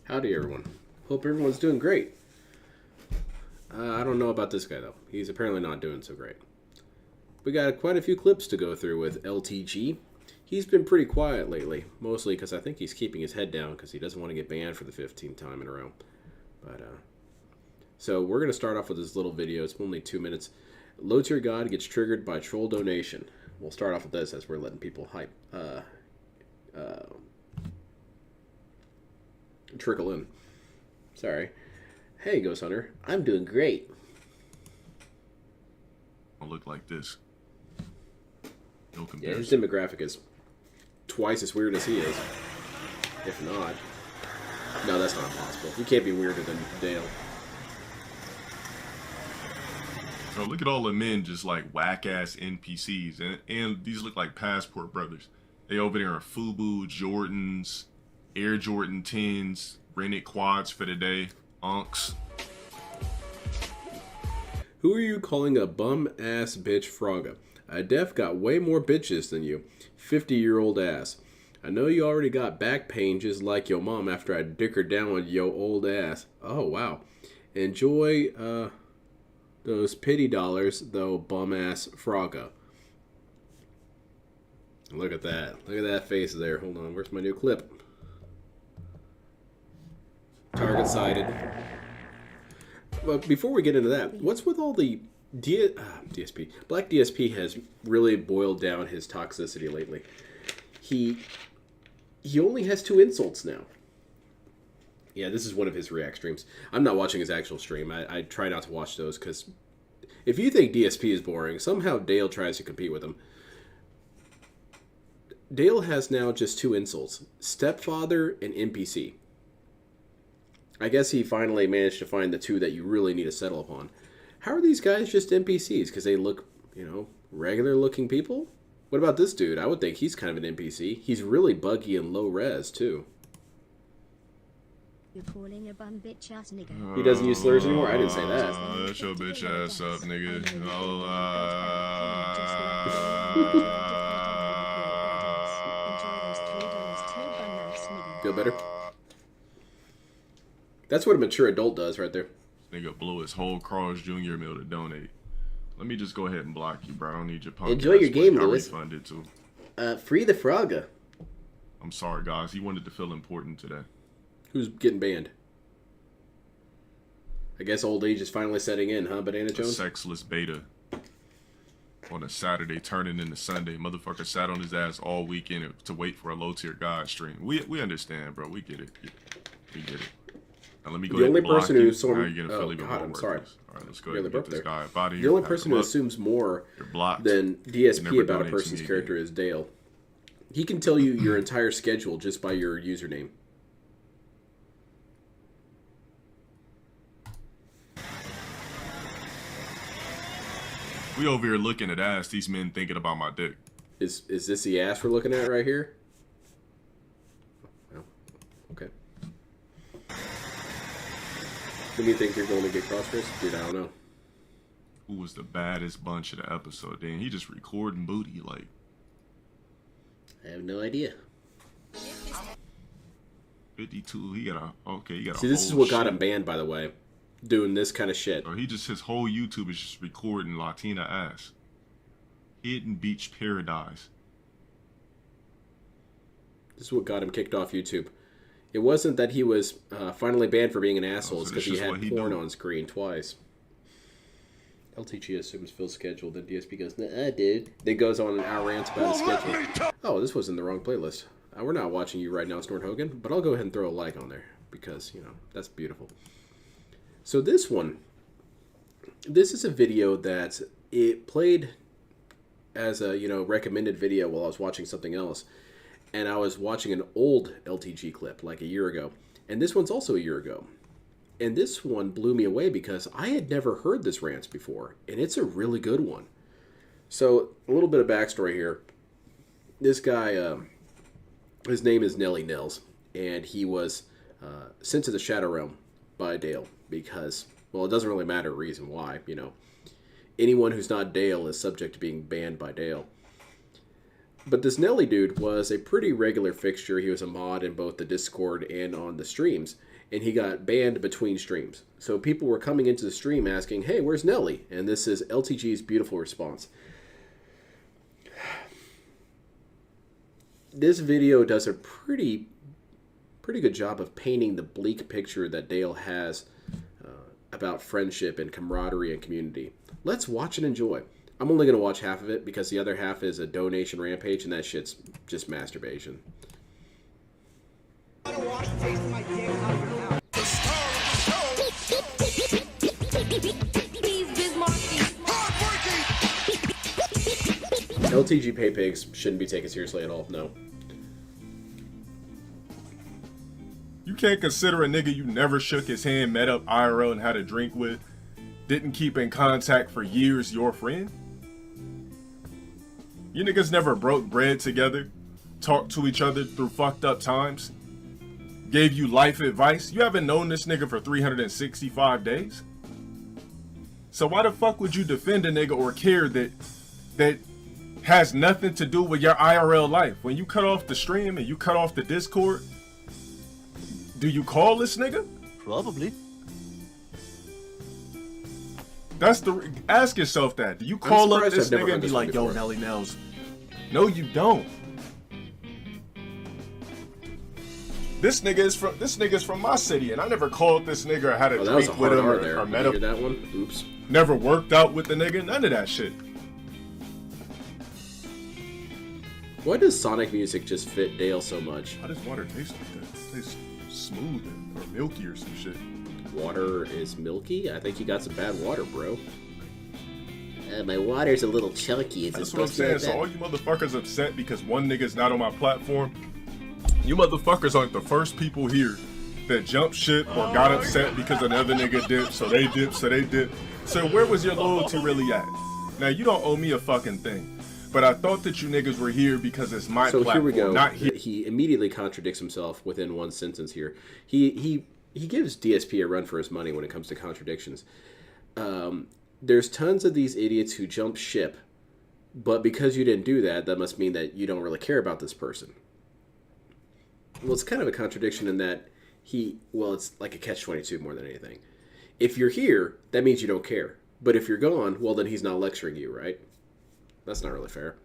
Howdy, everyone. Hope everyone's doing great. I don't know about this guy, though. He's apparently not doing so great. We got quite a few clips to go through with LTG. He's been pretty quiet lately, mostly because I think he's keeping his head down because he doesn't want to get banned for the 15th time in a row. So we're going to start off with this little video. It's only 2 minutes. Low tier god gets triggered by troll donation. We'll start off with this as we're letting people trickle in. Sorry. Hey, Ghost Hunter. I'm doing great. I'll look like this. No comparison. Yeah, his demographic is twice as weird as he is. If not. No, that's not possible. You can't be weirder than Dale. So look at all the men just like whack-ass NPCs. And these look like Passport Brothers. They over there in FUBU, Jordans, Air Jordan 10s, rented quads for the day, unks. Who are you calling a bum-ass bitch Frogga? I def got way more bitches than you. 50-year-old ass. I know you already got back pain just like your mom after I dick her down with yo old ass. Oh, wow. Enjoy, those pity dollars, though, bum-ass Frogga. Look at that. Look at that face there. Hold on. Where's my new clip? Target sighted. But before we get into that, what's with all the DSP? Black DSP has really boiled down his toxicity lately. He only has 2 insults now. Yeah, this is one of his react streams. I'm not watching his actual stream. I try not to watch those because if you think DSP is boring, somehow Dale tries to compete with him. Dale has now just 2 insults. Stepfather and NPC. I guess he finally managed to find the 2 that you really need to settle upon. How are these guys just NPCs? Because they look, regular looking people? What about this dude? I would think he's kind of an NPC. He's really buggy and low res, too. You're calling a bum bitch ass nigga. He doesn't use slurs anymore? I didn't say that. Shut your bitch ass up, nigga. Feel better? That's what a mature adult does right there. Nigga blew his whole Carl's Jr. meal to donate. Let me just go ahead and block you, bro. I don't need your punk. Enjoy your game, Lewis. I refunded too. Free the Frogga. I'm sorry, guys. He wanted to feel important today. Who's getting banned? I guess old age is finally setting in, huh, Banana Jones? A sexless beta. On a Saturday turning into Sunday. Motherfucker sat on his ass all weekend to wait for a low tier god stream. We understand, bro. We get it. We get it. Now let me go the ahead only and block person you. who assumes, Now you're gonna feel even more I'm sorry. worthless. All right, let's go ahead and get this guy up out of here. The only person who assumes more than DSP about a person's character is Dale. He can tell you your entire schedule just by your username. We over here looking at ass. These men thinking about my dick. Is this the ass we're looking at right here? Well, okay. Who do you think you're going to get cross-dressed? Dude, I don't know. Who was the baddest bunch of the episode? Then he just recording booty like. I have no idea. 52. He got a okay. He got a. See, this is what got him banned, by the way. Doing this kind of shit. Or his whole YouTube is just recording Latina ass. Hidden Beach Paradise. This is what got him kicked off YouTube. It wasn't that he was finally banned for being an asshole. It's because he had porn on screen twice. LTG assumes Phil's schedule. Then DSP goes, nah, dude. Then goes on an hour rant about his schedule. Oh, this was in the wrong playlist. We're not watching you right now, Snort Hogan. But I'll go ahead and throw a like on there. Because, that's beautiful. So this one, this is a video that it played as a, recommended video while I was watching something else. And I was watching an old LTG clip like a year ago. And this one's also a year ago. And this one blew me away because I had never heard this rant before. And it's a really good one. So a little bit of backstory here. This guy, his name is Nelly Nels. And he was sent to the Shadow Realm by Dale. Because, well, it doesn't really matter the reason why, Anyone who's not Dale is subject to being banned by Dale. But this Nelly dude was a pretty regular fixture. He was a mod in both the Discord and on the streams. and he got banned between streams. So people were coming into the stream asking, hey, where's Nelly? And this is LTG's beautiful response. This video does a pretty good job of painting the bleak picture that Dale has about friendship and camaraderie and community. Let's watch and enjoy. I'm only going to watch half of it because the other half is a donation rampage, and that shit's just masturbation. LTG pay pigs shouldn't be taken seriously at all, no. You can't consider a nigga you never shook his hand, met up IRL and had a drink with, didn't keep in contact for years, your friend? You niggas never broke bread together, talked to each other through fucked up times, gave you life advice? You haven't known this nigga for 365 days? So why the fuck would you defend a nigga or care that has nothing to do with your IRL life? When you cut off the stream and you cut off the Discord, do you call this nigga? Probably. Ask yourself that. Do you call up this nigga and be like, yo, Nelly Nels? No, you don't. This nigga's from my city, and I never called this nigga or had a drink with him or met him. That one? Oops. Never worked out with the nigga. None of that shit. Why does Sonic music just fit Dale so much? How does water taste like that? It tastes smooth or milky or some shit. Water is milky? I think you got some bad water, bro. My water's a little chunky. That's what I'm saying. So all you motherfuckers upset because one nigga's not on my platform, you motherfuckers aren't the first people here that jumped ship or got upset because another nigga dipped, so they dipped. So where was your loyalty really at? Now, you don't owe me a fucking thing. But I thought that you niggas were here because it's my platform. So here we go. Not here. He immediately contradicts himself within one sentence here. He gives DSP a run for his money when it comes to contradictions. There's tons of these idiots who jump ship, but because you didn't do that, that must mean that you don't really care about this person. Well, it's kind of a contradiction in that it's like a catch-22 more than anything. If you're here, that means you don't care. But if you're gone, well, then he's not lecturing you, right? That's not really fair.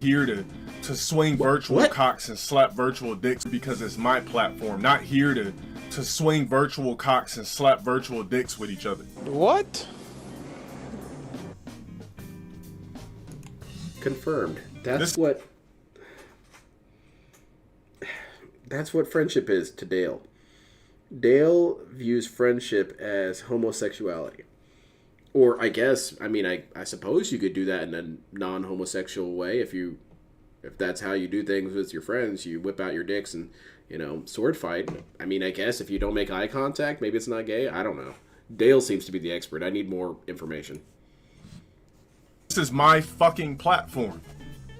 Here to swing virtual cocks and slap virtual dicks because it's my platform. Not here to swing virtual cocks and slap virtual dicks with each other. What? Confirmed. That's what friendship is to Dale. Dale views friendship as homosexuality. Or I suppose you could do that in a non-homosexual way if that's how you do things with your friends. You whip out your dicks and, sword fight. I mean, I guess if you don't make eye contact, maybe it's not gay. I don't know. Dale seems to be the expert. I need more information. This is my fucking platform.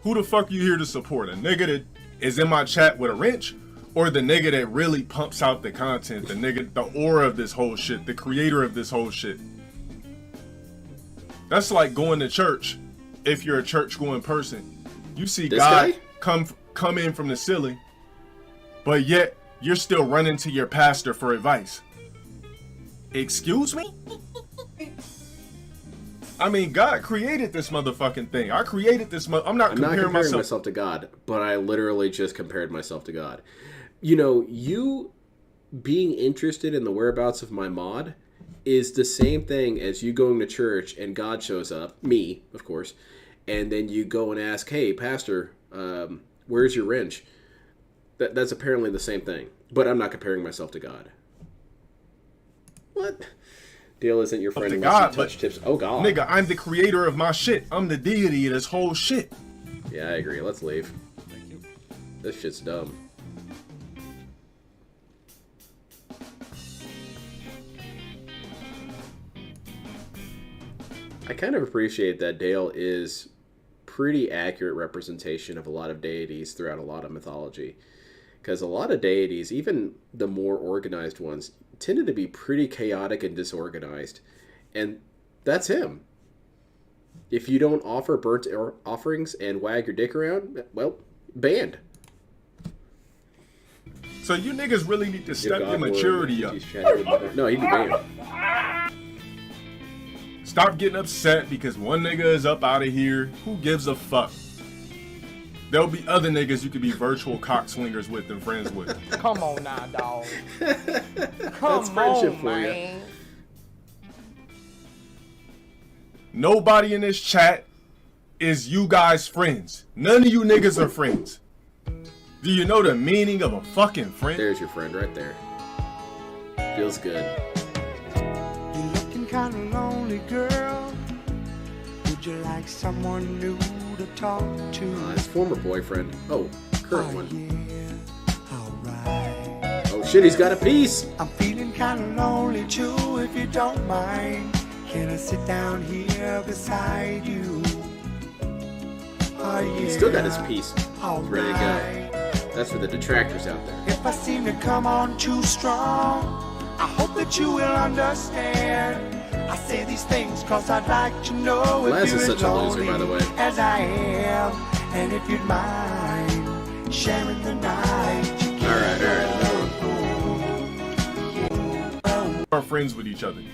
Who the fuck you here to support? A nigga that is in my chat with a wrench? Or the nigga that really pumps out the content? The nigga, the aura of this whole shit, the creator of this whole shit. That's like going to church. If you're a church-going person, you see this God come in from the ceiling, but yet you're still running to your pastor for advice. Excuse me? I mean, God created this motherfucking thing. I created this. I'm not comparing myself to God, but I literally just compared myself to God. You being interested in the whereabouts of my mod is the same thing as you going to church and God shows up, me, of course, and then you go and ask, hey, pastor, where's your wrench? That's apparently the same thing, but I'm not comparing myself to God. What? Dale isn't your friend unless you touch tips. Oh, God. Nigga, I'm the creator of my shit. I'm the deity of this whole shit. Yeah, I agree. Let's leave. Thank you. This shit's dumb. I kind of appreciate that Dale is pretty accurate representation of a lot of deities throughout a lot of mythology. Because a lot of deities, even the more organized ones, tended to be pretty chaotic and disorganized. And that's him. If you don't offer burnt offerings and wag your dick around, well, banned. So you niggas really need to step your God maturity word, up. No, he'd be banned. Stop getting upset because one nigga is up out of here. Who gives a fuck? There'll be other niggas you could be virtual cockslingers with and friends with. Come on now, dog. That's friendship for you. Nobody in this chat is you guys friends. None of you niggas are friends. Do you know the meaning of a fucking friend? There's your friend right there. Feels good. You're looking kind of lonely, girl. Would you like someone new to talk to? His former boyfriend. Oh, current one. Yeah, alright. Oh shit, he's got a piece. I'm feeling kind of lonely too, if you don't mind. Can I sit down here beside you? Oh, yeah. He's still got his piece. All Ready to go. right. That's for the detractors out there. If I seem to come on too strong, I hope that you will understand. I say these things cause I'd like to know if Les you're is such as a loser, by the lonely way. as I am, and if you'd mind sharing the night. Alright. Are friends with each other.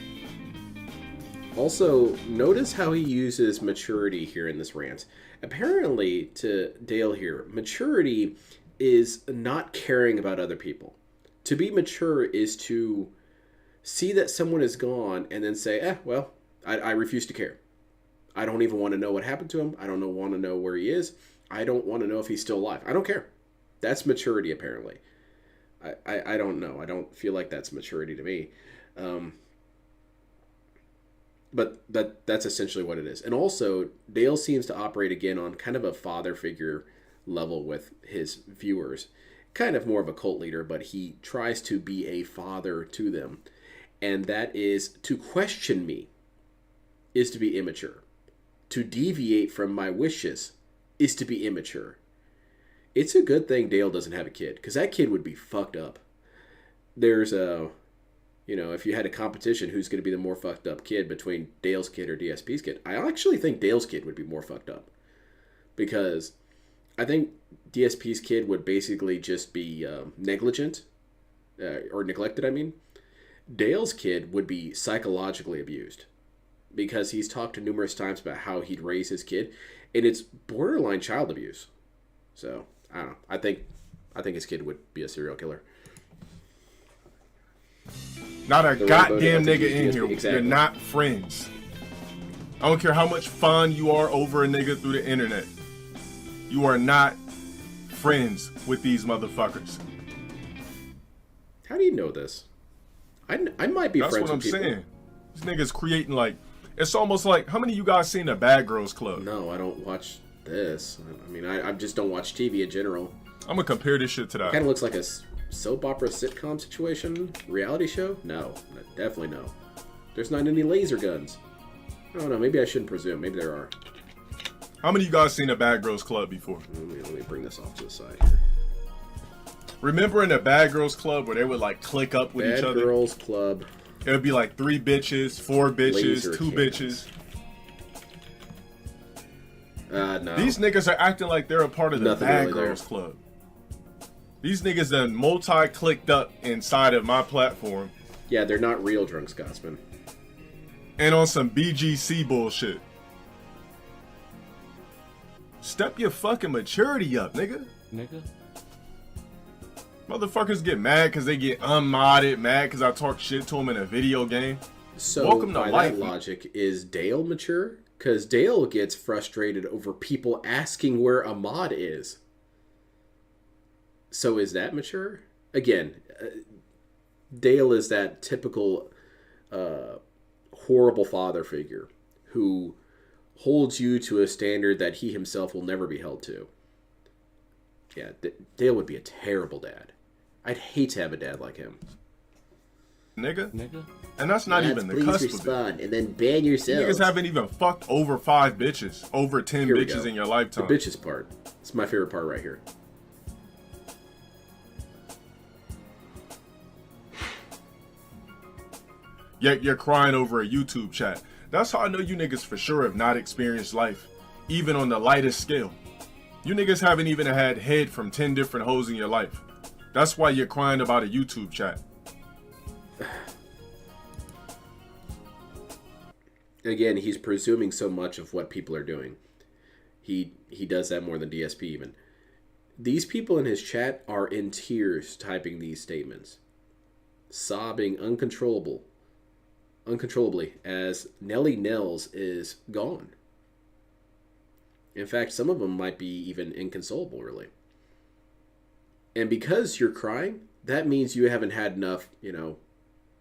Also, notice how he uses maturity here in this rant. Apparently, to Dale here, maturity is not caring about other people. To be mature is to see that someone is gone and then say, well, I refuse to care. I don't even want to know what happened to him. I don't want to know where he is. I don't want to know if he's still alive. I don't care. That's maturity, apparently. I don't know. I don't feel like that's maturity to me. But that's essentially what it is. And also, Dale seems to operate again on kind of a father figure level with his viewers. Kind of more of a cult leader, but he tries to be a father to them. And that is, to question me is to be immature. To deviate from my wishes is to be immature. It's a good thing Dale doesn't have a kid, because that kid would be fucked up. There's a... if you had a competition, who's going to be the more fucked up kid between Dale's kid or DSP's kid? I actually think Dale's kid would be more fucked up. Because I think DSP's kid would basically just be negligent. Or neglected, I mean. Dale's kid would be psychologically abused. Because he's talked numerous times about how he'd raise his kid. And it's borderline child abuse. So, I don't know. I think his kid would be a serial killer. Not a goddamn nigga DSP. in here. Exactly. You're not friends. I don't care how much fun you are over a nigga through the internet. You are not friends with these motherfuckers. How do you know this? I might be That's friends what with I'm people. saying. This nigga's creating like, it's almost like, how many of you guys seen the Bad Girls Club? No, I don't watch this. I mean, I just don't watch TV in general. I'm gonna compare this shit to that. Kind of looks like a soap opera sitcom situation, reality show. No, definitely no. There's not any laser guns. I don't know. Maybe I shouldn't presume. Maybe there are. How many of you guys seen the Bad Girls Club before? Let me bring this off to the side here. Remember in the Bad Girls Club where they would like click up with each Bad other? Girls Club. It would be like 3 bitches, 4 bitches, Laser 2 cannons. bitches. No. These niggas are acting like they're a part of the Nothing Bad really Girls there. Club. These niggas done multi-clicked up inside of my platform Yeah, they're not real drunk Scotsmen. and on some BGC bullshit. Step your fucking maturity up, nigga. Motherfuckers get mad because they get unmodded, mad because I talk shit to them in a video game. So Welcome to by life. that logic, is Dale mature? Because Dale gets frustrated over people asking where a mod is. So is that mature? Again, Dale is that typical horrible father figure who holds you to a standard that he himself will never be held to. Yeah, Dale would be a terrible dad. I'd hate to have a dad like him. Nigga. And that's not even the Please cusp of it. respond and then ban yourselves. Niggas haven't even fucked over 5 bitches, over 10 Here we bitches go. in your lifetime. The bitches part. It's my favorite part right here. Yet you're crying over a YouTube chat. That's how I know you niggas for sure have not experienced life, even on the lightest scale. You niggas haven't even had head from 10 different hoes in your life. That's why you're crying about a YouTube chat. Again, he's presuming so much of what people are doing. He does that more than DSP even. These people in his chat are in tears typing these statements, sobbing uncontrollably as Nelly Nels is gone. In fact, some of them might be even inconsolable, really. And because you're crying, that means you haven't had enough,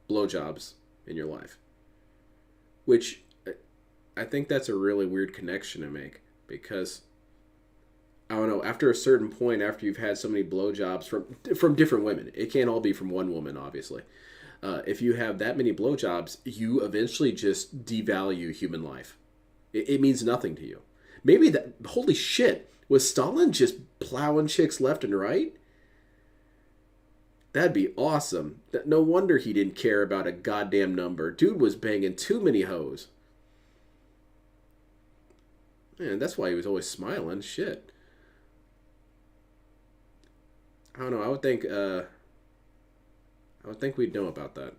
blowjobs in your life. Which, I think that's a really weird connection to make. Because, I don't know, after a certain point, after you've had so many blowjobs from different women, it can't all be from one woman, obviously. If you have that many blowjobs, you eventually just devalue human life. It means nothing to you. Maybe that, holy shit, was Stalin just plowing chicks left and right? That'd be awesome. No wonder he didn't care about a goddamn number. Dude was banging too many hoes. Man, that's why he was always smiling. Shit. I don't know. I would think we'd know about that.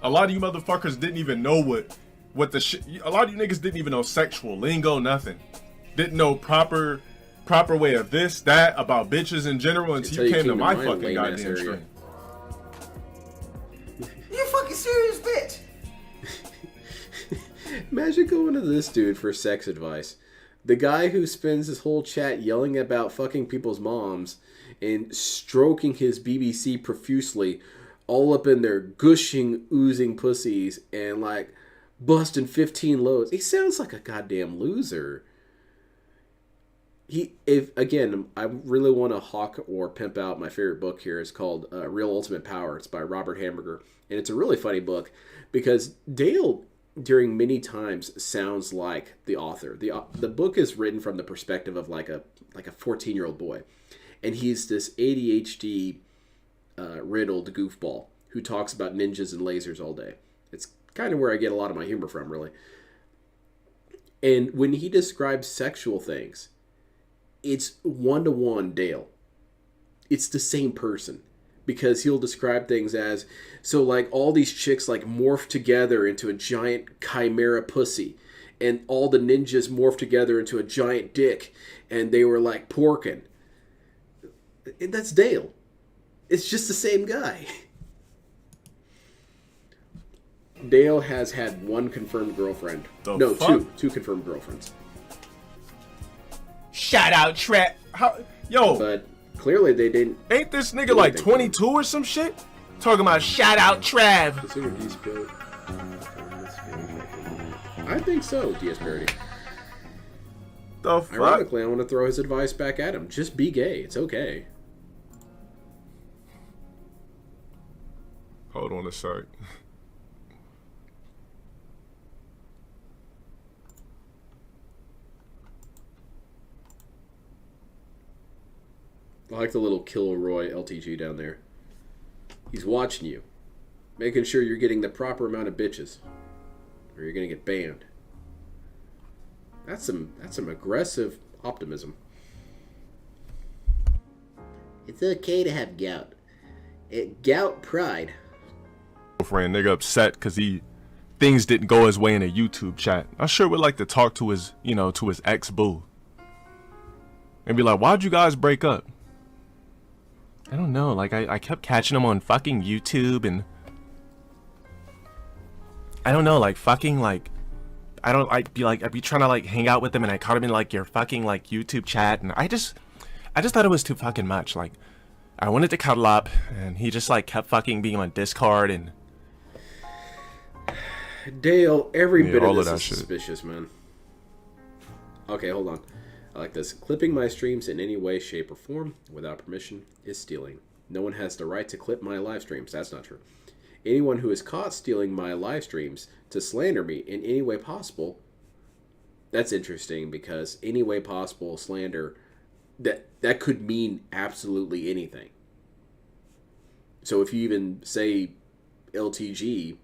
A lot of you motherfuckers didn't even know what the shit. A lot of you niggas didn't even know sexual lingo, nothing. Didn't know proper way of this, that, about bitches in general until you came to my fucking goddamn stream. You fucking serious, bitch? Imagine going to this dude for sex advice. The guy who spends his whole chat yelling about fucking people's moms and stroking his BBC profusely, all up in their gushing, oozing pussies and like busting 15 loads. He sounds like a goddamn loser. I really want to hawk or pimp out my favorite book here. It's called Real Ultimate Power. It's by Robert Hamburger. And it's a really funny book because Dale, during many times, sounds like the author. The book is written from the perspective of like a 14-year-old boy. And he's this ADHD riddled goofball who talks about ninjas and lasers all day. It's kind of where I get a lot of my humor from, really. And when he describes sexual things, it's one-to-one Dale. It's the same person. Because he'll describe things as, so like all these chicks like morph together into a giant chimera pussy. And all the ninjas morph together into a giant dick. And they were like porking. And that's Dale. It's just the same guy. Dale has had one confirmed girlfriend. Two confirmed girlfriends. Shout out Trap. Yo. But clearly they didn't. Ain't this nigga like 22 or some shit? Talking about shout out Trav. I think so, DS Parody. The fuck? Ironically, I want to throw his advice back at him. Just be gay. It's okay. Hold on a sec. I like the little Kilroy LTG down there. He's watching you, making sure you're getting the proper amount of bitches, or you're gonna get banned. That's some aggressive optimism. It's okay to have gout. Gout pride. Girlfriend nigga upset because things didn't go his way in a YouTube chat. I sure would like to talk to his ex-boo. And be like, why'd you guys break up? I don't know, like I kept catching him on fucking YouTube and I don't know, like fucking like I'd be trying to like hang out with him and I caught him in like your fucking like YouTube chat and I just thought it was too fucking much. Like I wanted to cuddle up and he just like kept fucking being on Discord and Dale, every bit of this is suspicious, man. Okay, hold on. I like this. Clipping my streams in any way, shape, or form without permission is stealing. No one has the right to clip my live streams. That's not true. Anyone who is caught stealing my live streams to slander me in any way possible, that's interesting because any way possible slander, that could mean absolutely anything. So if you even say LTG,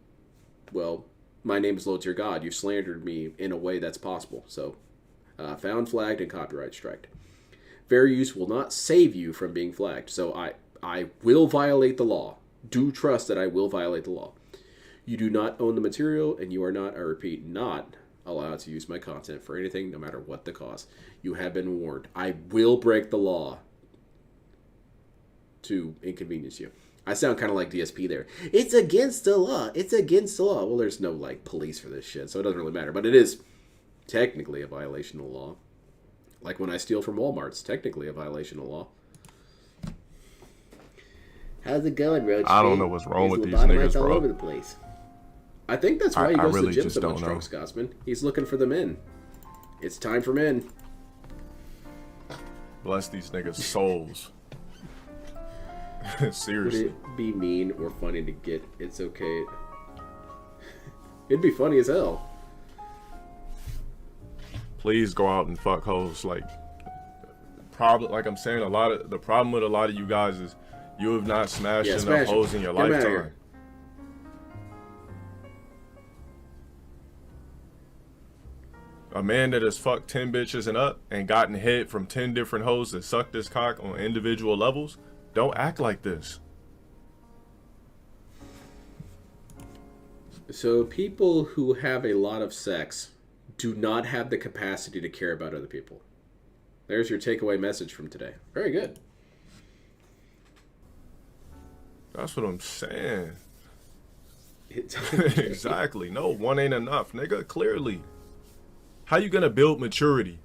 well, my name is Lord Your God. You slandered me in a way that's possible. So found, flagged, and copyright striked. Fair use will not save you from being flagged. So I will violate the law. Do trust that I will violate the law. You do not own the material, and you are not, I repeat, not allowed to use my content for anything, no matter what the cost. You have been warned. I will break the law to inconvenience you. I sound kind of like DSP there. It's against the law. It's against the law. Well, there's no, like, police for this shit, so it doesn't really matter. But it is technically a violation of law. Like when I steal from Walmart, it's technically a violation of law. How's it going, Roach? I don't know what's wrong with these niggas, all bro. over the place. I think that's why he goes really to the gym just so don't much, know. Drunk Scotsman. He's looking for the men. It's time for men. Bless these niggas' souls. Would Seriously. it be mean or funny to get It's Okay? It'd be funny as hell. Please go out and fuck hoes. Like I'm saying, the problem with a lot of you guys is you have not smashed enough hoes in your lifetime. A man that has fucked 10 bitches and up and gotten hit from 10 different hoes that sucked his cock on individual levels, don't act like this. So people who have a lot of sex do not have the capacity to care about other people. There's your takeaway message from today. Very good. That's what I'm saying. Okay. Exactly. No, one ain't enough, nigga. Clearly. How you gonna build maturity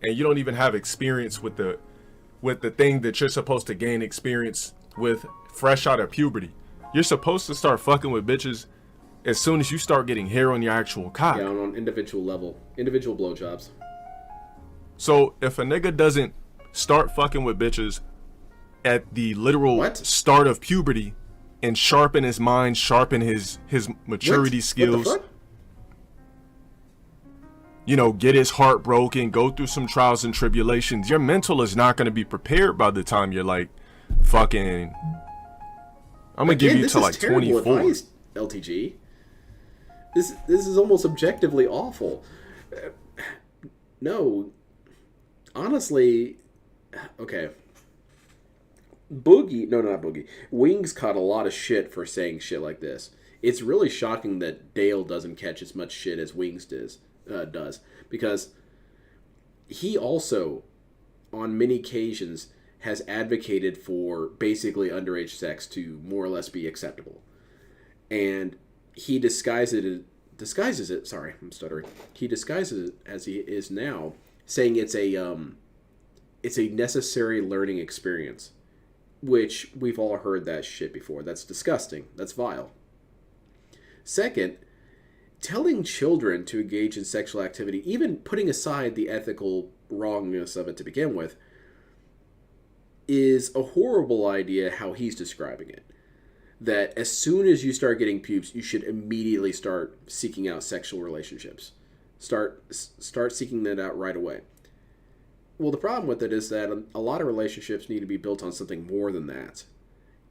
and you don't even have experience with the thing that you're supposed to gain experience with fresh out of puberty? You're supposed to start fucking with bitches as soon as you start getting hair on your actual cock. Yeah, on individual level. Individual blowjobs. So if a nigga doesn't start fucking with bitches at the literal start of puberty and sharpen his mind, sharpen his maturity skills, what the fuck? You know, get his heart broken, go through some trials and tribulations, your mental is not going to be prepared by the time you're like fucking, I'm going to give you to like 24. Advice, LTG. This is almost objectively awful. No. Honestly, okay. Boogie, no, not Boogie. Wings caught a lot of shit for saying shit like this. It's really shocking that Dale doesn't catch as much shit as Wings does, because he also, on many occasions, has advocated for basically underage sex to more or less be acceptable. And he disguises it, sorry, I'm stuttering. He disguises it as he is now, saying it's a necessary learning experience, which we've all heard that shit before. That's disgusting. That's vile. Second, telling children to engage in sexual activity, even putting aside the ethical wrongness of it to begin with, is a horrible idea how he's describing it. That as soon as you start getting pubes, you should immediately start seeking out sexual relationships. Start seeking that out right away. Well, the problem with it is that a lot of relationships need to be built on something more than that.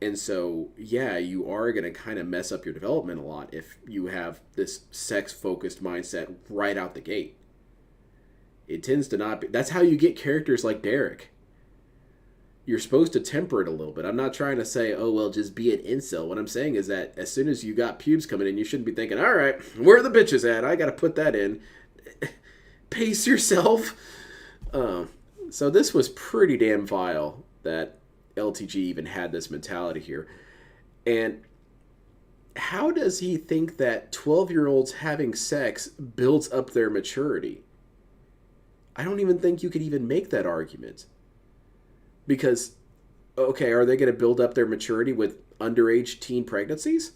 And so, yeah, you are going to kind of mess up your development a lot if you have this sex-focused mindset right out the gate. It tends to not be. That's how you get characters like Derek. You're supposed to temper it a little bit. I'm not trying to say, oh, well, just be an incel. What I'm saying is that as soon as you got pubes coming in, you shouldn't be thinking, all right, where are the bitches at? I got to put that in. Pace yourself. So this was pretty damn vile that LTG even had this mentality here. And how does he think that 12-year-olds having sex builds up their maturity? I don't even think you could even make that argument. Because, okay, are they going to build up their maturity with underage teen pregnancies?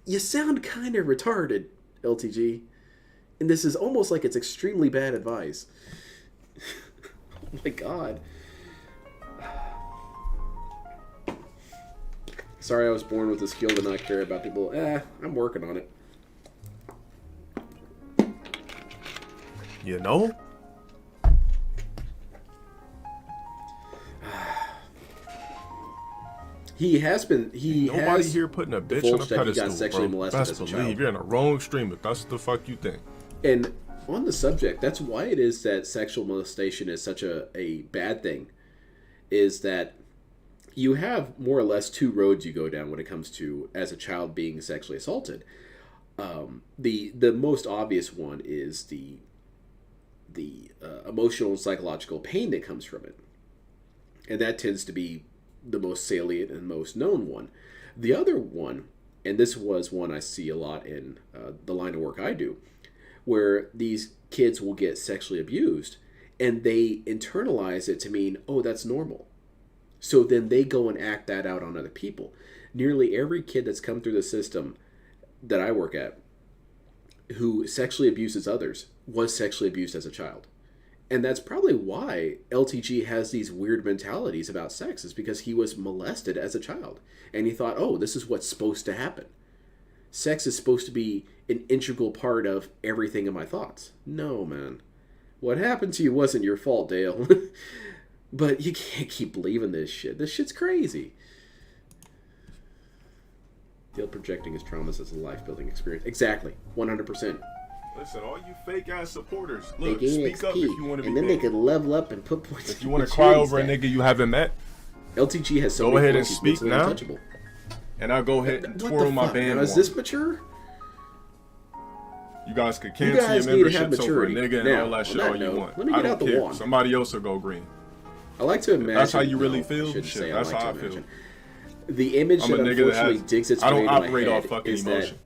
You sound kind of retarded, LTG. And this is almost like it's extremely bad advice. Oh my god. Sorry I was born with the skill to not care about people. I'm working on it. You know? Nobody here putting a bitch on a pedestal, got sexually bro. molested Best as a believe child. you're in the wrong stream if that's what the fuck you think. And on the subject, that's why it is that sexual molestation is such a bad thing, is that you have more or less two roads you go down when it comes to as a child being sexually assaulted. The most obvious one is the emotional and psychological pain that comes from it, and that tends to be the most salient and most known one. The other one, and this was one I see a lot in the line of work I do, where these kids will get sexually abused and they internalize it to mean, oh, that's normal. So then they go and act that out on other people. Nearly every kid that's come through the system that I work at who sexually abuses others was sexually abused as a child. And that's probably why LTG has these weird mentalities about sex, is because he was molested as a child. And he thought, oh, this is what's supposed to happen. Sex is supposed to be an integral part of everything in my thoughts. No, man. What happened to you wasn't your fault, Dale. But you can't keep believing this shit. This shit's crazy. Dale projecting his traumas as a life-building experience. Exactly. 100%. Listen, all you fake-ass supporters, look, they gain speak XP, up if you want to be and then big. they could level up and put points. If you want to cry over a nigga you haven't met, LTG has so go many ahead and points, he's speak mentally now. untouchable. And I'll go ahead and What twirl the my fuck? band. Now, is this mature? You guys could You cancel guys your need to have memberships over a maturity. nigga and Now, all that on shit that all you note, want. let me I get don't out the care. wand. Somebody else will go green. I like to imagine. That's how you really no, feel? I shouldn't Shit, say that's I like how to I feel. imagine. The image I'm that a nigga that unfortunately has. digs its I way don't into my operate head off fucking is that emotion.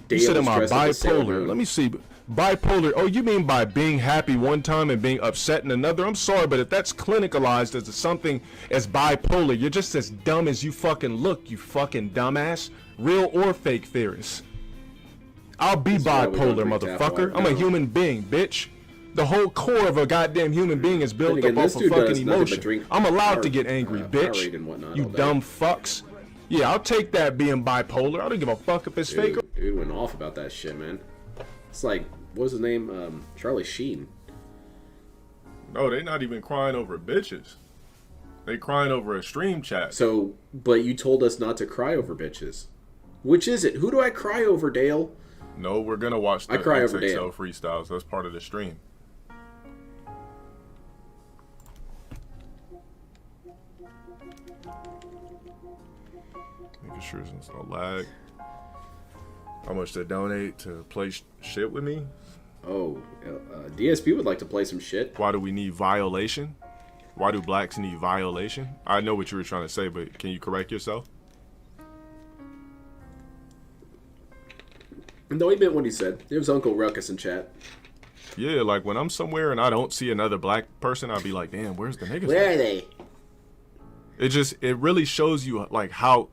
Dale You said, am was I dressed as a Sailor Moon. bipolar? Let me see. Bipolar. Oh, you mean by being happy one time and being upset in another? I'm sorry, but if that's clinicalized as something as bipolar, you're just as dumb as you fucking look, you fucking dumbass. Real or fake theorist. I'll be That's why we don't bipolar, drink motherfucker. tap I'm a water. human being, bitch. The whole core of a goddamn human being is built Then again, up this off of dude does fucking nothing but emotion. drink I'm allowed Power- to get angry, bitch. Powerade and whatnot You all day. dumb fucks. Yeah, I'll take that being bipolar. I don't give a fuck if it's fake or Dude went off about that shit, man. It's like, what was his name? Charlie Sheen. No, they not even crying over bitches. They crying over a stream chat. So, but you told us not to cry over bitches. Which is it? Who do I cry over, Dale? No, we're gonna watch the I cry over XXL Dale. freestyles. That's part of the stream. Making sure there's no lag. How much to donate to play shit with me? Oh, DSP would like to play some shit. Why do we need violation? Why do blacks need violation? I know what you were trying to say, but can you correct yourself? No, he meant what he said. It was Uncle Ruckus in chat. Yeah, like when I'm somewhere and I don't see another black person, I'll be like, damn, where's the niggas? Where are they? It really shows you like how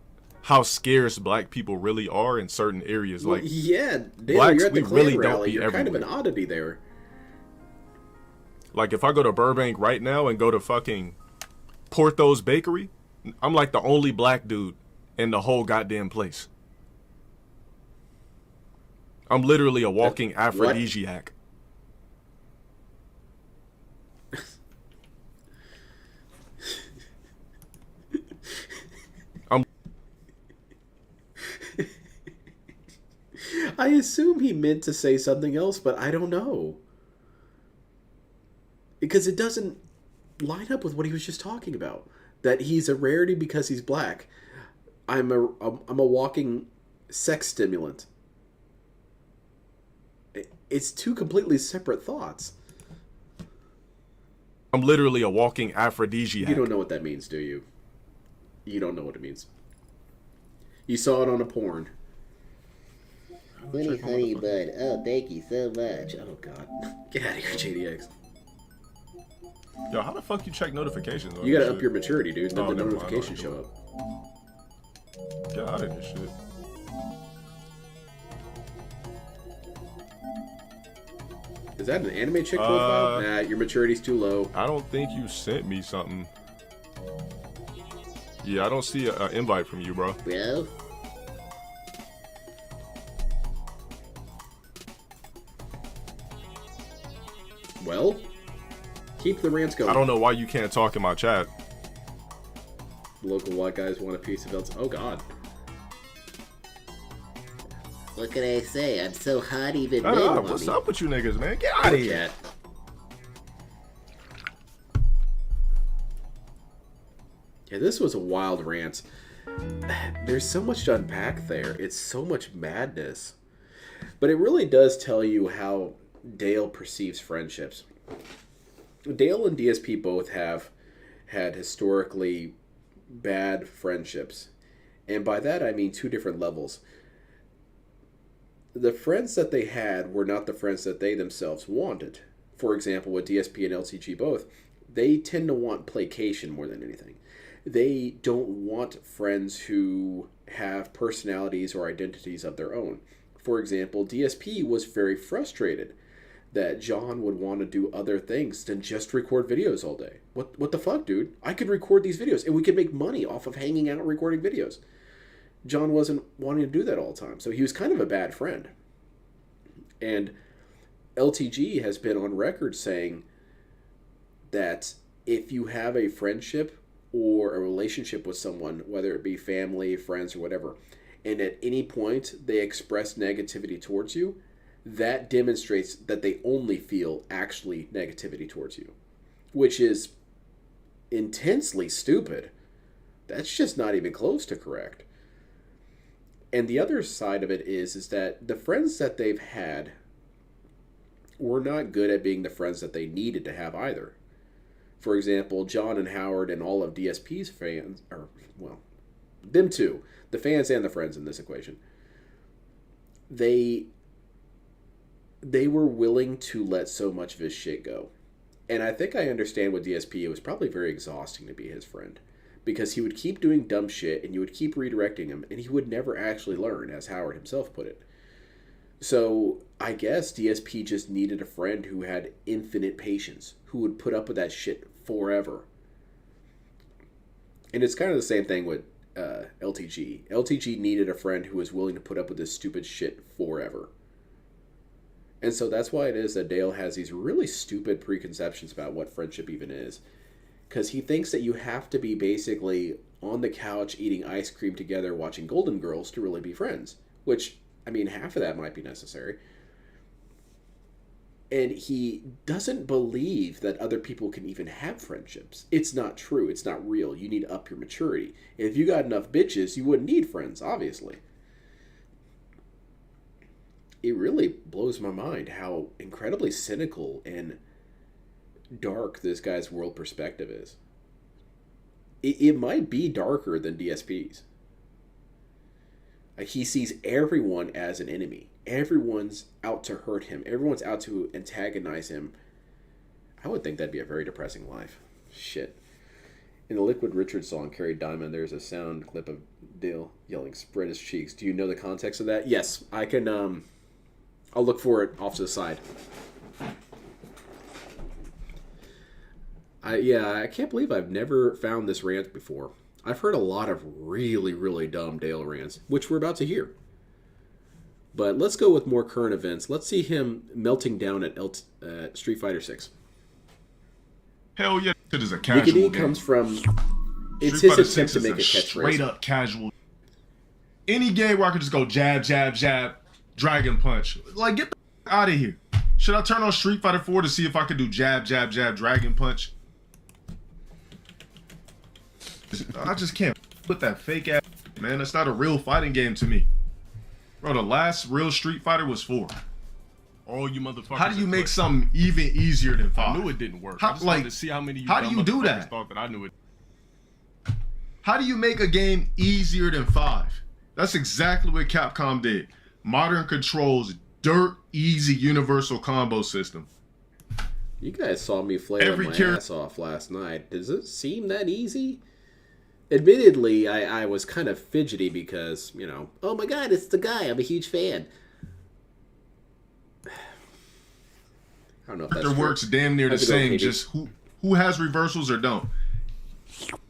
scarce black people really are in certain areas. Well, Like yeah, Dale, blacks, you're at the we Klan really don't rally. be You're kind of an everywhere. oddity there. Like if I go to Burbank right now and go to fucking Porthos Bakery, I'm like the only black dude in the whole goddamn place. I'm literally a walking aphrodisiac. I assume he meant to say something else, but I don't know. Because it doesn't line up with what he was just talking about. That he's a rarity because he's black. I'm a walking sex stimulant. It's two completely separate thoughts. I'm literally a walking aphrodisiac. You don't know what that means, do you? You don't know what it means. You saw it on a porn. Honey bud. Oh, thank you so much. Oh, God. Get out of here, JDX. Yo, how the fuck you check notifications? On You gotta this up shit? your maturity, dude. Then Oh, the never mind. notifications I show don't up. Get out of this shit. Is that an anime chick profile? Nah, your maturity's too low. I don't think you sent me something. Yeah, I don't see an invite from you, bro. Bro? Well, keep the rants going. I don't know why you can't talk in my chat. Local white guys want a piece of Elton. Oh, God. What can I say? I'm so hot even men Ah, want what's me. up with you niggas, man? Get out of here. Yeah, this was a wild rant. There's so much to unpack there. It's so much madness. But it really does tell you how Dale perceives friendships. Dale and DSP both have had historically bad friendships. And by that I mean two different levels. The friends that they had were not the friends that they themselves wanted. For example, with DSP and LTG both, they tend to want placation more than anything. They don't want friends who have personalities or identities of their own. For example, DSP was very frustrated that John would want to do other things than just record videos all day. What the fuck, dude? I could record these videos and we could make money off of hanging out and recording videos. John wasn't wanting to do that all the time, so he was kind of a bad friend. And LTG has been on record saying that if you have a friendship or a relationship with someone, whether it be family, friends, or whatever, and at any point they express negativity towards you, that demonstrates that they only feel actually negativity towards you, which is intensely stupid. That's just not even close to correct. And the other side of it is that the friends that they've had were not good at being the friends that they needed to have either. For example, John and Howard and all of DSP's fans, or, well, them two, the fans and the friends in this equation, they were willing to let so much of his shit go. And I think I understand with DSP, it was probably very exhausting to be his friend. Because he would keep doing dumb shit and you would keep redirecting him and he would never actually learn, as Howard himself put it. So I guess DSP just needed a friend who had infinite patience, who would put up with that shit forever. And it's kind of the same thing with LTG. LTG needed a friend who was willing to put up with this stupid shit forever. And so that's why it is that Dale has these really stupid preconceptions about what friendship even is. Because he thinks that you have to be basically on the couch eating ice cream together watching Golden Girls to really be friends. Which, I mean, half of that might be necessary. And he doesn't believe that other people can even have friendships. It's not true. It's not real. You need to up your maturity. If you got enough bitches, you wouldn't need friends, obviously. It really blows my mind how incredibly cynical and dark this guy's world perspective is. It might be darker than DSP's. He sees everyone as an enemy. Everyone's out to hurt him. Everyone's out to antagonize him. I would think that'd be a very depressing life. Shit. In the Liquid Richards song, Carrie Diamond, there's a sound clip of Dale yelling, "Spread his cheeks." Do you know the context of that? Yes, I can, I'll look for it off to the side. I can't believe I've never found this rant before. I've heard a lot of really, really dumb Dale rants, which we're about to hear. But let's go with more current events. Let's see him melting down at Street Fighter 6. Hell yeah, it is a casual Nicky game. comes from... It's Street Fighter his attempt 6 to is make a catchphrase. straight up casual. Any game where I could just go jab, jab, jab, dragon punch. Like, get the out of here. Should I turn on Street Fighter 4 to see if I could do jab, jab, jab, dragon punch? I just can't put that fake ass, man. That's not a real fighting game to me. Bro, the last real Street Fighter was 4. All you motherfuckers. How do you make something even easier than 5? I knew it didn't work. How, I just like, wanted to see how many how do you do that? Thought that I knew it. How do you make a game easier than 5? That's exactly what Capcom did. Modern controls, dirt easy universal combo system. You guys saw me flail my ass off last night. Does it seem that easy? Admittedly, I was kind of fidgety because, you know, oh my god, it's the guy. I'm a huge fan. I don't know if that's true. Works damn near the same. Just who has reversals or don't.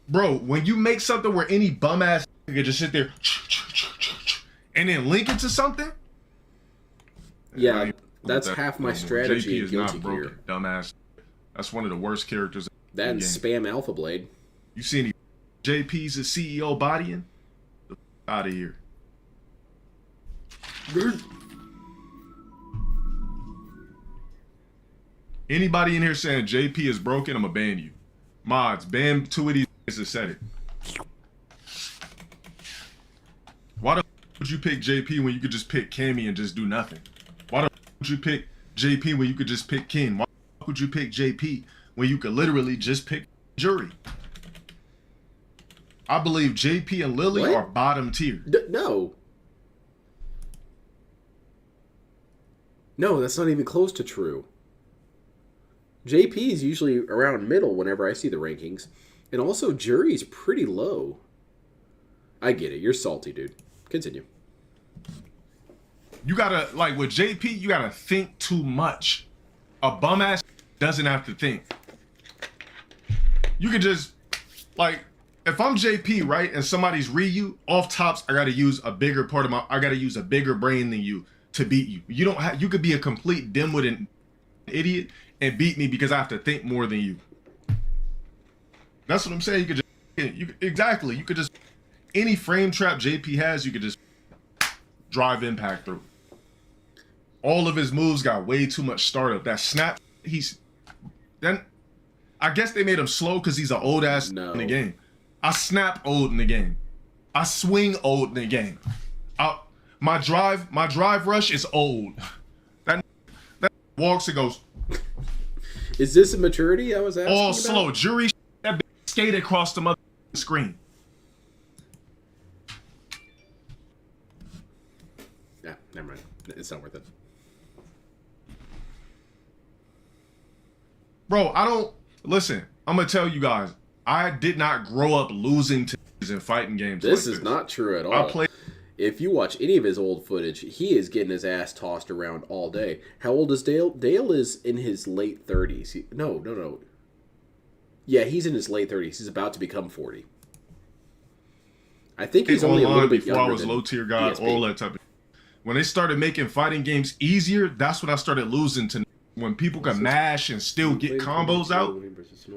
Bro, when you make something where any bum ass can just sit there and then link it to something. Yeah, that's half my strategy. JP is not broken, dumbass. That's one of the worst characters. That and spam Alpha Blade. You see any JP's a CEO bodying? Out of here. Anybody in here saying JP is broken, I'm gonna ban you. Mods, ban 2 of these that said it. Why the would you pick JP when you could just pick Cammy and just do nothing? Why the would you pick JP when you could just pick Ken? Why would you pick JP when you could literally just pick Jury? I believe JP and Lily are bottom tier. No. No, that's not even close to true. JP is usually around middle whenever I see the rankings. And also, Jury's pretty low. I get it. You're salty, dude. Continue. You gotta, like, with JP, you gotta think too much. A bum ass doesn't have to think. You could just, like, if I'm JP, right, and somebody's Ryu, off tops, I gotta use a bigger part of I gotta use a bigger brain than you to beat you. You don't have, you could be a complete dimwit and idiot and beat me because I have to think more than you. That's what I'm saying. You could just, exactly. You could just, any frame trap JP has, you could just drive impact through. All of his moves got way too much startup. That snap, then I guess they made him slow because he's an old ass in the game. I snap old in the game. I swing old in the game. My drive rush is old. That walks and goes. Is this a maturity I was asking all about? slow. Jury that skate across the mother screen. Yeah, never mind. It's not worth it. Bro, I don't listen. I'm gonna tell you guys. I did not grow up losing to in fighting games. This is not true at all. If you watch any of his old footage, he is getting his ass tossed around all day. How old is Dale? Dale is in his late 30s. No. Yeah, he's in his late 30s. He's about to become 40. I think he's only a little bit younger. Before I was low tier guy, all that type of. When they started making fighting games easier, that's when I started losing to. When people can mash and still get combos out.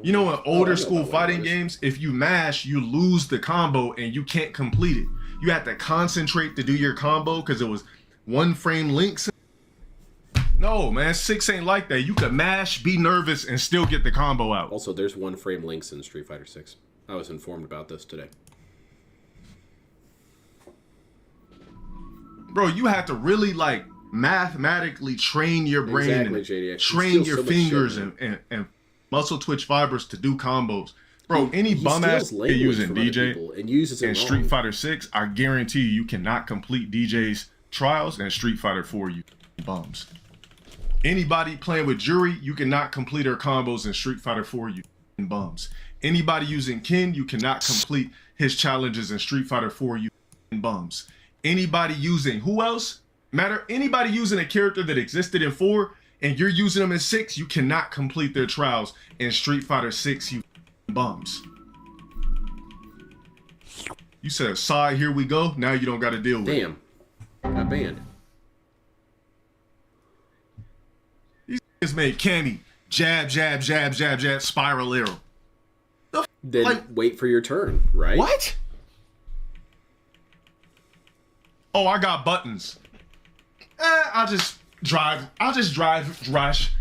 You know, in older school fighting games, if you mash, you lose the combo and you can't complete it. You have to concentrate to do your combo because it was one frame links. No, man, 6 ain't like that. You can mash, be nervous, and still get the combo out. Also, there's one frame links in Street Fighter 6. I was informed about this today. Bro, you have to really, like, mathematically train your brain, exactly, train your fingers and muscle twitch fibers to do combos. Bro, any bum ass using DJ and Street Fighter 6, I guarantee you cannot complete DJ's trials and Street Fighter 4, you bums. Anybody playing with Jury, you cannot complete her combos in Street Fighter 4, you bums. Anybody using Ken, you cannot complete his challenges in Street Fighter 4, you bums. Anybody using who else? Anybody using a character that existed in 4 and you're using them in 6, you cannot complete their trials in Street Fighter 6, you bums. You said, "Sigh, here we go." Now you don't got to deal with it. Damn. Got banned. These guys made Cammy jab, jab, jab, jab, jab, spiral arrow. Then wait for your turn, right? What? Oh, I got buttons. I'll just drive, rush,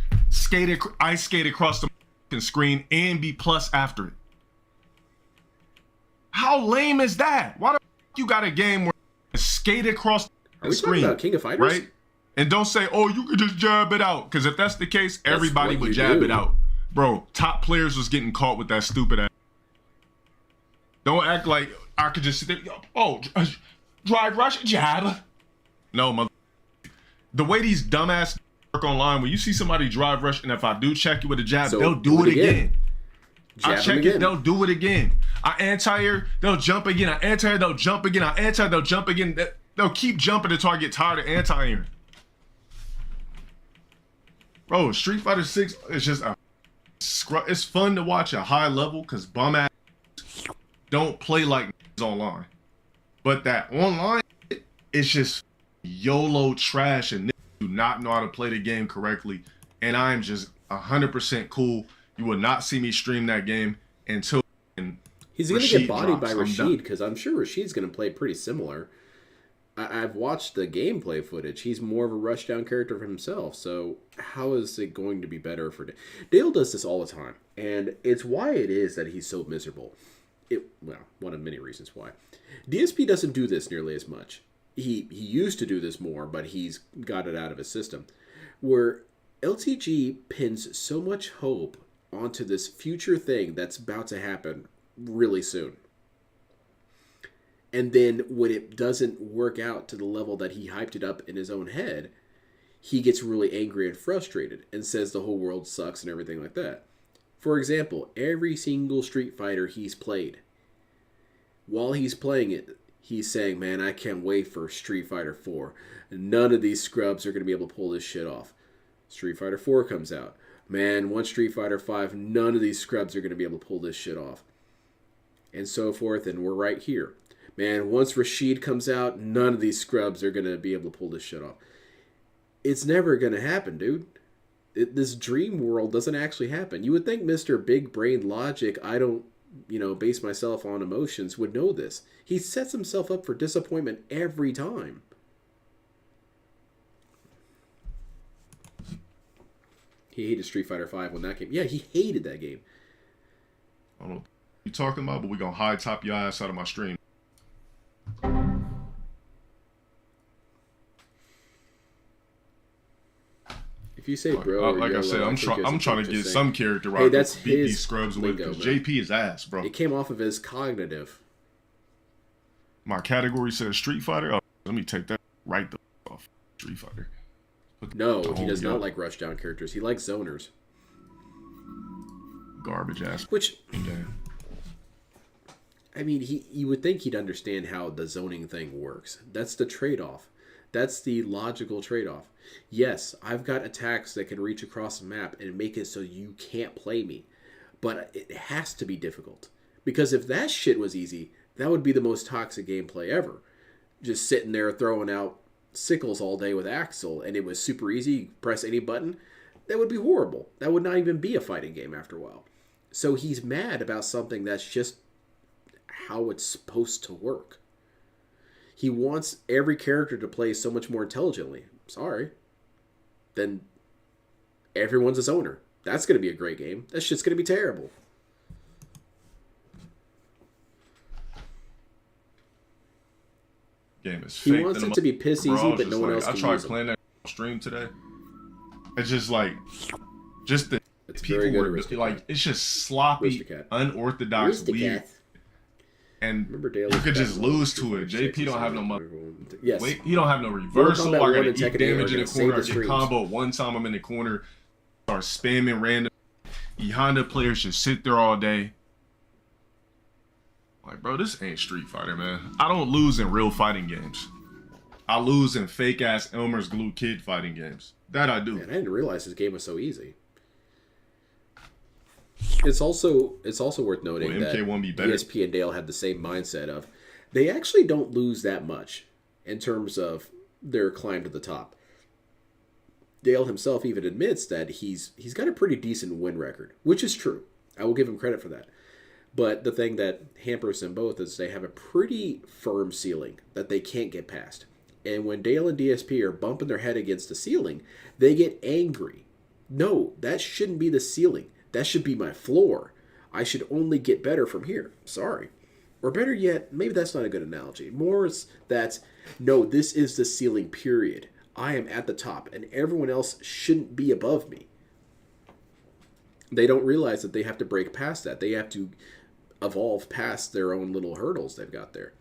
ice skate across the screen and be plus after it. How lame is that? Why the you got a game where you skate across the screen? Talking about King of Fighters? Right? And don't say, oh, you could just jab it out. Because if that's the case, everybody would jab it out. Bro, top players was getting caught with that stupid ass. Don't act like I could just sit there. Oh, drive, rush, jab. No, mother. The way these dumbass work online, when you see somebody drive rush, and if I do check you with a jab, they'll do it again. I check it, they'll do it again. I anti-air, they'll jump again. I anti-air, they'll jump again. I anti-air, they'll jump again. They'll keep jumping until I get tired of anti-airing. Bro, Street Fighter 6 is just it's fun to watch at high level because bum ass don't play like online. But that online, it's just YOLO trash and do not know how to play the game correctly. And I'm just 100% cool. You will not see me stream that game until he's going to get bodied by Rashid because I'm sure Rashid's going to play pretty similar. I've watched the gameplay footage. He's more of a rushdown character for himself. So how is it going to be better for Dale? Dale does this all the time, and it's why it is that he's so miserable. Well, one of many reasons why. DSP doesn't do this nearly as much. He used to do this more, but he's got it out of his system. Where LTG pins so much hope onto this future thing that's about to happen really soon. And then when it doesn't work out to the level that he hyped it up in his own head, he gets really angry and frustrated and says the whole world sucks and everything like that. For example, every single Street Fighter he's played, while he's playing it, he's saying, man, I can't wait for Street Fighter 4. None of these scrubs are going to be able to pull this shit off. Street Fighter 4 comes out. Man, once Street Fighter 5, none of these scrubs are going to be able to pull this shit off. And so forth, and we're right here. Man, once Rashid comes out, none of these scrubs are going to be able to pull this shit off. It's never going to happen, dude. This dream world doesn't actually happen. You would think Mr. Big Brain Logic, I don't, base myself on emotions, would know this. He sets himself up for disappointment every time. He hated Street Fighter 5 when that came. Yeah, he hated that game. I don't know what you talking about, but we gonna high top your ass out of my stream. If you say bro, like I said, I'm trying to get some character where I that's can beat his these scrubs with, lingo, because man. JP is ass, bro. It came off of his cognitive. My category says Street Fighter. Oh, let me take that right off. Street Fighter. No, he does not like rushdown characters. He likes zoners. Garbage ass. Which, game. I mean, you would think he'd understand how the zoning thing works. That's the trade-off. That's the logical trade-off. Yes, I've got attacks that can reach across the map and make it so you can't play me. But it has to be difficult. Because if that shit was easy, that would be the most toxic gameplay ever. Just sitting there throwing out sickles all day with Axel, and it was super easy, press any button. That would be horrible. That would not even be a fighting game after a while. So he's mad about something that's just how it's supposed to work. He wants every character to play so much more intelligently. Sorry. Then everyone's a zoner. That's going to be a great game. That shit's going to be terrible. Game is He fake. wants it to be piss easy, but no one else can I tried use playing that stream today. It's just like, just the It's people very good, were like, it's just sloppy, Aristocat. unorthodox, weird, and you could just lose to it. JP don't have no money. Yes. Wait, he don't have no reversal. I Kombat 1 gotta and eat Tekken 8 damage are in the gonna corner. I save the get streams. combo one time. I'm in the corner, start spamming random. Honda players should sit there all day. Like, bro, this ain't Street Fighter, man. I don't lose in real fighting games. I lose in fake ass Elmer's Glue Kid fighting games. That I do. Man, I didn't realize this game was so easy. It's also worth noting Will that MK1 be better? DSP and Dale had the same mindset of they actually don't lose that much in terms of their climb to the top. Dale himself even admits that he's got a pretty decent win record, which is true. I will give him credit for that. But the thing that hampers them both is they have a pretty firm ceiling that they can't get past. And when Dale and DSP are bumping their head against the ceiling, they get angry. No, that shouldn't be the ceiling. That should be my floor. I should only get better from here. Sorry. Or better yet, maybe that's not a good analogy. More is that, no, this is the ceiling, period. I am at the top, and everyone else shouldn't be above me. They don't realize that they have to break past that. They have to evolve past their own little hurdles they've got there.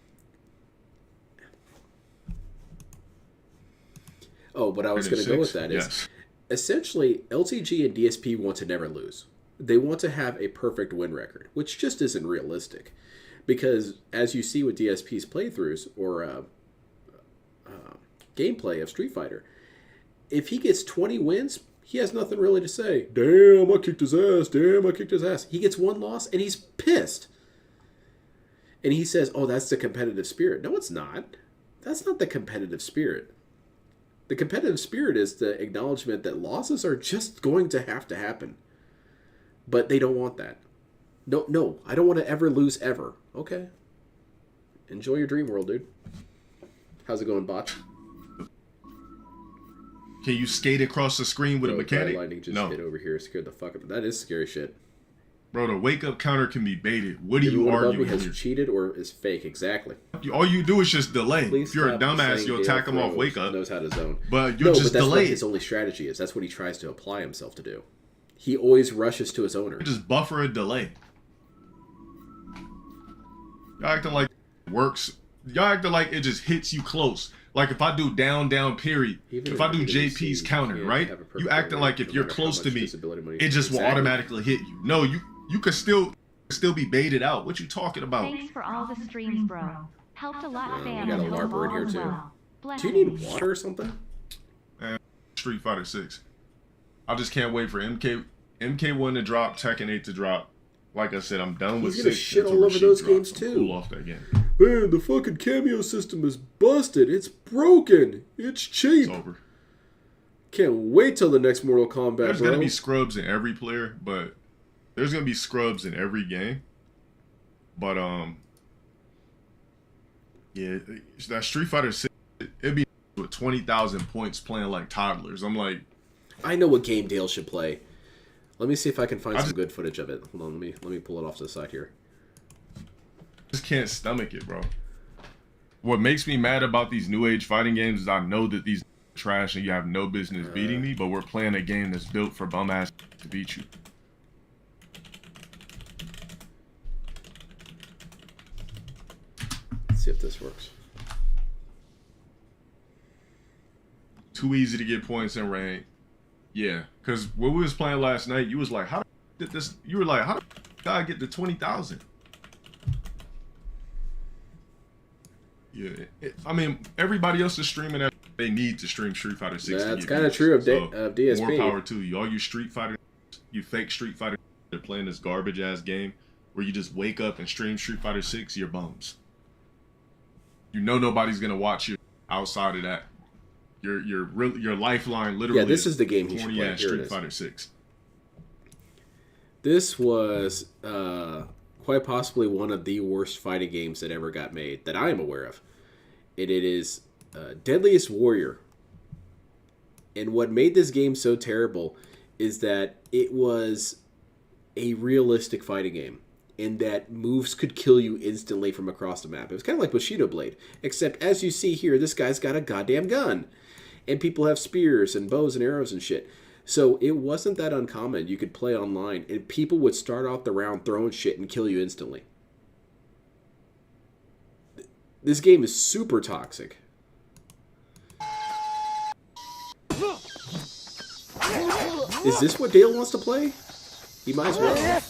Oh, but I was going to go with that is, essentially, LTG and DSP want to never lose. They want to have a perfect win record, which just isn't realistic. Because, as you see with DSP's playthroughs, or gameplay of Street Fighter, if he gets 20 wins, he has nothing really to say. Damn, I kicked his ass. Damn, I kicked his ass. He gets one loss, and he's pissed. And he says, oh, that's the competitive spirit. No, it's not. That's not the competitive spirit. The competitive spirit is the acknowledgement that losses are just going to happen. But they don't want that. No, I don't want to ever lose ever. Okay. Enjoy your dream world, dude. How's it going, bot? Can you skate across the screen with a mechanic? Lightning just no. hit over here. Scared the fuck up. That is scary shit. Bro, the wake up counter can be baited. What do you Everyone above argue? me has cheated or is fake. Exactly. All you do is just delay. Please if you're a stop dumbass, saying you'll attack him off wake up. Knows how to zone. But you'll just that's delay what it. his only strategy is. That's what he tries to apply himself to do. He always rushes to his owner. Just buffer a delay. Y'all acting like it works. Y'all acting like it just hits you close. Like if I do down period, Even if I do in JP's PC, counter, you right? have a perfect You acting owner, like if no you're matter close how to much me, visibility money- it just will Exactly. automatically hit you. No, you could still be baited out. What you talking about? Thanks for all the streams, bro. Helped a lot, fam. we got a and hope LARPer in all here, is too. well. Do you need water or something? Street Fighter 6. I just can't wait for MK1 to drop, Tekken 8 to drop. Like I said, I'm done with He's gonna 6. shit until all over Rashid those drops. games, I'm too. Cool off that game. Man, the fucking cameo system is busted. It's broken. It's cheap. It's over. Can't wait till the next Mortal Kombat, There's bro. gonna be scrubs in every player, but there's gonna be scrubs in every game. But yeah, that Street Fighter 6, it'd be with 20,000 points playing like toddlers. I'm like, I know what game Dale should play. Let me see if I can find some good footage of it. Hold on, let me pull it off to the side here. just can't stomach it, bro. What makes me mad about these new age fighting games is I know that these are trash and you have no business beating me, but we're playing a game that's built for bum ass to beat you. Let's see if this works. Too easy to get points in rank. Yeah, because when we was playing last night, you was like, how did this? You were like, how did God get to 20,000? Yeah, I mean, everybody else is streaming that they need to stream Street Fighter 6. That's kind of true of DSP. More power to you. All you Street Fighter, you fake Street Fighter, they're playing this garbage ass game where you just wake up and stream Street Fighter 6. You're bums. You know nobody's gonna watch you outside of that. Your lifeline literally. Yeah, this is the game he should play. Here it Street is. Fighter 6. This was quite possibly one of the worst fighting games that ever got made that I am aware of. And it is Deadliest Warrior. And what made this game so terrible is that it was a realistic fighting game, and that moves could kill you instantly from across the map. It was kind of like Bushido Blade, except as you see here, this guy's got a goddamn gun. And people have spears and bows and arrows and shit. So it wasn't that uncommon. You could play online, and people would start off the round throwing shit and kill you instantly. This game is super toxic. Is this what Dale wants to play? He might as well.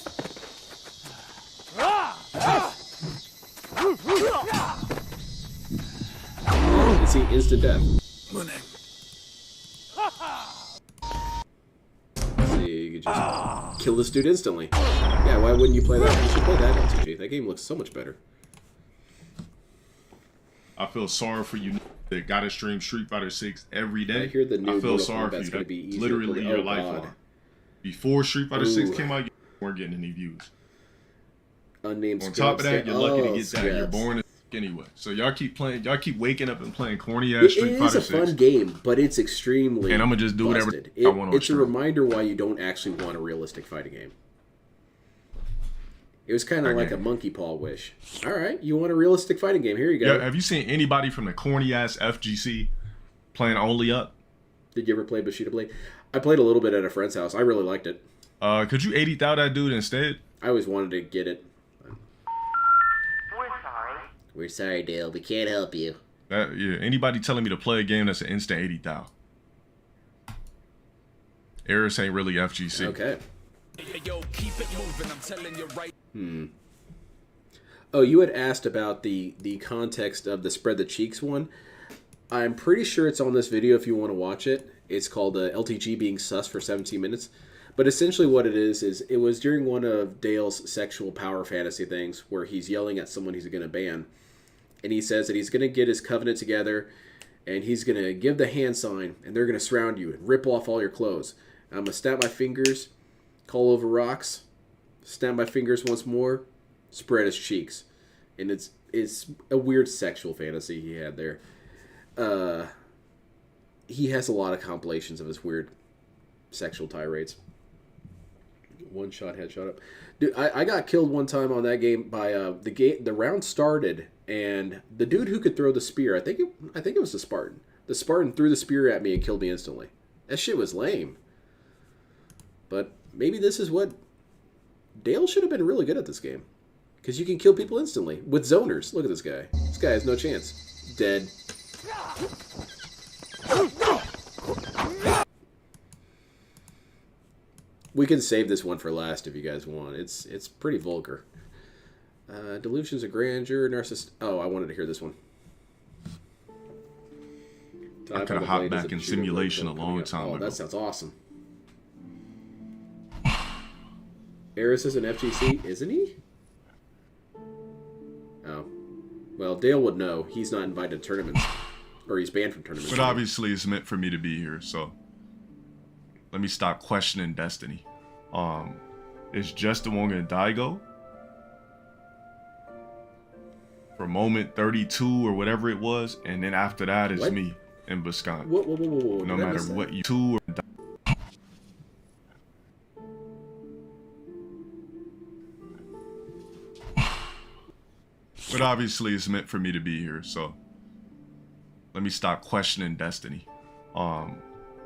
You see instant death. See, you could just kill this dude instantly. Yeah, why wouldn't you play that? You should play that LTG. That game looks so much better. I feel sorry for you that gotta stream Street Fighter 6 every day. I hear the new I feel Mortal sorry for Kombat's you. gonna be That's easier to literally play. your Oh, lifeline. God. Before Street Fighter 6 Ooh. came out, you weren't getting any views. Unnamed On top of that, you're lucky to get that. You're born as anyway. So y'all keep playing. Y'all keep waking up and playing corny ass Street It Fighter is a 6. fun game, but it's extremely And I'ma just do whatever busted. I want on It's a stream. reminder why you don't actually want a realistic fighting game. It was kind of like a monkey paw wish. All right, you want a realistic fighting game? Here you go. Yeah, have you seen anybody from the corny ass FGC playing only up? Did you ever play Bushido Blade? I played a little bit at a friend's house. I really liked it. Could you 80 thou that dude instead? I always wanted to get it. We're sorry. We're sorry, Dale. We can't help you. Yeah, anybody telling me to play a game that's an instant 80 thou. Eris ain't really FGC. Okay. Yo, keep it moving, I'm telling you right. Oh, you had asked about the context of the Spread the Cheeks one. I'm pretty sure it's on this video if you want to watch it. It's called LTG being sus for 17 minutes. But essentially what it is it was during one of Dale's sexual power fantasy things where he's yelling at someone he's going to ban. And he says that he's going to get his covenant together and he's going to give the hand sign and they're going to surround you and rip off all your clothes. I'm going to snap my fingers, call over rocks, snap my fingers once more, spread his cheeks. And it's a weird sexual fantasy he had there. he has a lot of compilations of his weird sexual tirades. One shot, headshot up. Dude, I got killed one time on that game by the round started, and the dude who could throw the spear, I think it was the Spartan. The Spartan threw the spear at me and killed me instantly. That shit was lame. But maybe this is what Dale should have been really good at this game, because you can kill people instantly with zoners. Look at this guy. This guy has no chance. Dead. We can save this one for last if you guys want. It's pretty vulgar. Delusions of grandeur, narcissist. Oh, I wanted to hear this one. I could have hopped back in simulation a long time ago. That sounds awesome. Eris is an FGC, isn't he? Oh. Well, Dale would know. He's not invited to tournaments. Or he's banned from tournaments. But obviously it's meant for me to be here, so let me stop questioning destiny. Is just the one gonna Daigo? For moment 32 or whatever it was, and then after that is me and Buscant. Whoa. No matter what you two or But obviously it's meant for me to be here, so let me stop questioning destiny.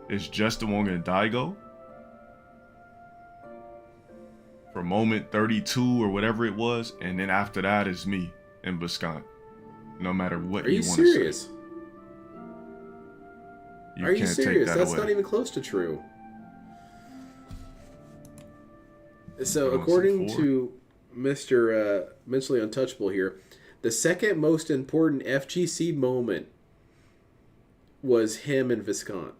Is just the one gonna Daigo? For moment 32 or whatever it was, and then after that is me and Buscant. No matter what you want to say. Are you serious? You Are you can't serious? take that That's away. not even close to true. So, according to Mr. Mentally Untouchable here, the second most important FGC moment was him and Viscount.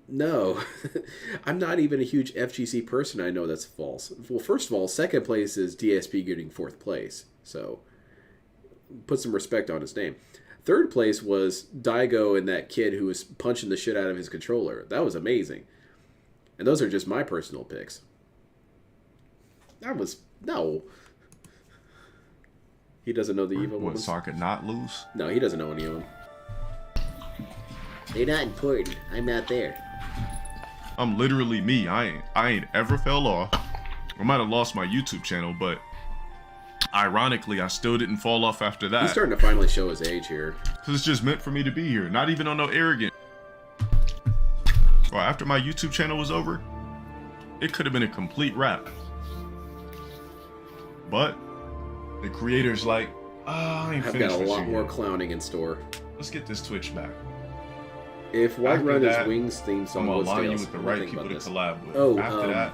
No, I'm not even a huge FGC person. I know that's false. Well, first of all, second place is DSP getting fourth place. So, put some respect on his name. Third place was Daigo and that kid who was punching the shit out of his controller. That was amazing. And those are just my personal picks. No. He doesn't know the evil What, ones. Sokka not lose? No, he doesn't know any of them. They're not important. I'm not there. I'm literally me. I ain't ever fell off. I might have lost my YouTube channel, but ironically, I still didn't fall off after that. He's starting to finally show his age here. Cause it's just meant for me to be here. Not even on no arrogant. Well, after my YouTube channel was over, it could have been a complete wrap. But the creator's like, I ain't I've finished got a with lot you more yet. clowning in store. Let's get this Twitch back. If White After Run that, His Wings theme I'm song gonna was align you Dale's, with the what do you right think people about to this? collab with. Oh, After that,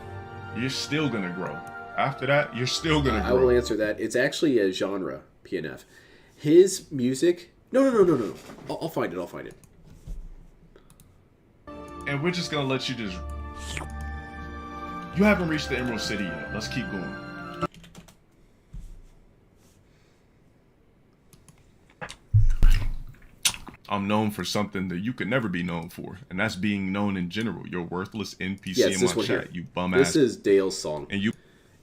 you're still gonna grow. After that, you're still gonna I grow. will answer that. It's actually a genre, PNF. His music... No. I'll find it. And we're just gonna let you just... You haven't reached the Emerald City yet. Let's keep going. I'm known for something that you could never be known for, and that's being known in general. You're worthless NPC Yes, in this my one chat, here. you bum This ass. is Dale's song. And you...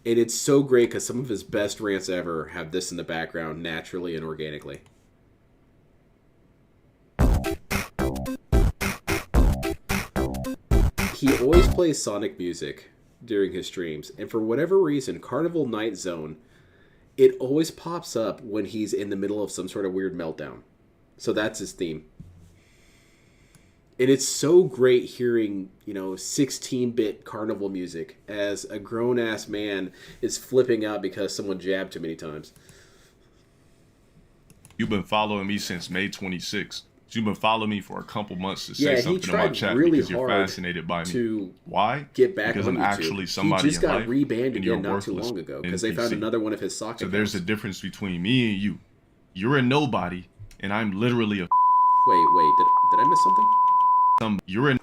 And it's so great because some of his best rants ever have this in the background naturally and organically. He always plays Sonic music during his streams, and for whatever reason, Carnival Night Zone, it always pops up when he's in the middle of some sort of weird meltdown. So that's his theme. And it's so great hearing, 16-bit Carnival music as a grown-ass man is flipping out because someone jabbed too many times. You've been following me since May 26th. You've been following me for a couple months to say Yeah, he something in my tried chat really because you're hard fascinated by me. to Why? get back because on I'm YouTube. actually somebody He just in got life, rebanned and you're again not too worthless long ago because they found NPC. another one of his sock So accounts. there's a difference between me and you. You're a nobody, and I'm literally a... Wait, did I miss something? You're in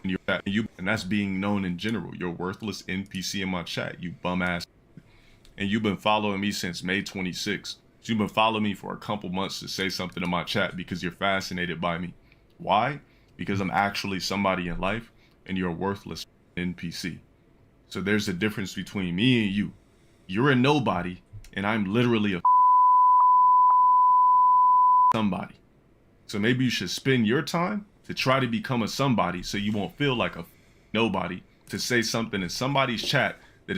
you, and that's being known in general. You're a worthless NPC in my chat, you bum ass. And you've been following me since May 26th. You've been following me for a couple months to say something in my chat because you're fascinated by me. Why? Because I'm actually somebody in life, and you're a worthless NPC. So there's a difference between me and you. You're a nobody, and I'm literally a somebody. So maybe you should spend your time to try to become a somebody so you won't feel like a nobody to say something in somebody's chat that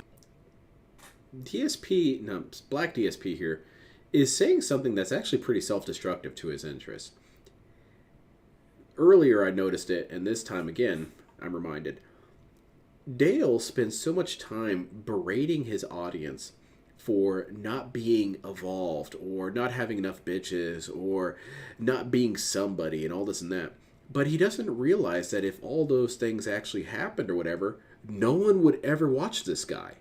DSP, no, Black DSP here, is saying something that's actually pretty self-destructive to his interests. Earlier I noticed it, and this time again, I'm reminded. Dale spends so much time berating his audience for not being evolved, or not having enough bitches, or not being somebody, and all this and that. But he doesn't realize that if all those things actually happened or whatever, no one would ever watch this guy.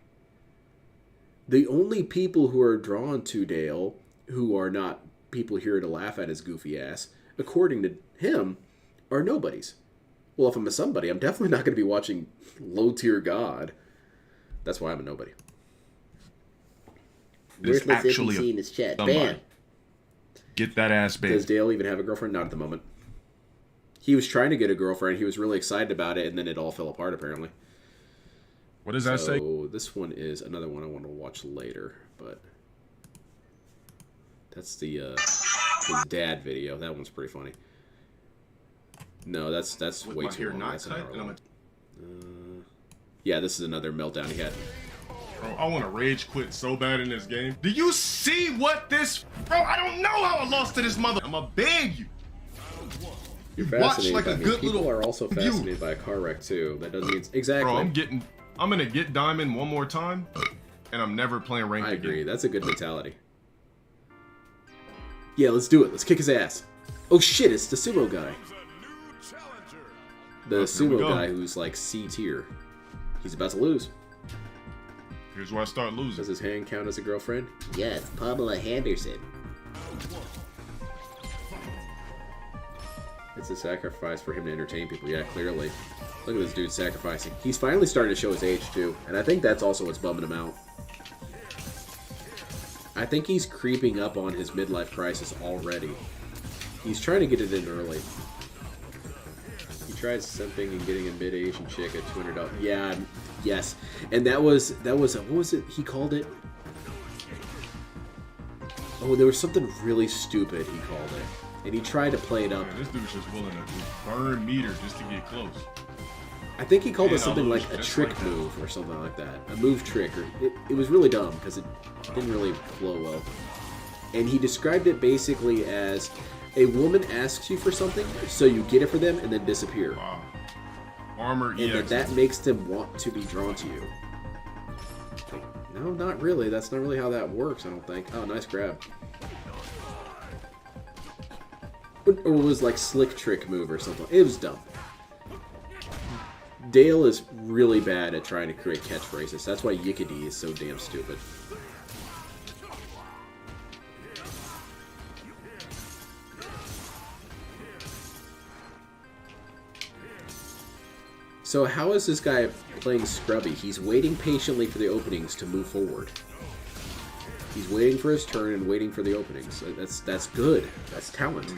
The only people who are drawn to Dale, who are not people here to laugh at his goofy ass, according to him, are nobodies. Well, if I'm a somebody, I'm definitely not going to be watching low-tier God. That's why I'm a nobody. Where's my actually in his chat? Bam! Get that ass banned. Does Dale even have a girlfriend? Not at the moment. He was trying to get a girlfriend. He was really excited about it, and then it all fell apart, apparently. What does that say? So this one is another one I want to watch later, but that's the his dad video. That one's pretty funny. No, that's way too long. That's an hour long. Yeah, this is another meltdown he had. Bro, I want to rage quit so bad in this game. Do you see what this... Bro, I don't know how I lost to this mother... I'm gonna ban you. You're fascinated like by a me. Good People are also fascinated by a car wreck, too. That doesn't mean... Exactly. Bro, I'm gonna get diamond one more time, and I'm never playing ranked again. I agree. That's a good mentality. Yeah, let's do it. Let's kick his ass. Oh, shit, it's the sumo guy. The sumo guy who's like C tier. He's about to lose. Here's where I start losing. Does his hand count as a girlfriend? Yeah, it's Pamela Henderson. It's a sacrifice for him to entertain people. Yeah, clearly. Look at this dude sacrificing. He's finally starting to show his age, too. And I think that's also what's bumming him out. I think he's creeping up on his midlife crisis already. He's trying to get it in early. He tried simping and getting a mid-Asian chick at $200. Yeah, yes. And that was what was it he called it? Oh, there was something really stupid he called it. And he tried to play it up. Yeah, this dude's just willing to burn meter just to get close. I think he called it something like a trick move or something like that. A move trick. Or it was really dumb because it didn't really flow well. And he described it basically as a woman asks you for something, so you get it for them and then disappear. Wow. Armor and that makes them want to be drawn to you. Like, no, not really. That's not really how that works, I don't think. Oh, nice grab. Or it was like slick trick move or something. It was dumb. Dale is really bad at trying to create catchphrases. That's why Yickety is so damn stupid. So how is this guy playing scrubby? He's waiting patiently for the openings to move forward. He's waiting for his turn and waiting for the openings. That's good. That's talent.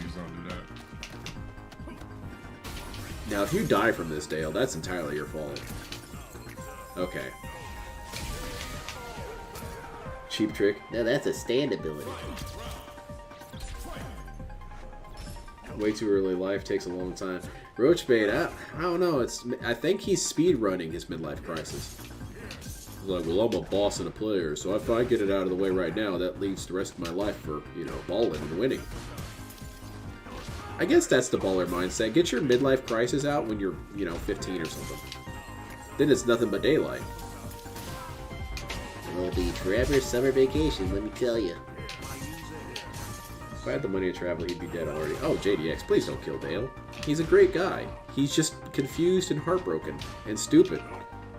Now, if you die from this, Dale, that's entirely your fault. Okay. Cheap trick. No, that's a stand ability. Way too early. Life takes a long time. Roachbait, I don't know. I think he's speed running his midlife crisis. He's like, well, I'm a boss and a player, so if I get it out of the way right now, that leaves the rest of my life for, you know, balling and winning. I guess that's the baller mindset. Get your midlife crisis out when you're, you know, 15 or something. Then it's nothing but daylight. It'll be forever summer vacation, let me tell you. If I had the money to travel, he'd be dead already. Oh, JDX, please don't kill Dale. He's a great guy. He's just confused and heartbroken and stupid.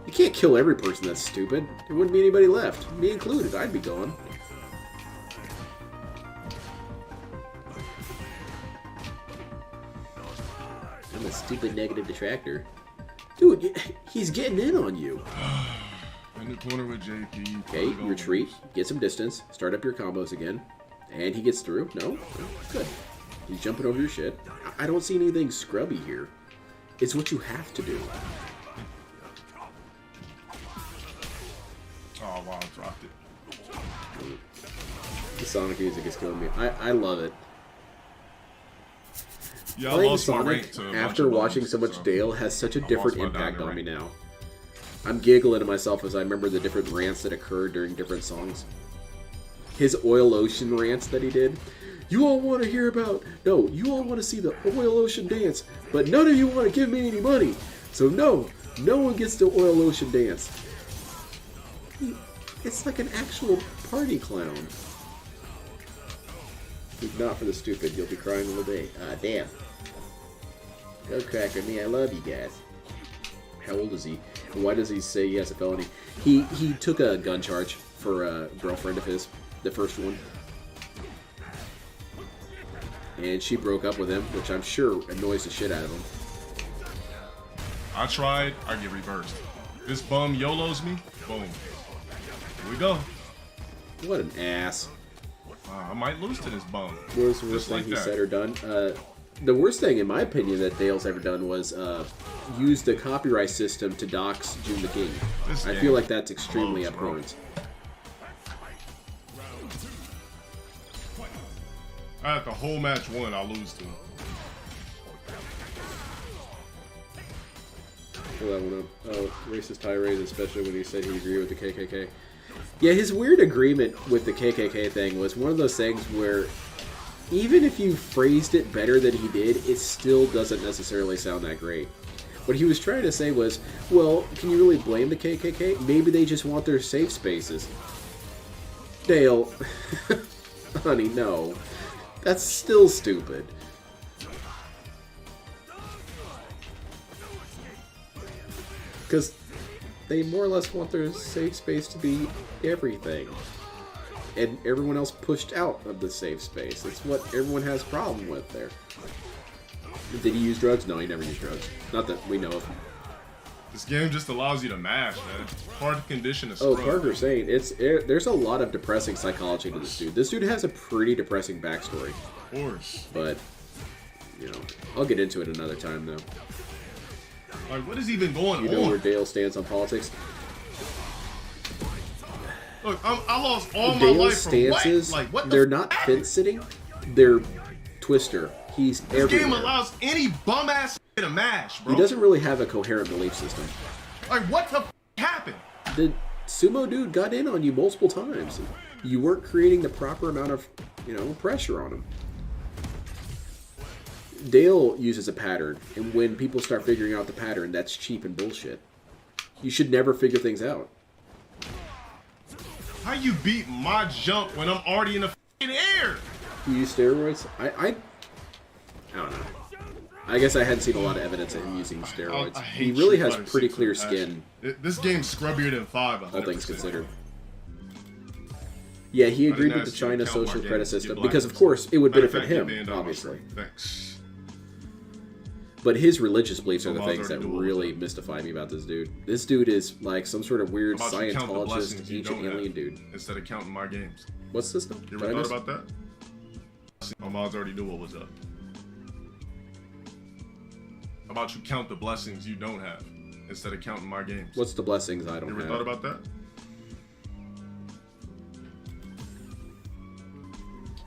You can't kill every person that's stupid. There wouldn't be anybody left. Me included. I'd be gone. I'm a stupid negative detractor. Dude, he's getting in on you. In the corner with JP. Okay, retreat. Get some distance. Start up your combos again. And he gets through. No? Good. He's jumping over your shit. I don't see anything scrubby here. It's what you have to do. Oh, wow, I dropped it. The Sonic music is killing me. I love it. Yeah, I Playing lost my rank Sonic to a bunch after of watching bombs, so much so Dale has such a I different lost my impact diamond on me rank. now. I'm giggling to myself as I remember the different rants that occurred during different songs. His Oil Ocean rants that he did. You all want to hear about... No, you all want to see the Oil Ocean dance, but none of you want to give me any money. So no one gets the Oil Ocean dance. It's like an actual party clown. If not for the stupid, you'll be crying all day. Ah, damn. Go cracker me, I love you guys. How old is he? And why does he say he has a felony? He took a gun charge for a girlfriend of his, the first one. And she broke up with him, which I'm sure annoys the shit out of him. I tried, I get reversed. This bum YOLOs me, boom. Here we go. What an ass. I might lose to this bum. What was the worst Just thing like he that. said or done? The worst thing, in my opinion, that Dale's ever done was use the copyright system to dox June the King. This I game feel like that's extremely blows, bro. abhorrent. I had the whole match won, I lose to him. Pull that one up. Oh, racist tirade, especially when he said he agreed with the KKK. Yeah, his weird agreement with the KKK thing was one of those things where even if you phrased it better than he did, it still doesn't necessarily sound that great. What he was trying to say was, well, can you really blame the KKK? Maybe they just want their safe spaces. Dale, honey, no. That's still stupid. Because they more or less want their safe space to be everything. And everyone else pushed out of the safe space. That's what everyone has a problem with there. Did he use drugs? No, he never used drugs. Not that we know of. This game just allows you to mash, man. Hard to condition a Oh, scrub. Parker's saying there's a lot of depressing psychology to this dude. This dude has a pretty depressing backstory. Of course. But, you know, I'll get into it another time, though. Like, what is even going You know where on? Dale stands on politics? Look, I lost all my Dale's life for stances, what? Like, what the they're not fence sitting, they're Twister. He's This everywhere. game allows any bum ass to mash, bro. He doesn't really have a coherent belief system. Like, what the happened? The sumo dude got in on you multiple times. You weren't creating the proper amount of, pressure on him. Dale uses a pattern, and when people start figuring out the pattern, that's cheap and bullshit. You should never figure things out. How you beat my jump when I'm already in the f***ing air? You use steroids? I don't know. I guess I hadn't seen a lot of evidence of him using steroids. I hate He really Street has Fighter pretty 6 clear with skin, passion. This game's scrubbier than 5, all things 100%. considered. Yeah, he I agreed didn't with the ask you to China count my social games, credit you system black because, of person. course, it would Matter of benefit fact, you him, banned out my obviously. friend. Thanks. But his religious beliefs are the Omar's things that already doing really it. mystify me about this dude. This dude is like some sort of weird How about you count the Scientologist, blessings you ancient don't have alien dude. instead of counting my games? What's this though? You Did I ever miss- thought about that? Omar's already knew what was up. How about you count the blessings you don't have instead of counting my games? What's the blessings I You don't ever have? thought about that?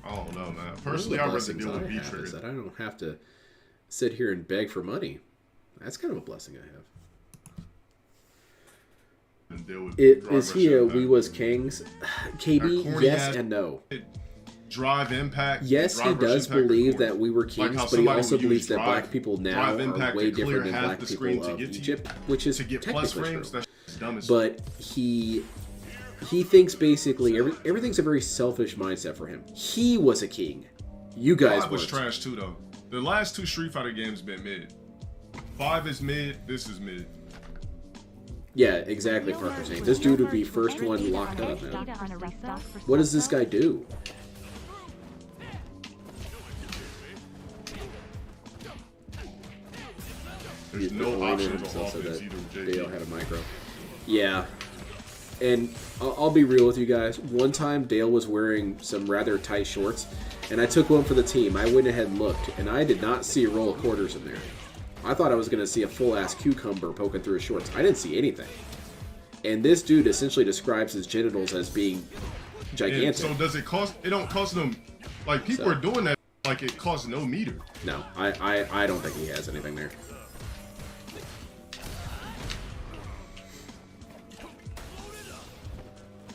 I don't know, man. One of Personally, the I'd rather blessings deal with I V have is triggers. that I don't have to sit here and beg for money. That's kind of a blessing I have. And deal with Is driver he a shit, We man. Was Kings? That KB, corny yes ass- and no. Drive Impact. Yes, he Drive does Impact are believe corny. that we were Like kings, how but he somebody also would believes use that Drive- black people now Drive are Impact way to clear different than half black the people screen to of get to you, Egypt, which is to get plus technically frames. true. That's dumb as But he thinks basically everything's a very selfish mindset for him. He was a king. You guys 5 was weren't. trash too, though. The last 2 Street Fighter games been mid. 5 is mid. This is mid. Yeah, exactly, Parker saying. This dude would be first one locked up, man. What does this guy do? There's The no owner options himself on said offense that either with Dale JP. had a micro. Yeah. And I'll be real with you guys. One time, Dale was wearing some rather tight shorts, and I took one for the team. I went ahead and looked, and I did not see a roll of quarters in there. I thought I was going to see a full-ass cucumber poking through his shorts. I didn't see anything. And this dude essentially describes his genitals as being gigantic. And so does it cost? It don't cost them. Like people So- are doing that. Like like it costs no meter. No, I don't think he has anything there.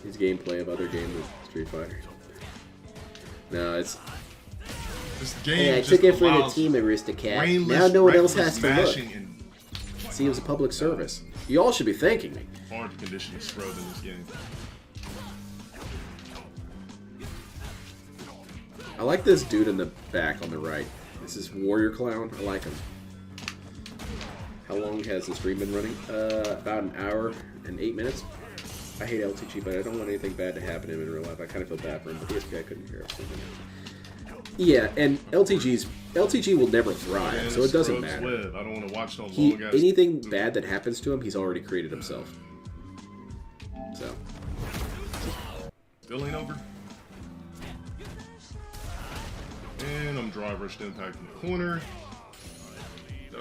His gameplay of other games is Street Fighter. No, it's... This game Hey, I just took it for the allows team, Aristocat. brainless, Now no one else reckless has to look. smashing and See, it was a public service. You all should be thanking me. hard to condition the scrub in this game. I like this dude in the back on the right. This is Warrior Clown. I like him. How long has the stream been running? About an hour and 8 minutes. I hate LTG, but I don't want anything bad to happen to him in real life. I kind of feel bad for him, but DSP I couldn't hear. Yeah, and LTG will never thrive, Man, so it doesn't scrubs matter. live. I don't want to watch no He, long ass. anything bad that happens to him, he's already created himself. So. Still ain't over. And I'm drive rushed impact in the corner. No.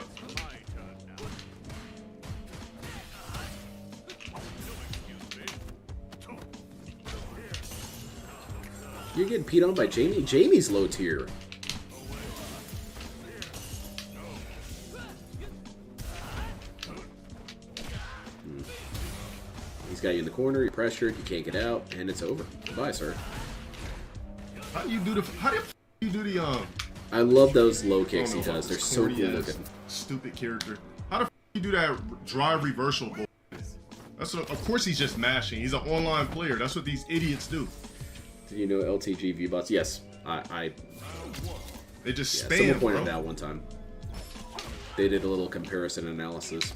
You're getting peed on by Jamie? Jamie's low tier. He's got you in the corner, you're pressured, you can't get out, and it's over. Goodbye, sir. How do you do the? How do you do the I love those low kicks he I don't know does. if They're it's so corny cool ass, looking. Stupid character. How the you do that drive reversal? Bull? That's what, of course he's just mashing. He's an online player. That's what these idiots do. Did you know LTG V-Bots? Yes. They just Yeah, spam, someone pointed bro. it out one time. They did a little comparison analysis.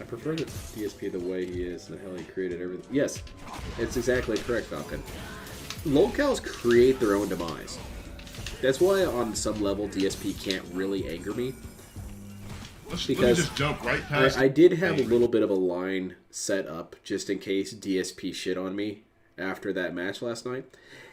I prefer the DSP the way he is and the hell he created everything. Yes, it's exactly correct, Falcon. Locals create their own demise. That's why on some level DSP can't really anger me. Let Because me just jump right past. I did have a little bit of a line set up just in case DSP shit on me after that match last night.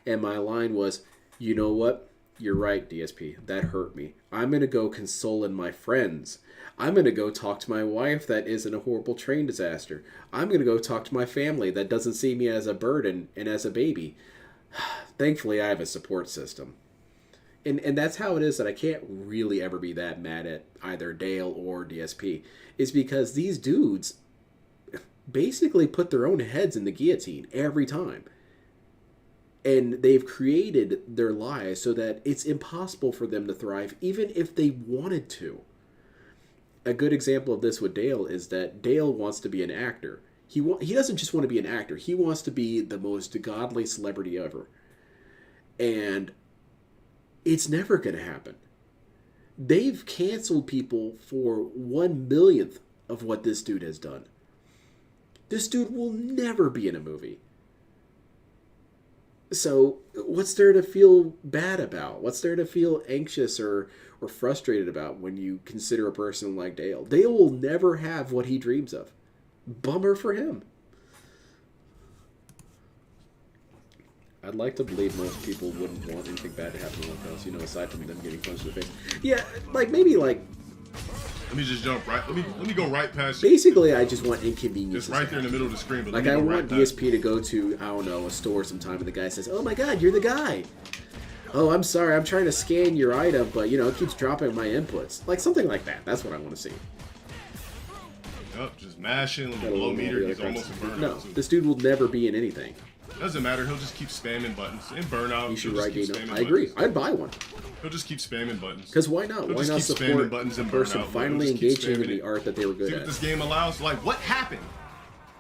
And my line was, you know what? You're right, DSP. That hurt me. I'm going to go consoling my friends. I'm going to go talk to my wife that is in a horrible train disaster. I'm going to go talk to my family that doesn't see me as a burden and as a baby. Thankfully, I have a support system. And that's how it is that I can't really ever be that mad at either Dale or DSP. Is because these dudes basically put their own heads in the guillotine every time. And they've created their lives so that it's impossible for them to thrive, even if they wanted to. A good example of this with Dale is that Dale wants to be an actor. He doesn't just want to be an actor. He wants to be the most godly celebrity ever. And it's never going to happen. They've canceled people for 1/1,000,000th of what this dude has done. This dude will never be in a movie. So, what's there to feel bad about? What's there to feel anxious or frustrated about when you consider a person like Dale? Dale will never have what he dreams of. Bummer for him. I'd like to believe most people wouldn't want anything bad to happen to one else, aside from them getting punched in the face. Yeah, maybe Let me just jump right. Let me go right past you. basically I just want inconvenience. Just right there in the middle of the screen. But Like, let I me go want right past DSP to go to, I don't know, a store sometime, and the guy says, oh my god, you're the guy. Oh, I'm sorry, I'm trying to scan your item, but, it keeps dropping my inputs. Like, something like that. That's what I want to see. Yup, just mashing, Got a low little meter. bit of He's other almost a cards. burnout. No, too. this dude will never be in anything. Doesn't matter. He'll just keep spamming buttons. In burnout, You should he'll write just keep Dino. spamming I agree. buttons. I'd buy one. He'll just keep spamming buttons. Because why not? He'll Why just not keep spamming support buttons a and person burnout. finally He'll just keep engaging in spamming the it. art that they were good See what at? this game allows? Like, what happened?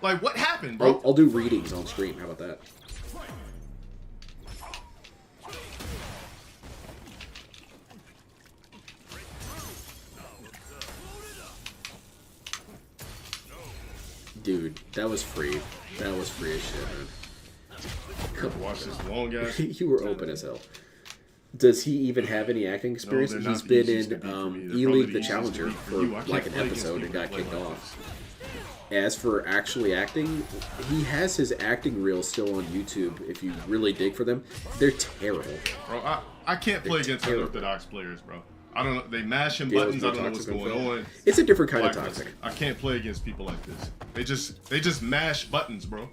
Like, what happened, bro? I'll do readings on stream. How about that? Dude, that was free. That was free as shit, man. Watch this long ass. You were open as hell. Does he even have any acting experience? they're He's not the been easiest in to beat for me. They're E-League probably the the easiest to Challenger beat for for you. I can't like an play against episode and people got who play kicked like off. As for actually acting, he has his acting reels still on YouTube if you really dig for them. They're terrible. Bro, I can't play against terrible. unorthodox players, bro. I don't know. They mashing Dale's buttons. I don't know toxic what's going on. It's a different kind of Like, toxic. I can't play against people like this. They just mash buttons, bro.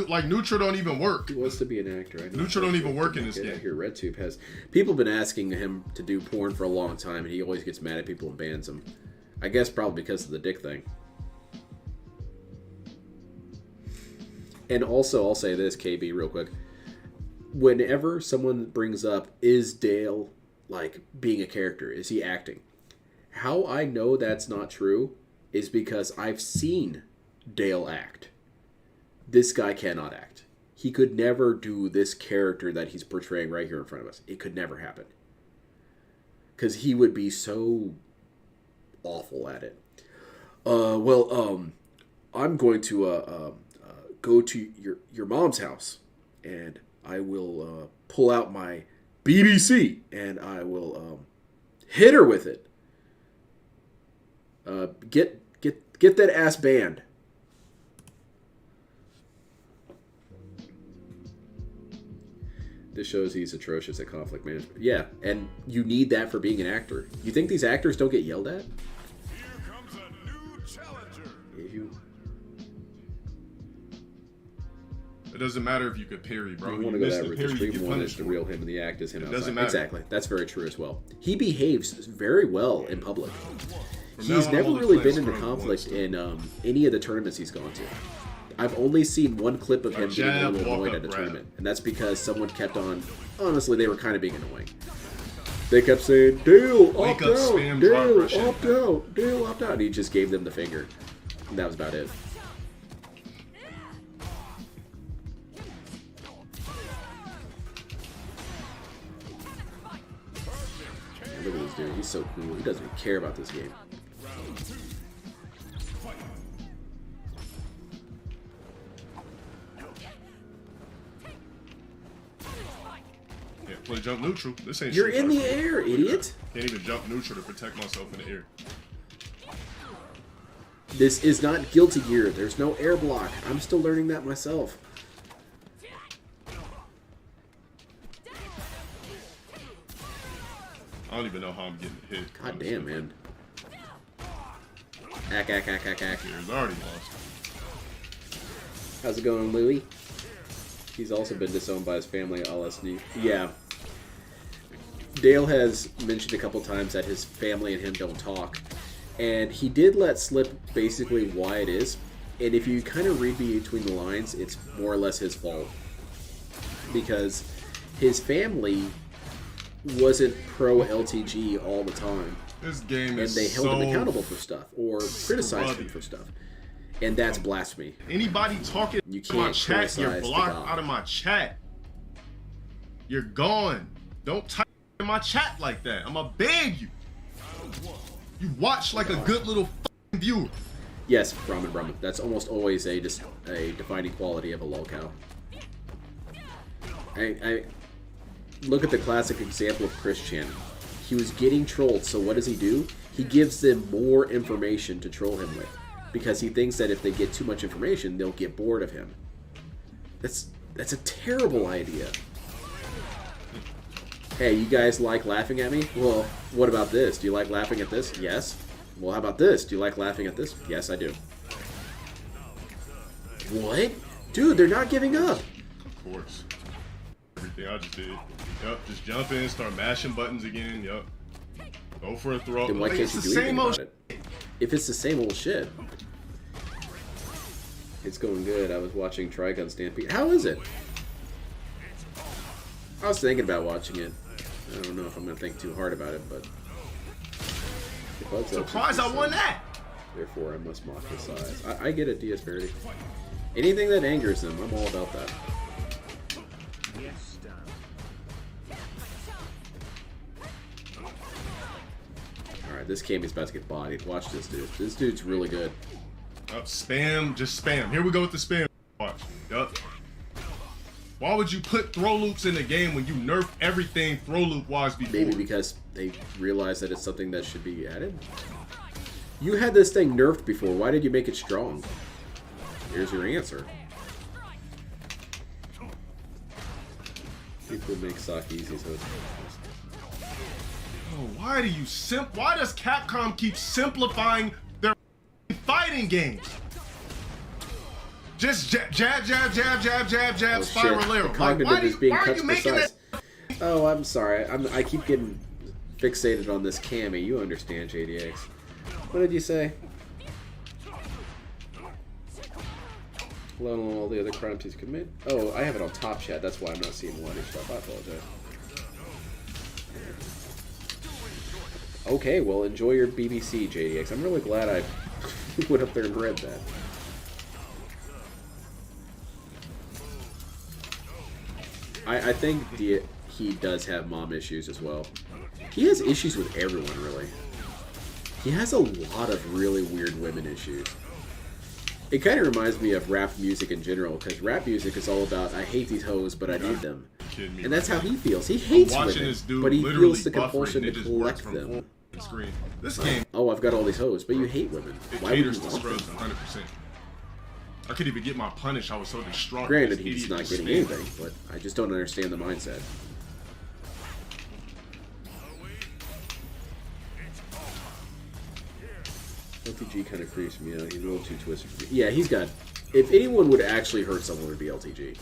Like neutral don't even work. He wants to be an actor. I know. Neutral don't even work in this game. Here, RedTube has people have been asking him to do porn for a long time, and he always gets mad at people and bans them. I guess probably because of the dick thing. And also, I'll say this, KB, real quick. Whenever someone brings up, is Dale like being a character? Is he acting? How I know that's not true is because I've seen Dale act. This guy cannot act. He could never do this character that he's portraying right here in front of us. It could never happen. Because he would be so awful at it. I'm going to go to your mom's house, and I will pull out my BBC, and I will hit her with it. Get that ass banned. This shows he's atrocious at conflict management. Yeah, and you need that for being an actor. You think these actors don't get yelled at? Here comes a new challenger. It doesn't matter if you could parry, bro. You want to go that route. The stream one is the real him, and the act is him outside. Doesn't matter. Exactly. That's very true as well. He behaves very well in public. He's never really been into conflict in any of the tournaments he's gone to. I've only seen one clip of him getting a little annoyed at a tournament, and that's because someone kept on. Honestly, they were kind of being annoying. They kept saying, "Dale, opt out, Dale, opt out, Dale, opt out," and he just gave them the finger. And that was about it. Man, look at this dude. He's so cool. He doesn't even care about this game. Play jump neutral. This ain't. You're in the air, idiot. Can't even jump neutral to protect myself in the air. This is not Guilty Gear. There's no air block. I'm still learning that myself. I don't even know how I'm getting hit. God damn, man. Ack. He's already lost. How's it going, Louie? He's also been disowned by his family at LSD. Yeah. Dale has mentioned a couple times that his family and him don't talk. And he did let slip basically why it is. And if you kind of read between the lines, it's more or less his fault. Because his family wasn't pro LTG all the time. This game is and they held him accountable for stuff or criticized him for stuff. And that's blasphemy. Anybody talking you in my chat, you're blocked out of my chat. You're gone. Don't type in my chat like that. I'ma ban you. You watch like a good little viewer. Yes, Brahmin. That's almost always a defining quality of a lolcow. I look at the classic example of Christian. He was getting trolled, so what does he do? He gives them more information to troll him with. Because he thinks that if they get too much information, they'll get bored of him. That's a terrible idea. Hey, you guys like laughing at me? Well, what about this? Do you like laughing at this? Yes. Well, how about this? Do you like laughing at this? Yes, I do. What? Dude, they're not giving up. Of course. Everything I just did. Yup, just jump in, start mashing buttons again. Yup. Go for a throw. Then why can't you do anything about it? If it's the same old shit. It's going good. I was watching Trigun Stampede. How is it? I was thinking about watching it. I don't know if I'm going to think too hard about it, but... Surprised I won that! Therefore, I must mock the size. I get it, DS Parody. Anything that angers them, I'm all about that. Yes, Alright, this Kami's about to get bodied. Watch this dude. This dude's really good. Spam, just spam. Here we go with the spam. Watch. Yup. Why would you put throw loops in the game when you nerf everything throw loop wise before? Maybe because they realize that it's something that should be added. You had this thing nerfed before. Why did you make it strong? Here's your answer. People make sock easy, so it's... Oh, why does Capcom keep simplifying their fighting games? Just jab, jab, jab, jab, jab, jab, jab, Oh, spiral shit. arrow. The cognitive is being why are cut you to making precise. that? Oh, I'm sorry. I keep getting fixated on this Cammy. You understand, JDX. What did you say? Let alone all the other crimes he's committed. Oh, I have it on top chat. That's why I'm not seeing one stuff. I apologize. Okay, well, enjoy your BBC, JDX. I'm really glad I went up there and read that. I think he does have mom issues as well. He has issues with everyone, really. He has a lot of really weird women issues. It kind of reminds me of rap music in general, because rap music is all about, I hate these hoes, but I need them. And that's how he feels. He hates women, but he feels the compulsion to collect them. Screen. This game. Oh, I've got all these hoes, but you hate women. It Why would you caters to want them? scrubs 100%. I couldn't even get my punish. I was so distraught. Granted, This he's idiot not was getting spamming. anything, but I just don't understand the mindset. LTG kind of creeps me out. He's a little too twisted for me. Yeah, he's got... If anyone would actually hurt someone, it would be LTG.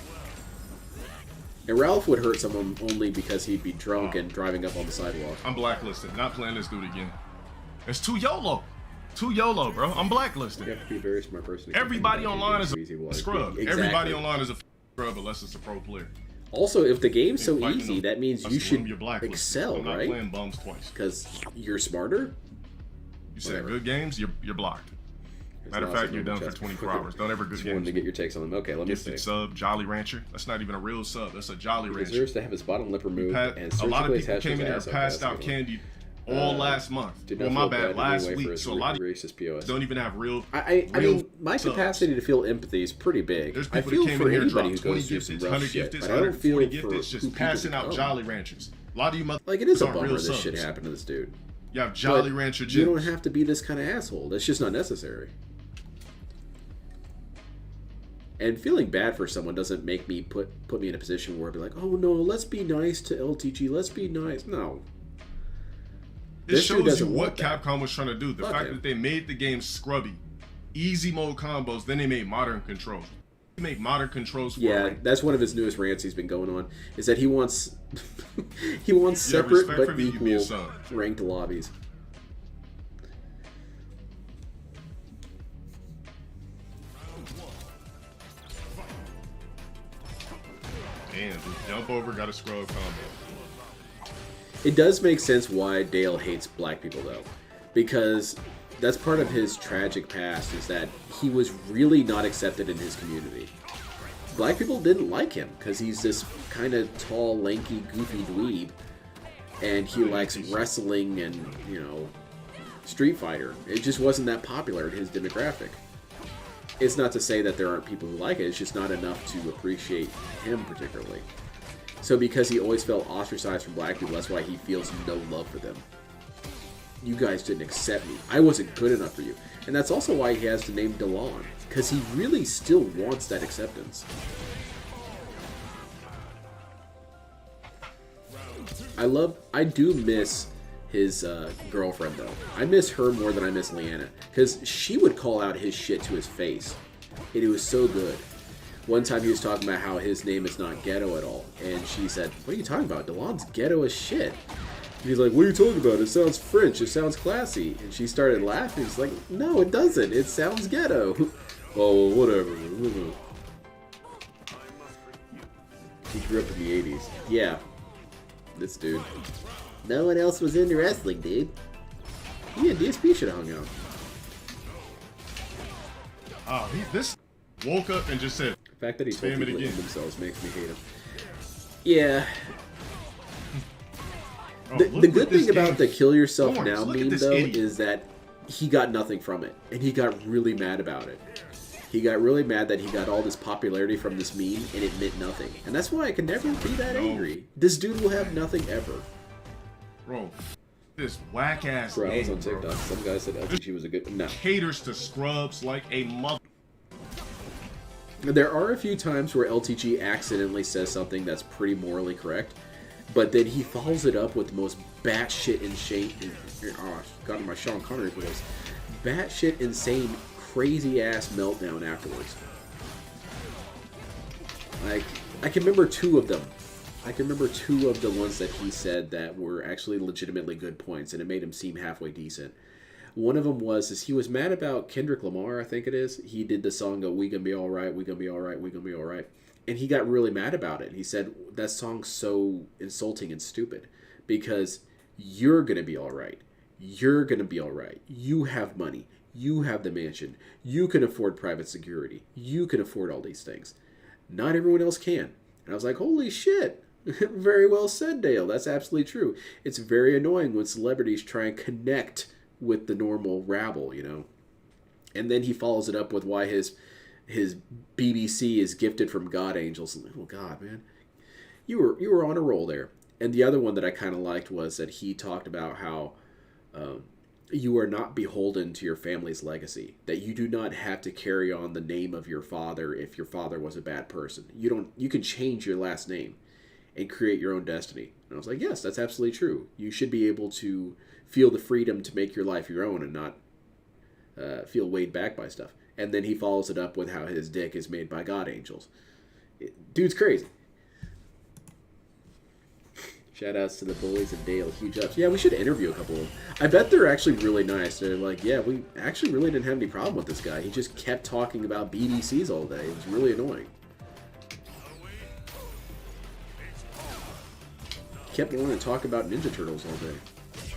And Ralph would hurt someone only because he'd be drunk and driving up on the sidewalk. I'm blacklisted. Not playing this dude again. It's too YOLO. Too YOLO, bro. I'm blacklisted. You have to be a very smart person. to Everybody complain about online games is so a easy. Well, scrub. exactly. Everybody online is a scrub unless it's a pro player. Also, if the game's so Fighting easy, them. that means That's you the should room you're blacklisted. excel, I'm not right? playing bums twice. Because you're smarter? You said Whatever. good games, you're blocked. Matter of There's fact, you're done lots for of 24 hours. Don't ever good Just wanted games. to get your takes on them. Okay, let me Gifted see. sub, Jolly Rancher. That's not even a real sub. That's a Jolly He Rancher. deserves to have his bottom lip removed and A lot of surgically people attach came his in here ass up. passed That's out a good one. candy all last month. Did Well, not my feel bad, bad in last any way for week. his So a lot of racist POS. don't even have real. I real mean, my subs. capacity to feel empathy is pretty big. There's I people feel that came for in here anybody dropped who 20 goes through some gifteds, rough 100 shit, gifteds, but I don't feel 140 for gifteds, who just people passing out become. Jolly Ranchers. A lot of you motherfuckers Like, it is a aren't bummer real this shit subs. happened to this dude. You have Jolly But Rancher you don't gyms. have to be this kind of asshole. That's just not necessary. And feeling bad for someone doesn't make me put me in a position where I'd be like, oh no, let's be nice to LTG, let's be nice. No. It This dude shows you doesn't what want that. Capcom was trying to do. The Fuck fact him. that they made the game scrubby, easy mode combos, then they made modern controls. They make modern controls for Yeah, like, that's one of his newest rants he's been going on, is that he wants he wants Yeah, separate respect for but me, you be a equal son. ranked lobbies. damn, dude, jump over, got a scrub combo. It does make sense why Dale hates black people, though, because that's part of his tragic past, is that he was really not accepted in his community. Black people didn't like him because he's this kind of tall, lanky, goofy dweeb, and he likes wrestling and, you know, Street Fighter. It just wasn't that popular in his demographic. It's not to say that there aren't people who like it, it's just not enough to appreciate him particularly. So because he always felt ostracized from black people, that's why he feels no love for them. You guys didn't accept me. I wasn't good enough for you. And that's also why he has the name DeLon, because he really still wants that acceptance. I do miss his girlfriend, though. I miss her more than I miss Leanna, because she would call out his shit to his face. And it was so good. One time he was talking about how his name is not ghetto at all, and she said, what are you talking about? DeLon's ghetto as shit. And he's like, what are you talking about? It sounds French, it sounds classy. And she started laughing. He's like, no, it doesn't. It sounds ghetto. Oh, well, whatever. He grew up in the 80s. Yeah. This dude. No one else was into wrestling, dude. Yeah, DSP should have hung out. Oh, this woke up and just said, The fact that he told Spam it people to again. end themselves makes me hate him. Yeah. oh, The look good what this thing about game- the kill yourself Lawrence, now look at meme, this though, idiot. is that he got nothing from it. And he got really mad about it. He got really mad that he got all this popularity from this meme and it meant nothing. And that's why I can never be that angry. This dude will have nothing ever. Bro, this whack ass Bro, I was game, on TikTok. bro. Some guy said LTG was a good... No. Caters to scrubs like a mother. There are a few times where LTG accidentally says something that's pretty morally correct, but then he follows it up with the most batshit insane... Oh, got in my Sean Connery voice. Batshit insane, crazy-ass meltdown afterwards. Like, I can remember two of them. I can remember two of the ones that he said that were actually legitimately good points, and it made him seem halfway decent. One of them is he was mad about Kendrick Lamar, I think it is. He did the song "We Gonna Be All Right, We Gonna Be All Right, We Gonna Be All Right," and he got really mad about it. He said that song's so insulting and stupid because you're gonna be all right. You're gonna be all right. You have money. You have the mansion. You can afford private security. You can afford all these things. Not everyone else can. And I was like, holy shit. Very well said, Dale. That's absolutely true. It's very annoying when celebrities try and connect with the normal rabble, you know. And then he follows it up with why his BBC is gifted from God angels. Oh God, man, you were on a roll there. And the other one that I kind of liked was that he talked about how you are not beholden to your family's legacy. That you do not have to carry on the name of your father if your father was a bad person. You can change your last name and create your own destiny. And I was like, yes, that's absolutely true. You should be able to feel the freedom to make your life your own and not feel weighed back by stuff. And then he follows it up with how his dick is made by God angels. Dude's crazy. Shout outs to the bullies and Dale. Huge ups. Yeah, we should interview a couple of them. I bet they're actually really nice. They're like, yeah, we actually really didn't have any problem with this guy. He just kept talking about BDCs all day. It was really annoying. Kept wanting to talk about Ninja Turtles all day.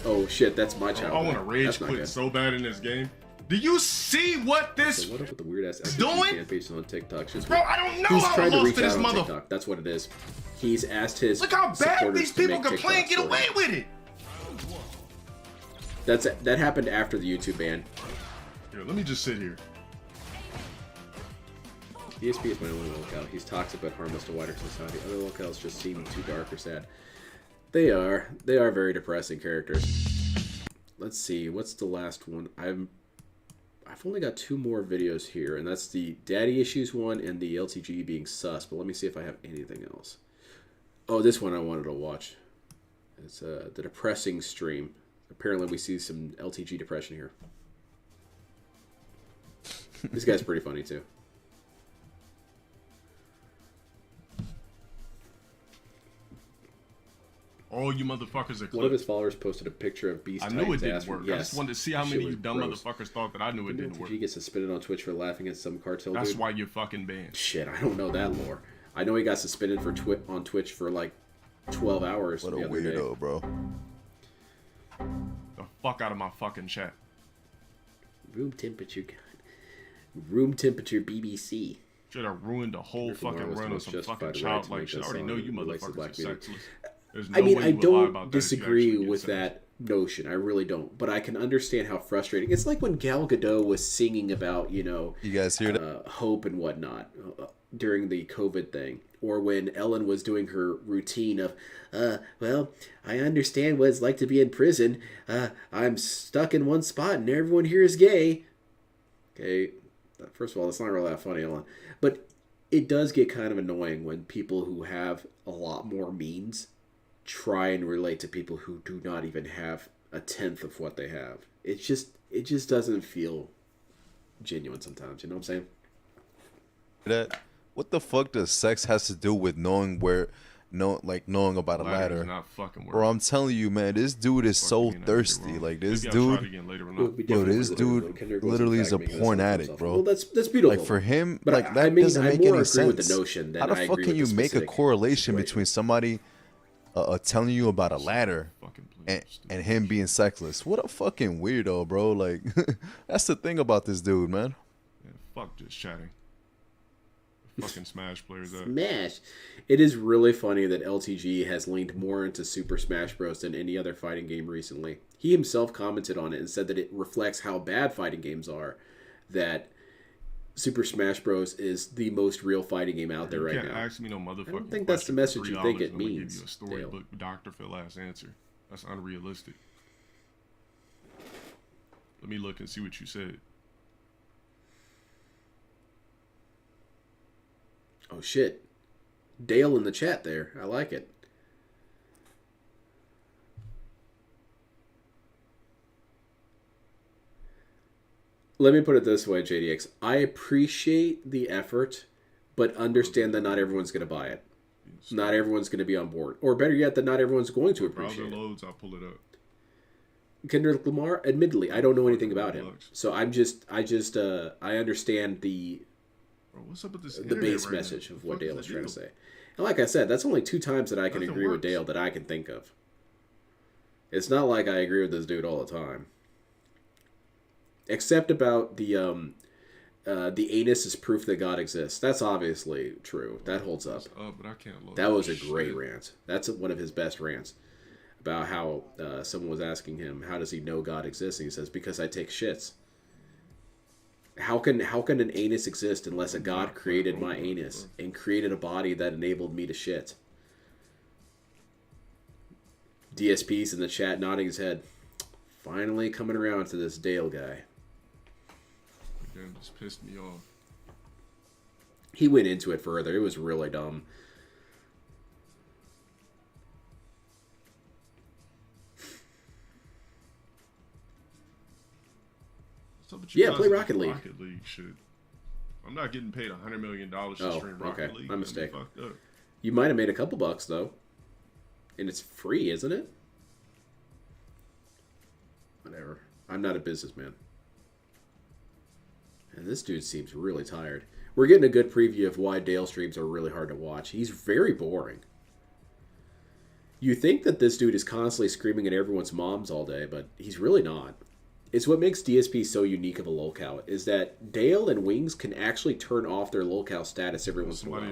Oh shit, that's my child. I want to rage quit so bad in this game. Do you see what this? So what up with the weird ass doing? fan pages on TikTok? Just bro, I don't know. He's how trying to lost reach to this out on mother. TikTok. That's what it is. He's asked his look how bad these people can play and get away with it. That happened after the YouTube ban. Here, let me just sit here. DSP is my only lookout. He's toxic but harmless to wider society. Other locales just seem too dark or sad. They are very depressing characters. Let's see, what's the last one? I've only got two more videos here, and that's the daddy issues one and the LTG being sus. But let me see if I have anything else. Oh, this one I wanted to watch. It's the depressing stream. Apparently, we see some LTG depression here. This guy's pretty funny too. All you motherfuckers are clipped. One of his followers posted a picture of Beast. I knew it didn't work. Yes. I just wanted to see how many of you dumb motherfuckers thought that I knew it didn't work. He gets suspended on Twitch for laughing at some cartel That's dude. why you're fucking banned. Shit, I don't know that lore. I know he got suspended for on Twitch for like 12 hours. What a the other weirdo, day. bro. The fuck out of my fucking chat. Room temperature, God. Room temperature BBC. Should have ruined the whole fucking run of some fucking childlike shit. I already know you motherfuckers are sexless. No, I mean, I don't disagree with that notion. I really don't. But I can understand how frustrating. It's like when Gal Gadot was singing about, you know, you guys hear that? Hope and whatnot during the COVID thing. Or when Ellen was doing her routine of, well, I understand what it's like to be in prison. I'm stuck in one spot and everyone here is gay. Okay, first of all, that's not really that funny, Ellen. But it does get kind of annoying when people who have a lot more means try and relate to people who do not even have a tenth of what they have. It just doesn't feel genuine sometimes. You know what I'm saying? That what the fuck does sex has to do with knowing knowing about a ladder? Not fucking work. Bro, I'm telling you, man, this dude is so thirsty. Like this dude, yo, this dude literally is a porn addict, bro. Well, that's beautiful. Like for him, but like that doesn't make any sense. With the notion that how the fuck can you make a correlation between somebody telling you about a ladder and him being sexless? What a fucking weirdo, bro. Like that's the thing about this dude, man. Yeah, fuck just chatting. Fucking Smash players up. Smash. It is really funny that LTG has leaned more into Super Smash Bros. Than any other fighting game recently. He himself commented on it and said that it reflects how bad fighting games are. That Super Smash Bros. Is the most real fighting game out there right now. You can't ask me no motherfucking I don't think that's the message you think it means. Give you a storybook Dr. Phil ass answer. That's unrealistic. Let me look and see what you said. Oh shit. Dale in the chat there. I like it. Let me put it this way, JDX. I appreciate the effort, but understand that not everyone's going to buy it. Not everyone's going to be on board. Or better yet, that not everyone's going to appreciate Browser it. loads, I'll pull it up. Kendrick Lamar, admittedly, I don't know anything about him. So I understand the Bro, what's up with this the base right message now? of what The fuck Dale is is the trying to deal? say. And like I said, that's only 2 times that I can Nothing agree with works. Dale that I can think of. It's not like I agree with this dude all the time. Except about the anus is proof that God exists. That's obviously true. That holds up. But I can't load That was a shit. great rant. That's one of his best rants. About how someone was asking him, how does he know God exists? And he says, because I take shits. How can an anus exist unless a God created my anus and created a body that enabled me to shit? DSP's in the chat nodding his head. Finally coming around to this Dale guy. Damn, this pissed me off. He went into it further. It was really dumb. What's up with you Yeah, guys play with Rocket the League. Rocket League shit. I'm not getting paid $100 million to Oh, stream Rocket okay. League. My mistake. That'd be fucked up. You might have made a couple bucks, though. And it's free, isn't it? Whatever. I'm not a businessman. And this dude seems really tired. We're getting a good preview of why Dale streams are really hard to watch. He's very boring. You think that this dude is constantly screaming at everyone's moms all day, but he's really not. It's what makes DSP so unique of a lolcow, is that Dale and Wings can actually turn off their lolcow status every once in a while.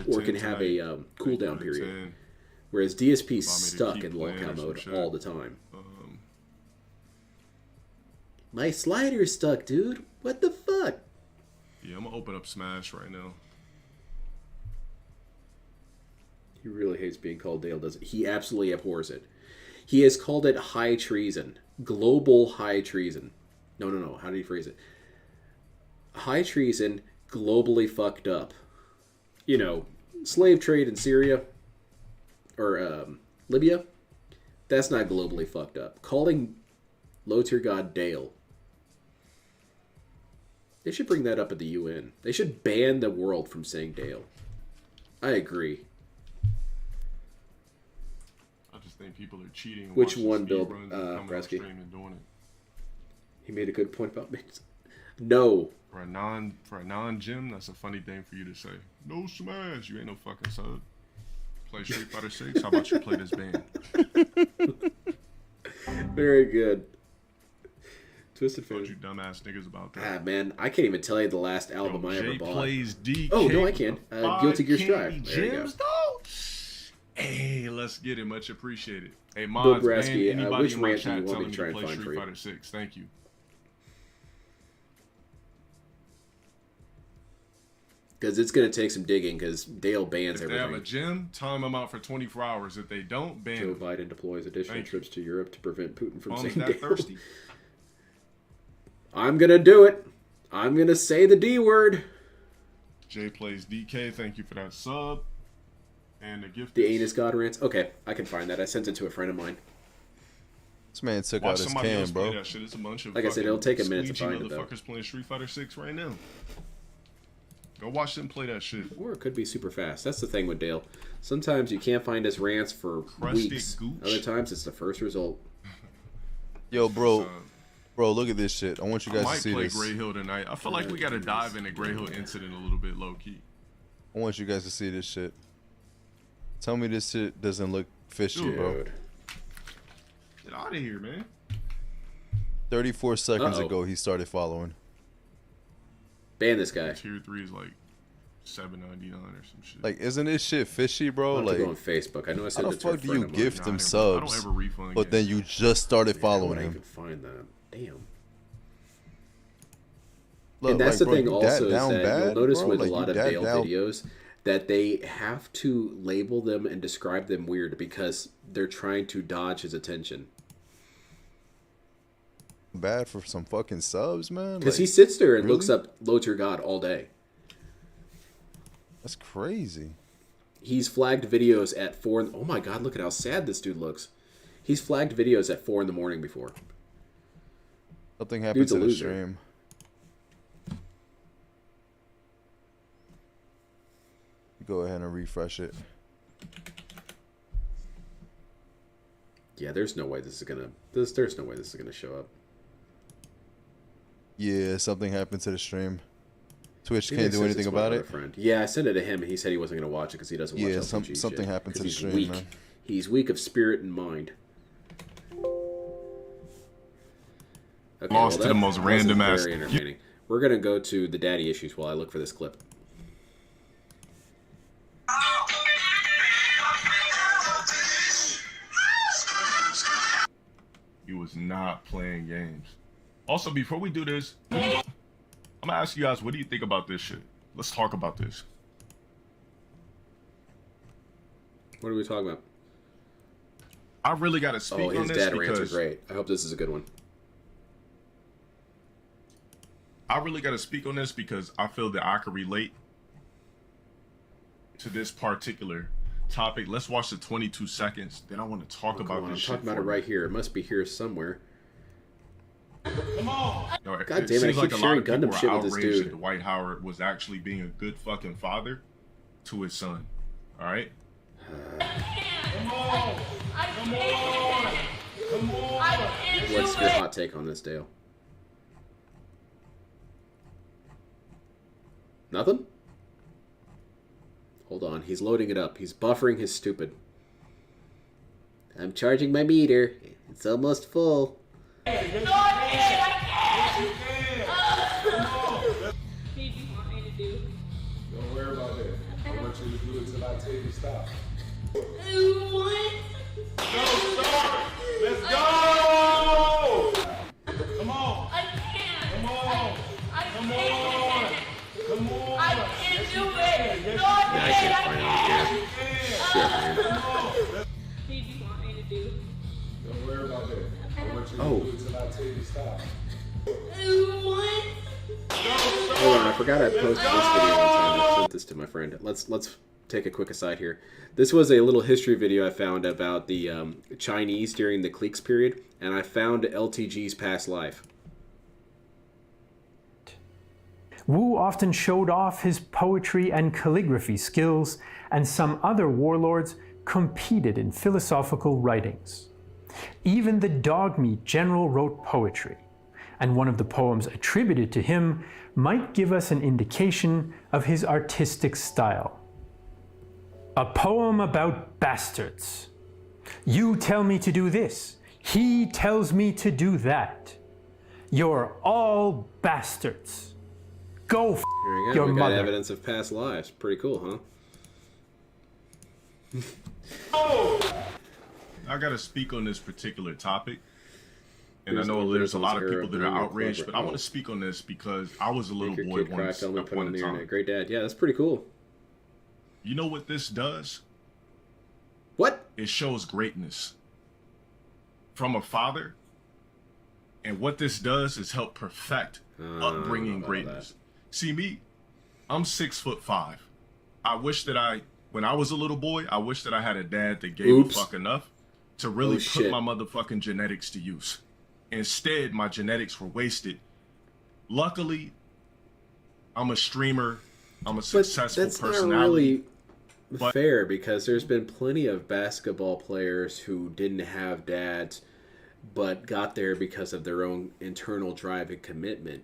Or can have a cooldown period. Whereas DSP's stuck in lolcow mode all the time. My slider's stuck, dude. What the fuck? Yeah, I'm gonna open up Smash right now. He really hates being called Dale, doesn't he? He absolutely abhors it. He has called it high treason. Global high treason. No. How did he phrase it? High treason, globally fucked up. You know, slave trade in Syria or Libya. That's not globally fucked up. Calling low-tier god Dale. They should bring that up at the UN. They should ban the world from saying Dale. I agree. I just think people are cheating. And Which watching one, Bill speedruns and coming on Bresky? stream and doing it. He made a good point about me. No. For a non-gym, that's a funny thing for you to say. No Smash, you ain't no fucking sub. Play Street Fighter 6. How about you play this band? Very good. Twisted Told Fate. you dumbass niggas about that. Ah, man, I can't even tell you the last album I ever Jay bought. plays DK. Oh, no, I can. Guilty Gear Candy Strive. There you go. Gems, though? Hey, let's get it. Much appreciated. Hey, Bill Mods, man, Brasky, anybody which in my rant do you chat want me telling to me try to and play find for Street you? Fighter 6. Thank you. Because it's going to take some digging because Dale bans If they have a everything. gym, time them out for 24 hours. If they don't, ban Joe them. Biden deploys additional Thank you. trips to Europe to prevent Putin from Bums saying that Dale. thirsty. I'm going to do it. I'm going to say the D word. Jay plays DK. Thank you for that sub. And the gift. The anus god rants. Okay, I can find that. I sent it to a friend of mine. This man took Watch out his somebody can, else play bro. that shit. It's a bunch of Like I said, it'll take a minute to squeegee find it, though. motherfuckers playing Street Fighter 6 right now. Go watch them play that shit. Or it could be super fast. That's the thing with Dale. Sometimes you can't find his rants for Crusted weeks. gooch. Other times it's the first result. Yo, bro, look at this shit. I want you I guys to might see play this. Grey Hill tonight. I feel like we gotta dive into Grey Hill incident a little bit low key. I want you guys to see this shit. Tell me this shit doesn't look fishy, Dude. bro. Get out of here, man. 34 seconds Uh-oh. ago, he started following. Ban this guy. Tier 3 is like $7.99 or some shit. Like, isn't this shit fishy, bro? I'll have Like, to go on Facebook. I know I how said the it to a fuck do friend you of mine. gift Nah, them I don't subs, ever refund but then games. you just started How following would I him? even find that? Damn. Look, And that's like, the thing bro, you that also is down that bad, you'll notice bro? with Like, a lot you of that Dale down- videos that they have to label them and describe them weird because they're trying to dodge his attention. Bad for some fucking subs, man. Because Like, he sits there and looks really? up low tier god all day. That's crazy. He's flagged videos at 4. Oh my god, look at how sad this dude looks. He's flagged videos at 4 in the morning before. Something happened Dude's a to the loser. stream. Go ahead and refresh it. Yeah, there's no way this is gonna. There's no way this is gonna show up. Yeah, something happened to the stream. Twitch can't do anything about it. Friend. Yeah, I sent it to him, and he said he wasn't gonna watch it because he doesn't watch LPG Yeah, something happened to the stream, weak. man. He's weak of spirit and mind. Okay, Lost to the most random ass. Very entertaining. We're gonna go to the daddy issues while I look for this clip. He was not playing games. Also, before we do this, I'm gonna ask you guys, what do you think about this shit? Let's talk about this. What are we talking about? I really gotta speak on this dad rants are because great. I hope this is a good one. I really gotta speak on this because I feel that I can relate to this particular topic. Let's watch the 22 seconds. Then I want to talk about this shit. I'm talking about it right here. It must be here somewhere. Come on! No, God damn it! I keep sharing Gundam shit with this dude. That Dwight Howard was actually being a good fucking father to his son. All right. Come on! Come on! Come on! What's your hot take on this, Dale? Nothing? Hold on, he's loading it up. He's buffering his stupid. I'm charging my meter. It's almost full. No, I can't! I can't! What do you want me to do? Don't worry about that. I want you to do it till I tell you to stop. What? Go, start! Let's go! Come on! I can't! Come on! I Come can't! on! Come on! I can't do it! No, I I can't can't! find it here. Shit, man. What do you want me to do? Don't worry about that. I want you to do it till I tell you to stop. What? Hold on, I forgot I posted this video one time. I sent this to my friend. Let's take a quick aside here. This was a little history video I found about the Chinese during the cliques period, and I found LTG's past life. Wu often showed off his poetry and calligraphy skills, and some other warlords competed in philosophical writings. Even the Dogmeat general wrote poetry, and one of the poems attributed to him might give us an indication of his artistic style. A poem about bastards. You tell me to do this. He tells me to do that. You're all bastards. Go f your we got mother. evidence of past lives. Pretty cool, huh? I gotta speak on this particular topic. And I know there's a lot of people that are outraged, but I want to speak on this because I was a little boy once upon a time. Great dad. Yeah, that's pretty cool. You know what this does? What? It shows greatness from a father. And what this does is help perfect upbringing greatness. See me, I'm 6'5". I wish that when I was a little boy, I wish that I had a dad that gave a fuck enough to really put my motherfucking genetics to use. Instead, my genetics were wasted. Luckily, I'm a streamer. I'm a successful personality. Not really fair, because there's been plenty of basketball players who didn't have dads but got there because of their own internal drive and commitment.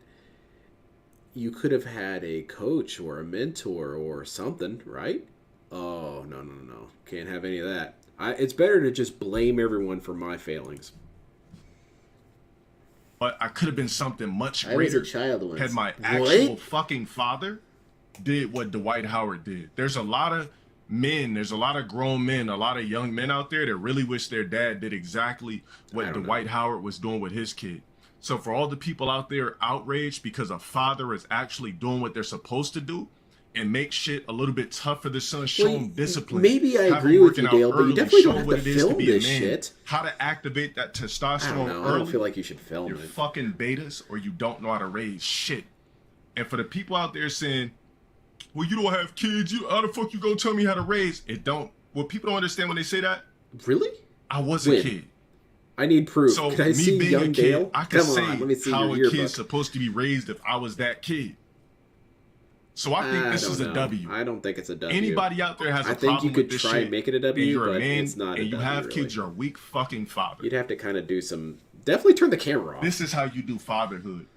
You could have had a coach or a mentor or something, right? Oh, no. Can't have any of that. It's better to just blame everyone for my failings. But I could have been something much greater. I was a child once. Had my actual fucking father did what Dwight Howard did. There's a lot of men, there's a lot of grown men, a lot of young men out there that really wish their dad did exactly what Dwight Howard was doing with his kid. So for all the people out there outraged because a father is actually doing what they're supposed to do and make shit a little bit tough for the son, show him discipline. Maybe I agree with you, Dale, but you definitely don't have to film this shit. How to activate that testosterone early. I don't feel like you should film You're it. fucking betas, or you don't know how to raise shit. And for the people out there saying, well, you don't have kids, how the fuck you gonna tell me how to raise? What people don't understand when they say that. Really? I was a kid. I need proof. So can I see being young a kid, Dale? I can say let me see how your a yearbook. kid's supposed to be raised if I was that kid. So I think this is a W. I don't think it's a W. Anybody out there has a problem you could with this try shit, and make it a W, and you're but a man, it's not a and you W, have really. kids, you're a weak fucking father. You'd have to kind of do some... Definitely turn the camera off. This is how you do fatherhood.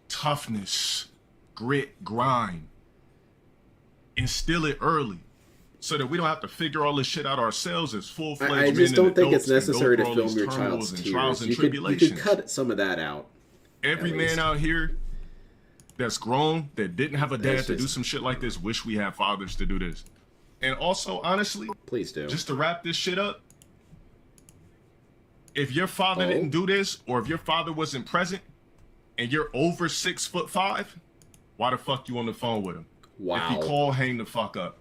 Toughness, grit, grind. Instill it early, so that we don't have to figure all this shit out ourselves as full-fledged men. I just don't think it's adults and necessary go to through all film these your turmoils child's and trials tears. and You could cut some of that out. Every man out here that's grown, that didn't have a dad to do some shit like this, wish we had fathers to do this. And also, honestly, please do. Just to wrap this shit up, if your father didn't do this, or if your father wasn't present, and you're over 6'5", why the fuck you on the phone with him? Wow. If he call, hang the fuck up.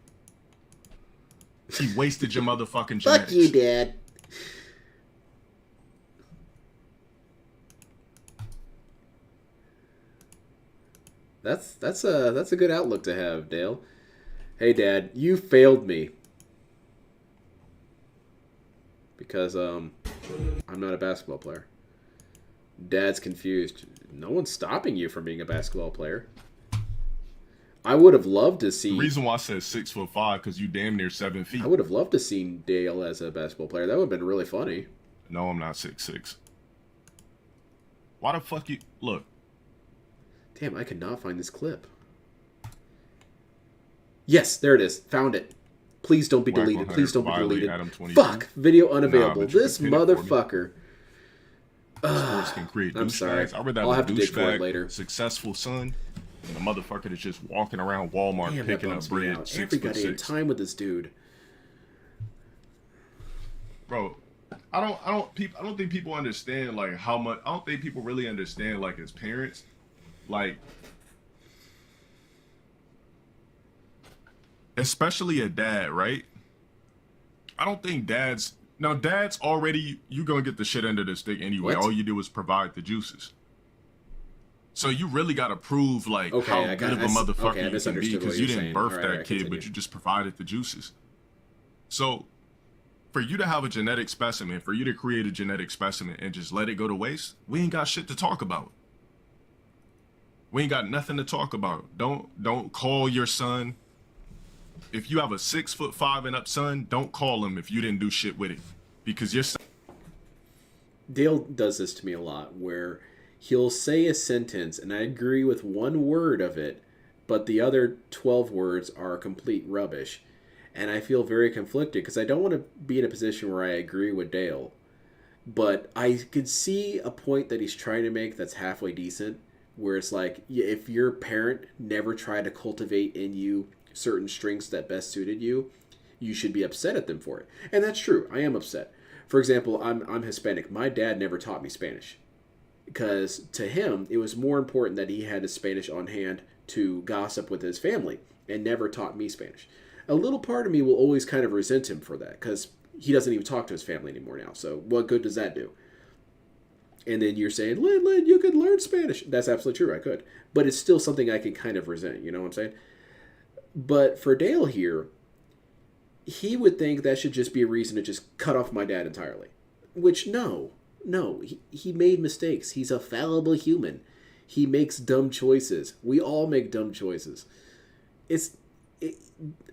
He wasted your motherfucking genetics. Fuck you, Dad. That's a good outlook to have, Dale. Hey, Dad, you failed me. Because I'm not a basketball player. Dad's confused. No one's stopping you from being a basketball player. I would have loved to see... The reason why I said 6'5", because you damn near 7 feet. I would have loved to see Dale as a basketball player. That would have been really funny. No, I'm not 6'6". Why the fuck you... Look. Damn, I could not find this clip. Yes, there it is. Found it. Please don't be deleted. Please don't be deleted. Fuck! Video unavailable. This motherfucker. Sports can create I'm sorry. I'll have to dig for it later. Successful son, and a motherfucker that's just walking around Walmart picking up bread. Every goddamn time with this dude. Bro, I don't think people understand like how much. I don't think people really understand like as parents, like. Especially a dad, right? I don't think dads already, you're gonna get the shit under the stick anyway. All you do is provide the juices. So you really gotta prove like how good of a motherfucker you can be, because you didn't birth that kid, but you just provided the juices. So for you to have a genetic specimen, for you to create a genetic specimen and just let it go to waste, we ain't got shit to talk about. We ain't got nothing to talk about. Don't call your son. If you have a 6'5" and up son, don't call him if you didn't do shit with it, because your son... Dale does this to me a lot, where he'll say a sentence and I agree with one word of it, but the other 12 words are complete rubbish, and I feel very conflicted because I don't want to be in a position where I agree with Dale, but I could see a point that he's trying to make that's halfway decent, where it's like, if your parent never tried to cultivate in you certain strengths that best suited you, you should be upset at them for it. And that's true. I am upset. For example, I'm Hispanic. My dad never taught me Spanish, because to him it was more important that he had his Spanish on hand to gossip with his family, and never taught me Spanish. A little part of me will always kind of resent him for that, because he doesn't even talk to his family anymore now. So what good does that do? And then you're saying, Lynn, you could learn Spanish. That's absolutely true. I could. But it's still something I can kind of resent. You know what I'm saying? But for Dale here, he would think that should just be a reason to just cut off my dad entirely. Which, no. He made mistakes. He's a fallible human. He makes dumb choices. We all make dumb choices.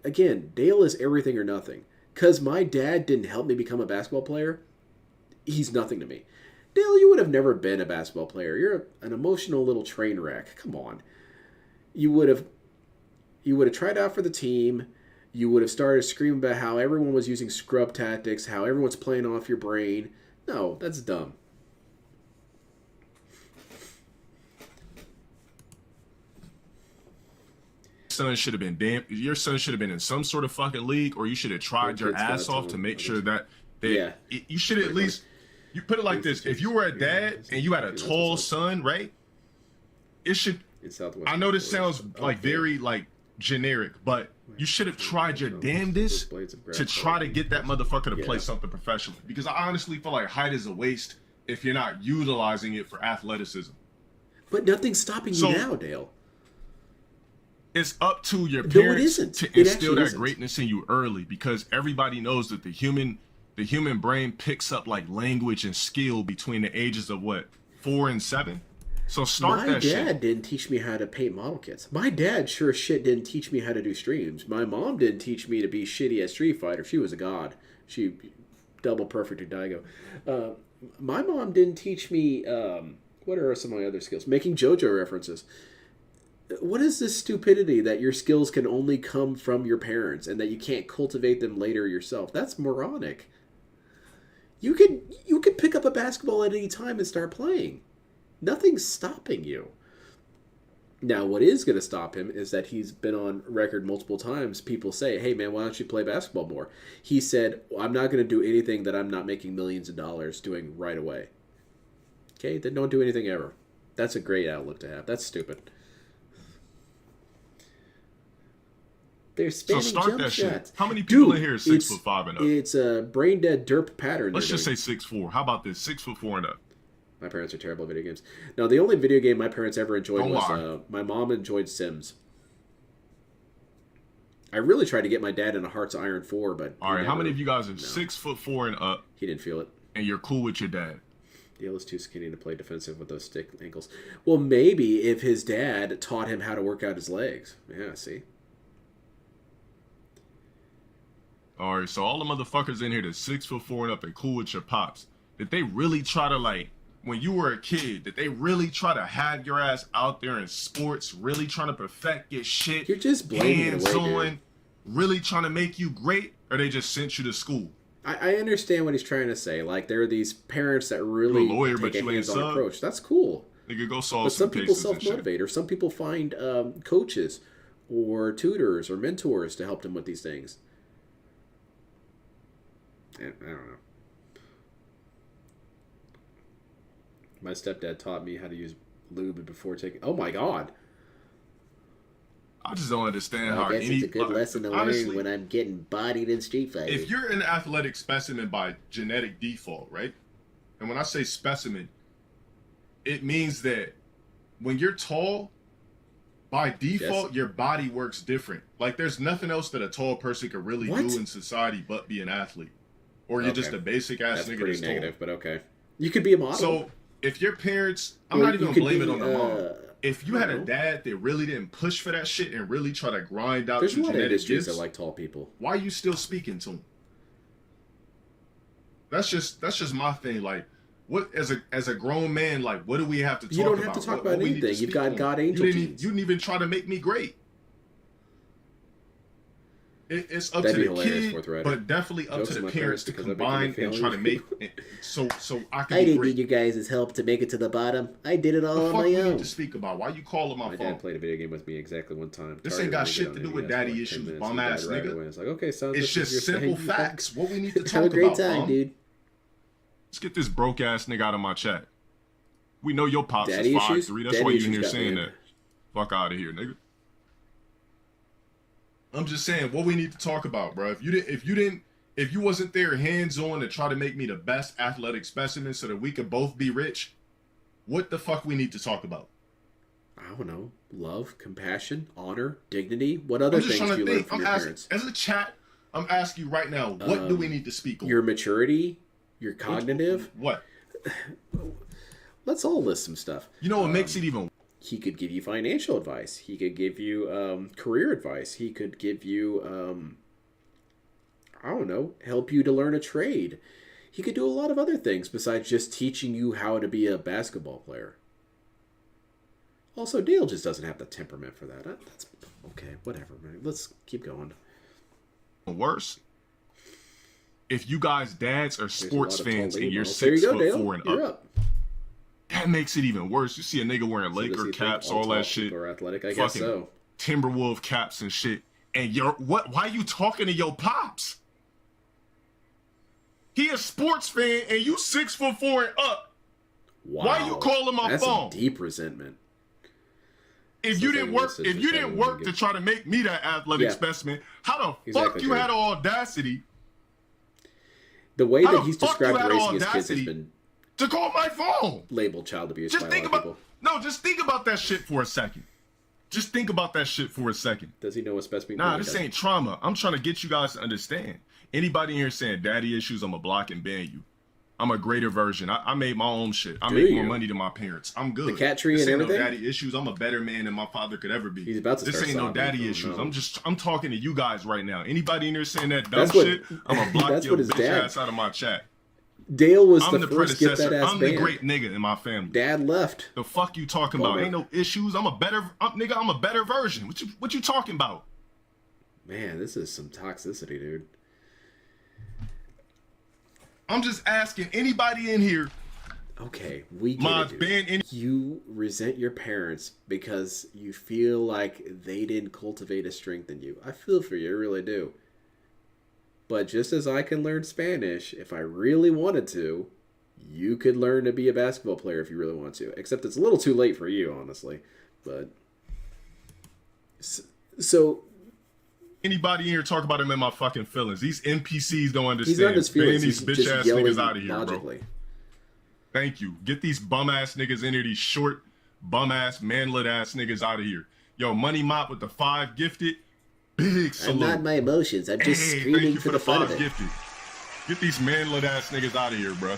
Again, Dale is everything or nothing. Because my dad didn't help me become a basketball player, he's nothing to me. Dale, you would have never been a basketball player. You're an emotional little train wreck. Come on. You would have tried out for the team. You would have started screaming about how everyone was using scrub tactics, how everyone's playing off your brain. No, that's dumb. Your son should have been in some sort of fucking league, or you should have tried your ass off to make sure that you should at least, you put it like this: if you were a dad and you had a tall son, right? It should. I know this sounds like very like generic, but you should have tried your damnedest to try to get that motherfucker to play something professional. Because I honestly feel like height is a waste if you're not utilizing it for athleticism. But nothing's stopping you now, Dale. It's up to your parents to instill that greatness in you early, because everybody knows that the human brain picks up like language and skill between the ages of 4 and 7. So start My that dad shit. didn't teach me how to paint model kits. My dad sure as shit didn't teach me how to do streams. My mom didn't teach me to be shitty at Street Fighter. She was a god. She double perfect at Daigo. My mom didn't teach me, what are some of my other skills? Making JoJo references. What is this stupidity that your skills can only come from your parents and that you can't cultivate them later yourself? That's moronic. You could pick up a basketball at any time and start playing. Nothing's stopping you. Now, what is going to stop him is that he's been on record multiple times. People say, hey, man, why don't you play basketball more? He said, well, I'm not going to do anything that I'm not making millions of dollars doing right away. Okay, then don't do anything ever. That's a great outlook to have. That's stupid. They're spamming So start jump that shots. shit. How many people Dude, in here is 6'5" and up? It's a brain dead derp pattern. Let's just say 6'4". How about this? 6'4" and up. My parents are terrible at video games. No, the only video game my parents ever enjoyed Don't was lie. my mom enjoyed Sims. I really tried to get my dad into Hearts of Iron 4, but All right, how many of you guys are 6'4" and up? He didn't feel it. And you're cool with your dad? Dale is too skinny to play defensive with those stick ankles. Well, maybe if his dad taught him how to work out his legs. Yeah, see? All right, so all the motherfuckers in here that's 6'4" and up and cool with your pops, did they really try to, like, when you were a kid, did they really try to have your ass out there in sports, really trying to perfect your shit? You're just blaming it away, on, dude. really trying to make you great, or they just sent you to school? I understand what he's trying to say. Like, there are these parents that really You're a lawyer, take but a you ain't hands-on sub. approach. That's cool. Nigga, go solve But some people cases and shit. self-motivate, or some people find coaches or tutors or mentors to help them with these things. I don't know. My stepdad taught me how to use lube before taking... Oh my god! I just don't understand how I guess any... it's a good lesson to honestly, learn when I'm getting bodied in Street Fighter. if you're an athletic specimen by genetic default, right? And when I say specimen, it means that when you're tall, by default, your body works different. Like, there's nothing else that a tall person could really do in society but be an athlete. Or you're just a basic ass That's nigga pretty that's negative, tall. but okay. You could be a model. So, if your parents... I'm Or not even you going to could blame it be, on the mom. If you I had don't a know. dad that really didn't push for that shit and really try to grind out There's a your lot of genetic industries gifts, that like tall people. why are you still speaking to him? That's just my thing. Like, what as a grown man, like, what do we have to talk about? You don't have to talk about What we need to anything. You've speak got on? God angel You genes. didn't even try to make me great. It's up That'd be to the hilarious, kid, Fourth Rider. but definitely up Jokes to on the my parents to because they're making combine a failure. and try to make it so I can I be didn't great. need you guys' help to make it to the bottom. I did it all The on fuck my we own. need to speak about? Why you calling my My phone? dad played a video game with me exactly one time. This Targeted ain't got me shit on to it. do He with asked for daddy like 10 issues, minutes. bum He died ass right nigga. away. It's like, okay, son. It's just simple facts. What we need to talk Have a great about, time, Mom. dude. Let's get this broke ass nigga out of my chat. We know your pops Daddy is issues? 5'3". That's Daddy why you issues in here got saying banned. that. Fuck out of here, nigga. I'm just saying what we need to talk about, bro. If you wasn't there hands on to try to make me the best athletic specimen so that we could both be rich, what the fuck we need to talk about? I don't know. Love, compassion, honor, dignity. What other I'm just things trying do to you learn think. from I'm your asking parents? as a chat. I'm asking you right now. What do we need to speak on? Your maturity, your cognitive. What? Let's all list some stuff. You know what makes it even? He could give you financial advice. He could give you career advice. He could give you, I don't know, help you to learn a trade. He could do a lot of other things besides just teaching you how to be a basketball player. Also, Dale just doesn't have the temperament for that. That's okay, whatever, man. Let's keep going. Worse. If you guys dads are sports There's a lot of tall fans lady and you're models. There you go, 6'4" Dale. and You're up, that makes it even worse. You see a nigga wearing So does he Laker think caps, all all tall that shit, people are athletic? I guess fucking so. Timberwolf caps and shit, and why you talking to your pops? He a sports fan and you 6'4" and up. Wow. Why you calling my That's phone? Some deep resentment. If you didn't work to try to make me that athletic specimen, how the fuck you had the audacity? The way How that the he's fuck you described had raising his kids has audacity been to call my phone? labeled child abuse Just by a think lot of about people. just think about that shit for a second. Just think about that shit for a second. Does he know what's best? Nah, this ain't trauma. I'm trying to get you guys to understand. Anybody in here saying daddy issues, I'ma block and ban you. I'm a greater version. I made my own shit. I Do make you? more money than my parents. I'm good. The cat tree this and ain't everything? no daddy issues. I'm a better man than my father could ever be. He's about to This start ain't no sobbing. daddy Oh, issues. no. I'm talking to you guys right now. Anybody in there saying that dumb That's what- shit, I'm gonna block that's your what his bitch dad- ass out of my chat. Dale was I'm the the first get predecessor. that ass I'm banned. the great nigga in my family. Dad left. The fuck you talking about? Ain't no issues. I'm a better nigga. I'm a better version. What you talking about? Man, this is some toxicity, dude. I'm just asking anybody in here. Okay, we get My it, dude. band You resent your parents because you feel like they didn't cultivate a strength in you. I feel for you, I really do. But just as I can learn Spanish, if I really wanted to, you could learn to be a basketball player if you really want to. Except it's a little too late for you, honestly. But so Anybody in here talk about him in my fucking feelings. These NPCs don't understand. he's not his feelings. Ban these He's bitch just ass yelling niggas out of here, logically. bro. Thank you. Get these bum ass niggas in here. These short bum ass manlet ass niggas out of here. Yo, Money Mop with the 5 gifted. Big salute. I'm not my emotions. I'm just Hey, screaming thank you for the fun of 5 it. gifted. Get these manlet ass niggas out of here, bro.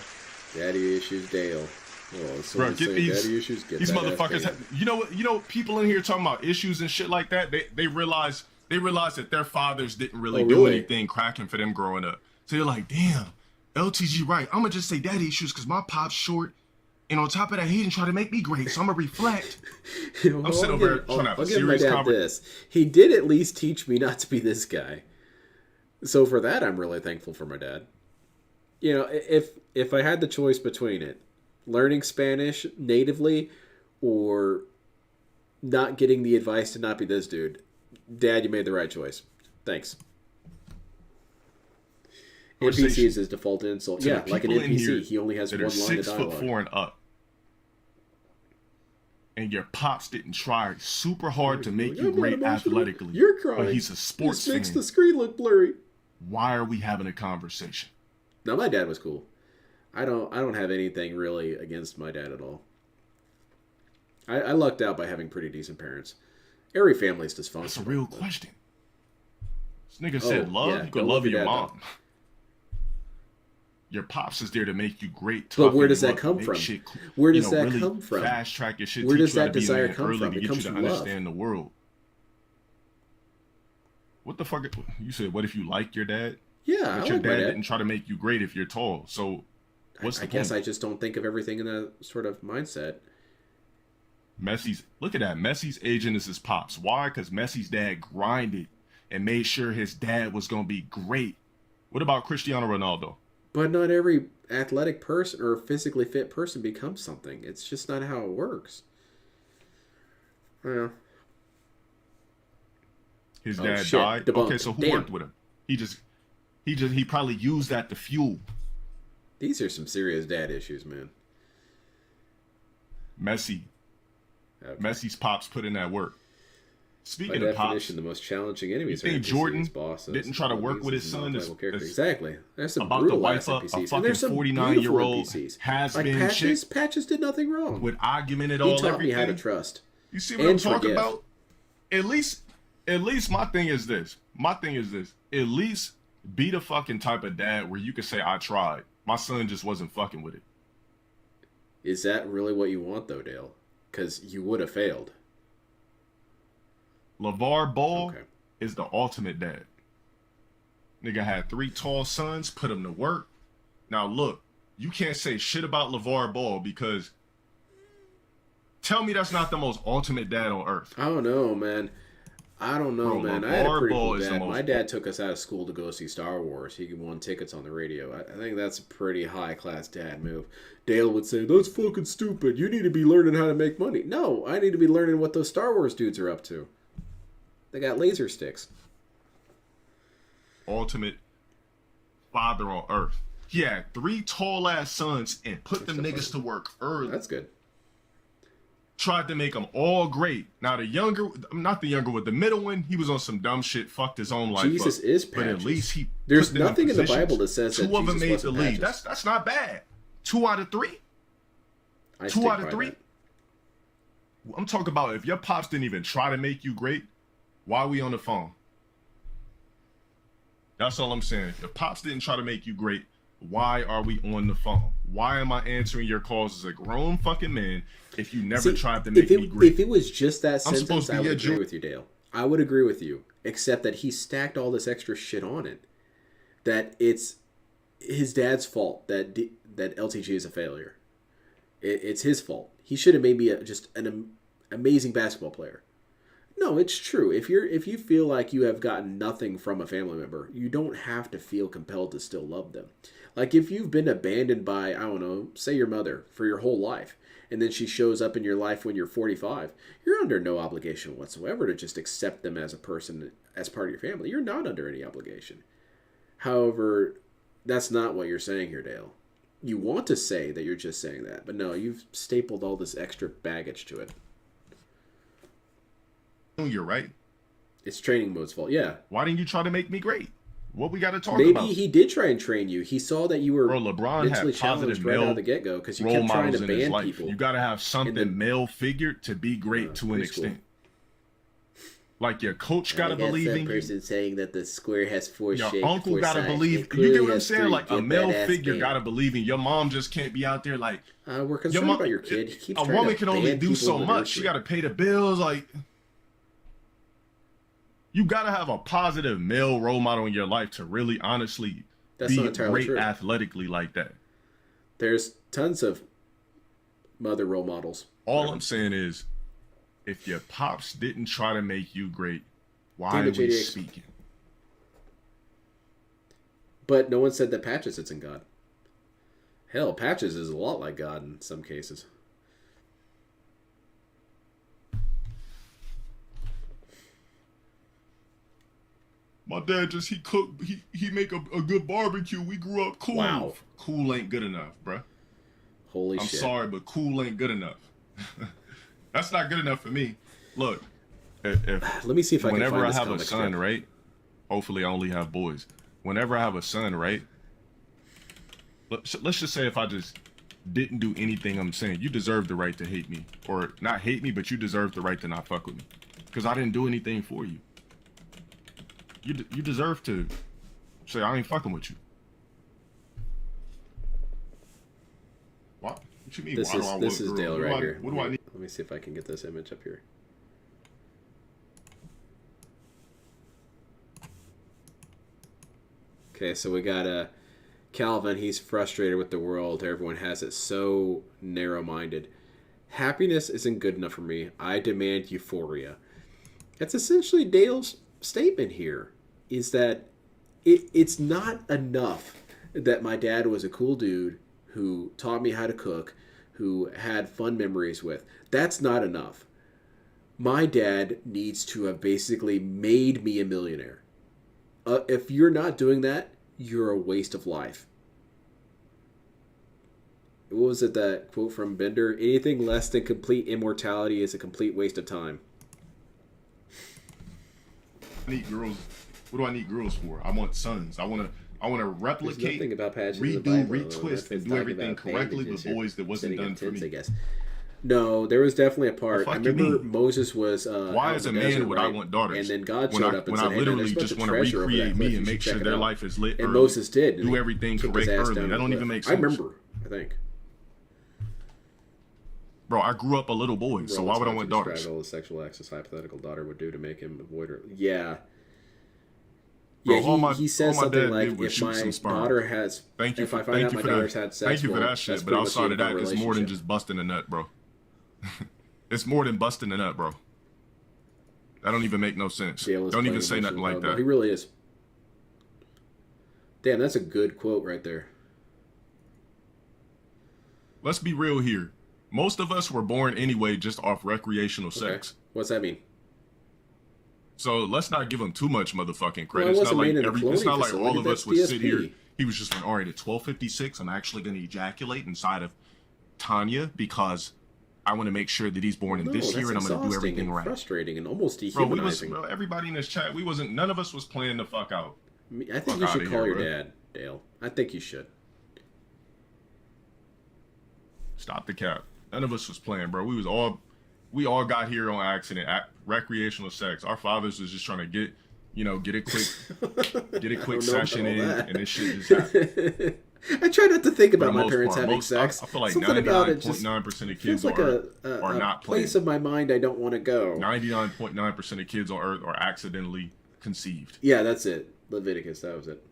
Daddy issues, Dale. Oh, so Bro, get these daddy issues, get these that ass motherfuckers. banned. You know what? You know people in here talking about issues and shit like that. They realize that their fathers didn't really do anything cracking for them growing up. So they're like, damn, LTG right. I'm gonna just say daddy issues because my pop's short, and on top of that, he didn't try to make me great. So I'm gonna reflect. I'm sitting over here trying to have a I'll give my serious dad conversation. this. He did at least teach me not to be this guy. So for that, I'm really thankful for my dad. You know, if I had the choice between it, learning Spanish natively or not getting the advice to not be this dude, Dad, you made the right choice. Thanks. NPC is his default insult. To the Yeah, like an people in here NPC. He only has that one are line of 6'4" dialogue. and up, and your pops didn't try super hard to make you I'm not great emotional. athletically. You're crying. But he's a sports This makes fan. the screen look blurry. Why are we having a conversation? No, my dad was cool. I don't have anything really against my dad at all. I lucked out by having pretty decent parents. Every family's dysfunctional. That's a real question. This nigga said love. yeah, You go can love your your dad, mom. Your pops is there to make you great. But where toughen does you that up, come make from? shit, Where you does know, that really come from? Fast track your shit. Where teach does you how that to be a desire man come early from? to It get comes you to from love. understand the world. What the fuck? You said, what if you like your dad? Yeah, But I your like my dad dad. didn't try to make you great if you're tall. So what's the I guess point? I just don't think of everything in that sort of mindset. Look at that. Messi's agent is his pops. Why? Because Messi's dad grinded and made sure his dad was going to be great. What about Cristiano Ronaldo? But not every athletic person or physically fit person becomes something. It's just not how it works. Well, His Oh, dad shit. died. Debunked. Okay, so who Damn. worked with him? He probably used that to fuel. these are some serious dad issues, man. Messi. Okay. Messi's pops put in that work. By Speaking of pops, definition, the most challenging enemies you think are NPCs, Jordan bosses, didn't try to work with his these son non-playable characters. as- Exactly. There's some about to brutal wipe ass up a NPCs. And fucking there's some 49-year-old beautiful NPCs. has-been like chick Patches did nothing wrong. with argument it He all taught everything. me how to trust. You see what and I'm talking forgive. about? At least my thing is this. At least be the fucking type of dad where you can say, I tried. My son just wasn't fucking with it. Is that really what you want, though, Dale? Because you would have failed. LeVar Ball Okay. is the ultimate dad. Nigga had 3 tall sons, put them to work. Now look, you can't say shit about LeVar Ball because tell me that's not the most ultimate dad on earth. I don't know, man. Bro, man. I had a LeVar pretty Ball cool is the dad. most- My dad took us out of school to go see Star Wars. He won tickets on the radio. I think that's a pretty high-class dad move. Dale would say, that's fucking stupid. You need to be learning how to make money. No, I need to be learning what those Star Wars dudes are up to. They got laser sticks. Ultimate father on earth. He had 3 tall ass sons and put them niggas to work early. That's good. Tried to make them all great. Now the middle one, he was on some dumb shit, fucked his own life Jesus up. is But at Patches. least he There's put them nothing in the positions. Bible that says that 2 of them Jesus made wasn't the league. Patches. That's not bad. 2 out of 3. I 2 stick out of by 3. that. I'm talking about if your pops didn't even try to make you great, why we on the phone? That's all I'm saying. If pops didn't try to make you great, why are we on the phone? Why am I answering your calls as a grown fucking man if you never tried to make me great? If it was just that sentence, I would agree with you, Dale. I would agree with you, except that he stacked all this extra shit on it. That it's his dad's fault that LTG is a failure. It's his fault. He should have made me just an amazing basketball player. No, it's true. If you feel like you have gotten nothing from a family member, you don't have to feel compelled to still love them. Like if you've been abandoned by, I don't know, say your mother for your whole life, and then she shows up in your life when you're 45, you're under no obligation whatsoever to just accept them as a person, as part of your family. You're not under any obligation. However, that's not what you're saying here, Dale. You want to say that you're just saying that, but no, you've stapled all this extra baggage to it. You're right. It's training mode's fault, yeah. Why didn't you try to make me great? What we got to talk about? Maybe he did try and train you. He saw that you were LeBron mentally had challenged right out of the get-go because you kept trying to ban people. You got to have something male figure to be great to an extent. Like your coach got to believe in you. Person saying that the square has four shapes. Your uncle got to believe. You get what I'm saying? Like a male figure got to believe in. Your mom just can't be out there like. We're concerned about your kid. He keeps a woman can only do so much. She got to pay the bills. Like. You got to have a positive male role model in your life to really, honestly be great athletically like that. There's tons of mother role models. All I'm saying is, if your pops didn't try to make you great, why are we speaking? But no one said that Patches isn't God. Hell, Patches is a lot like God in some cases. My dad he cooked, he make a good barbecue. We grew up cool. Wow. Cool ain't good enough, bruh. Holy shit. I'm sorry, but cool ain't good enough. That's not good enough for me. Look, let me see if I can find this. Whenever I have a son, right? Hopefully I only have boys. Whenever I have a son, right? Let's just say if I just didn't do anything I'm saying, you deserve the right to hate me. Or not hate me, but you deserve the right to not fuck with me. Because I didn't do anything for you. You deserve to say I ain't fucking with you. What you mean? This is Dale right here. What do I need? Let me see if I can get this image up here. Okay, so we got Calvin. He's frustrated with the world. Everyone has it so narrow-minded. Happiness isn't good enough for me. I demand euphoria. That's essentially Dale's statement here, is that it's not enough that my dad was a cool dude who taught me how to cook, who had fun memories with. That's not enough. My dad needs to have basically made me a millionaire. If you're not doing that, you're a waste of life. What was it, that quote from Bender? Anything less than complete immortality is a complete waste of time. I need girls. What do I need girls for? I want sons. I want to replicate, redo, retwist, and do everything correctly with boys that wasn't done for me. I guess. No, there was definitely a part. I remember Moses was. Why as a man would I want daughters? And then God showed up and said, "When I literally just want to recreate me and make sure their life is lit." And Moses did. Do everything correct early. That don't even make sense. I remember. I think. Bro, I grew up a little boy, so why would I want daughters? All the sexual acts his hypothetical daughter would do to make him avoid her. Yeah. Bro, yeah, he says something like, if my daughter has, if I find out my daughter's had sex, thank you for that shit, but outside of that, it's more than just busting a nut, bro. It's more than busting a nut, bro. That don't even make no sense. Don't even say nothing like that. He really is. Damn, that's a good quote right there. Let's be real here. Most of us were born anyway just off recreational sex. What's that mean? So let's not give him too much motherfucking credit. It's not like all of us would sit here. He was just like, all right, at 12:56, I'm actually going to ejaculate inside of Tanya because I want to make sure that he's born in this year and I'm going to do everything right. Frustrating and almost dehumanizing. Bro, everybody in this chat, none of us was planning the fuck out. I think you should call your dad, Dale. I think you should. Stop the cap. None of us was playing, bro. We all got here on accident. Recreational sex. Our fathers was just trying to get a quick session in, and this shit just happened. I try not to think For about the my most parents part. having Most, sex. I feel like Something about it just 99.9% of feels kids like are a not place playing. of my mind I don't want to go. 99.9% of kids on Earth are accidentally conceived. Yeah, that's it. Leviticus, that was it.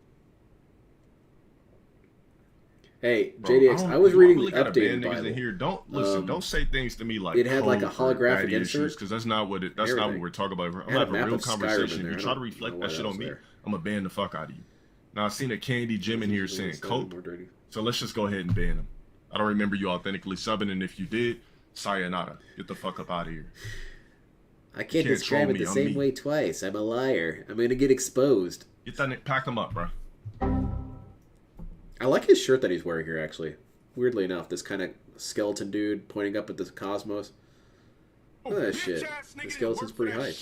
Hey, Bro, JDX, I was reading really the gotta ban updated niggas Bible. in here. Don't listen. Don't say things to me like it had like a code or holographic daddy insert. issues, because that's not what it. That's not Everything. what we're talking about. I'm It had a having a map real of Skyrim in conversation. there. You I try to don't reflect know that why shit that on was me, there. I'm gonna ban the fuck out of you. Now I've seen a Candy Jim in here saying coke, so let's just go ahead and ban him. I don't remember you authentically subbing, and if you did, sayonara. Get the fuck up out of here. I can't describe it the same way twice. I'm a liar. I'm gonna get exposed. Get that, pack him up, bro. I like his shirt that he's wearing here, actually. Weirdly enough, this kind of skeleton dude pointing up at the cosmos. Look at that shit. The skeleton's pretty hype.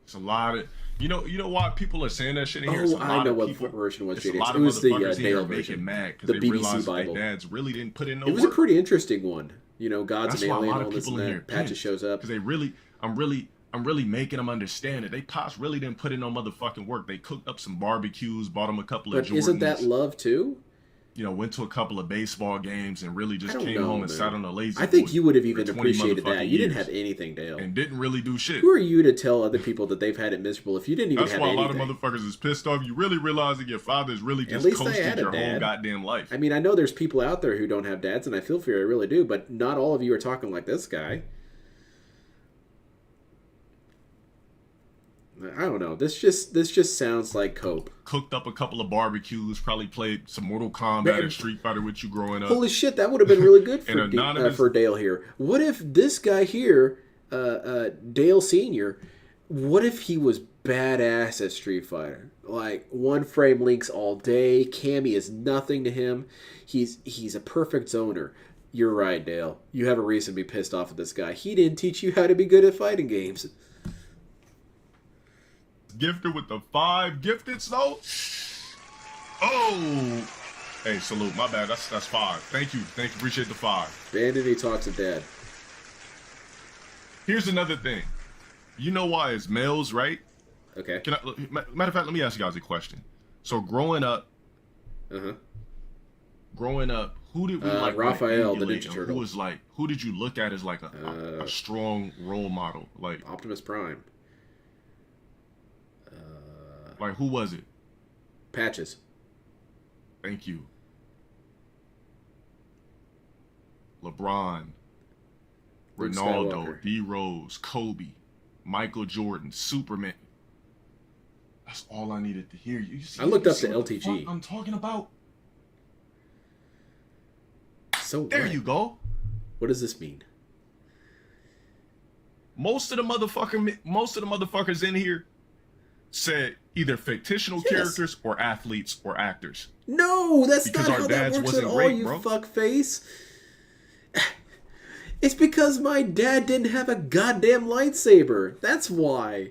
It's a lot of you know why people are saying that shit in here. Oh, I know what version was. It's a lot it of was the motherfuckers Dale making version, mad because the they BBC realized Bible. their dads really didn't put in no It was work. a pretty interesting one. You know, God's That's an why a alien, lot all of this people and in that. here Patches shows up. because I'm really making them understand that they pops really didn't put in no motherfucking work. They cooked up some barbecues, bought them a couple of Jordans. But isn't that love too? You know, went to a couple of baseball games and really just came know, home and man. sat on a lazy. I think boy you would have for even 20 appreciated that. motherfucking You didn't years have anything, Dale. and didn't really do shit. Who are you to tell other people that they've had it miserable if you didn't even That's have why anything? a lot of motherfuckers is pissed off. You really realize that your father is really At just least I coasted had a your whole dad. goddamn life. I mean, I know there's people out there who don't have dads, and I feel for you, I really do, but not all of you are talking like this guy. I don't know. This just sounds like cope. Cooked up a couple of barbecues, probably played some Mortal Kombat and Street Fighter with you growing up. Holy shit, that would have been really good And for Dale here. What if this guy here, Dale Sr., what if he was badass at Street Fighter? Like, one frame links all day. Cammy is nothing to him. He's a perfect zoner. You're right, Dale. You have a reason to be pissed off at this guy. He didn't teach you how to be good at fighting games. Gifted with the 5 gifted, though. Oh, hey, salute. My bad. That's 5. Thank you. Appreciate the 5. Vanity talks to dad. Here's another thing. You know why it's males, right? Okay. Matter of fact, let me ask you guys a question. So growing up, who did we like? Raphael, the emulate, Ninja and Turtle. Who did you look at as like a strong role model? Like Optimus Prime. Like who was it? Patches. Thank you. LeBron, Luke Ronaldo, Skywalker. D. Rose, Kobe, Michael Jordan, Superman. That's all I needed to hear. You see, I looked up see the what the LTG. fuck I'm talking about. So there what? you go. What does this mean? Most of the motherfuckers in here said either fictional characters or athletes or actors. No, that's because not our how dads that works at wasn't all, great, you bro. fuckface. It's because my dad didn't have a goddamn lightsaber. That's why.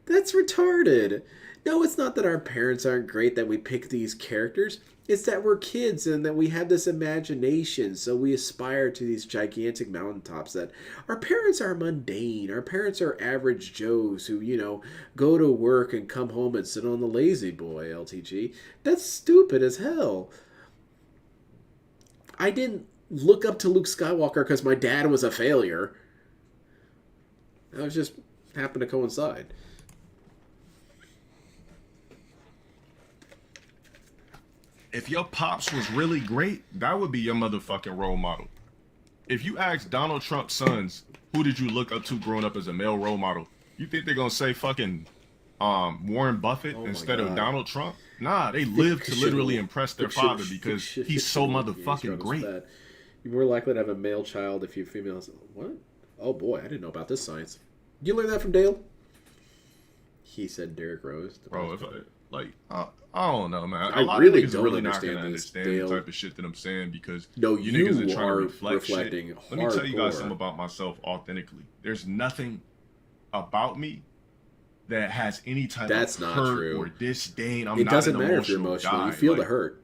That's retarded. No, it's not that our parents aren't great that we pick these characters. It's that we're kids and that we have this imagination, so we aspire to these gigantic mountaintops. That our parents are mundane. Our parents are average Joes who, you know, go to work and come home and sit on the lazy boy, LTG. That's stupid as hell. I didn't look up to Luke Skywalker because my dad was a failure. That was just happened to coincide. If your pops was really great, that would be your motherfucking role model. If you ask Donald Trump's sons, who did you look up to growing up as a male role model? You think they're gonna say fucking Warren Buffett instead of Donald Trump? Nah, they live to literally impress their father because he's so motherfucking great. You're more likely to have a male child if you're female. What? Oh boy, I didn't know about this science. Did you learn that from Dale? He said Derrick Rose. Bro, if I don't know, man. I A lot really of niggas don't are really not understand gonna this, understand Dale. the type of shit that I'm saying because No, you niggas are trying are to reflect shit. reflecting Let me tell you guys hardcore. something about myself authentically. There's nothing about me that has any type That's of not hurt true. or disdain. I'm It not doesn't an matter if you're emotional emotional. guy. You feel the Like, hurt.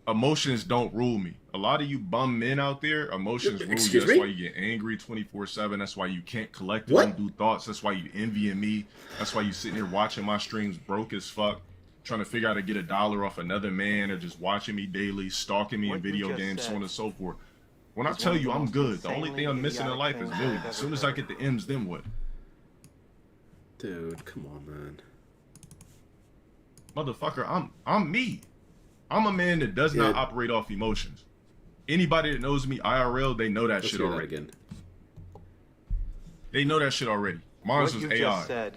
emotions don't rule me. A lot of you bum men out there, emotions rule you. Excuse That's me? why you get angry 24/7. That's why you can't collectively do thoughts. That's why you envying me. That's why you sitting here watching my streams broke as fuck, trying to figure out how to get $1 off another man, or just watching me daily, stalking me in video games, so on and so forth. When I tell you I'm good, the only thing I'm missing in life is millions. As soon as I get the M's, then what? Dude, come on, man. Motherfucker, I'm me. I'm a man that does not operate off emotions. Anybody that knows me IRL, they know that shit already. Again. They know that shit already. Mine was AI. Just said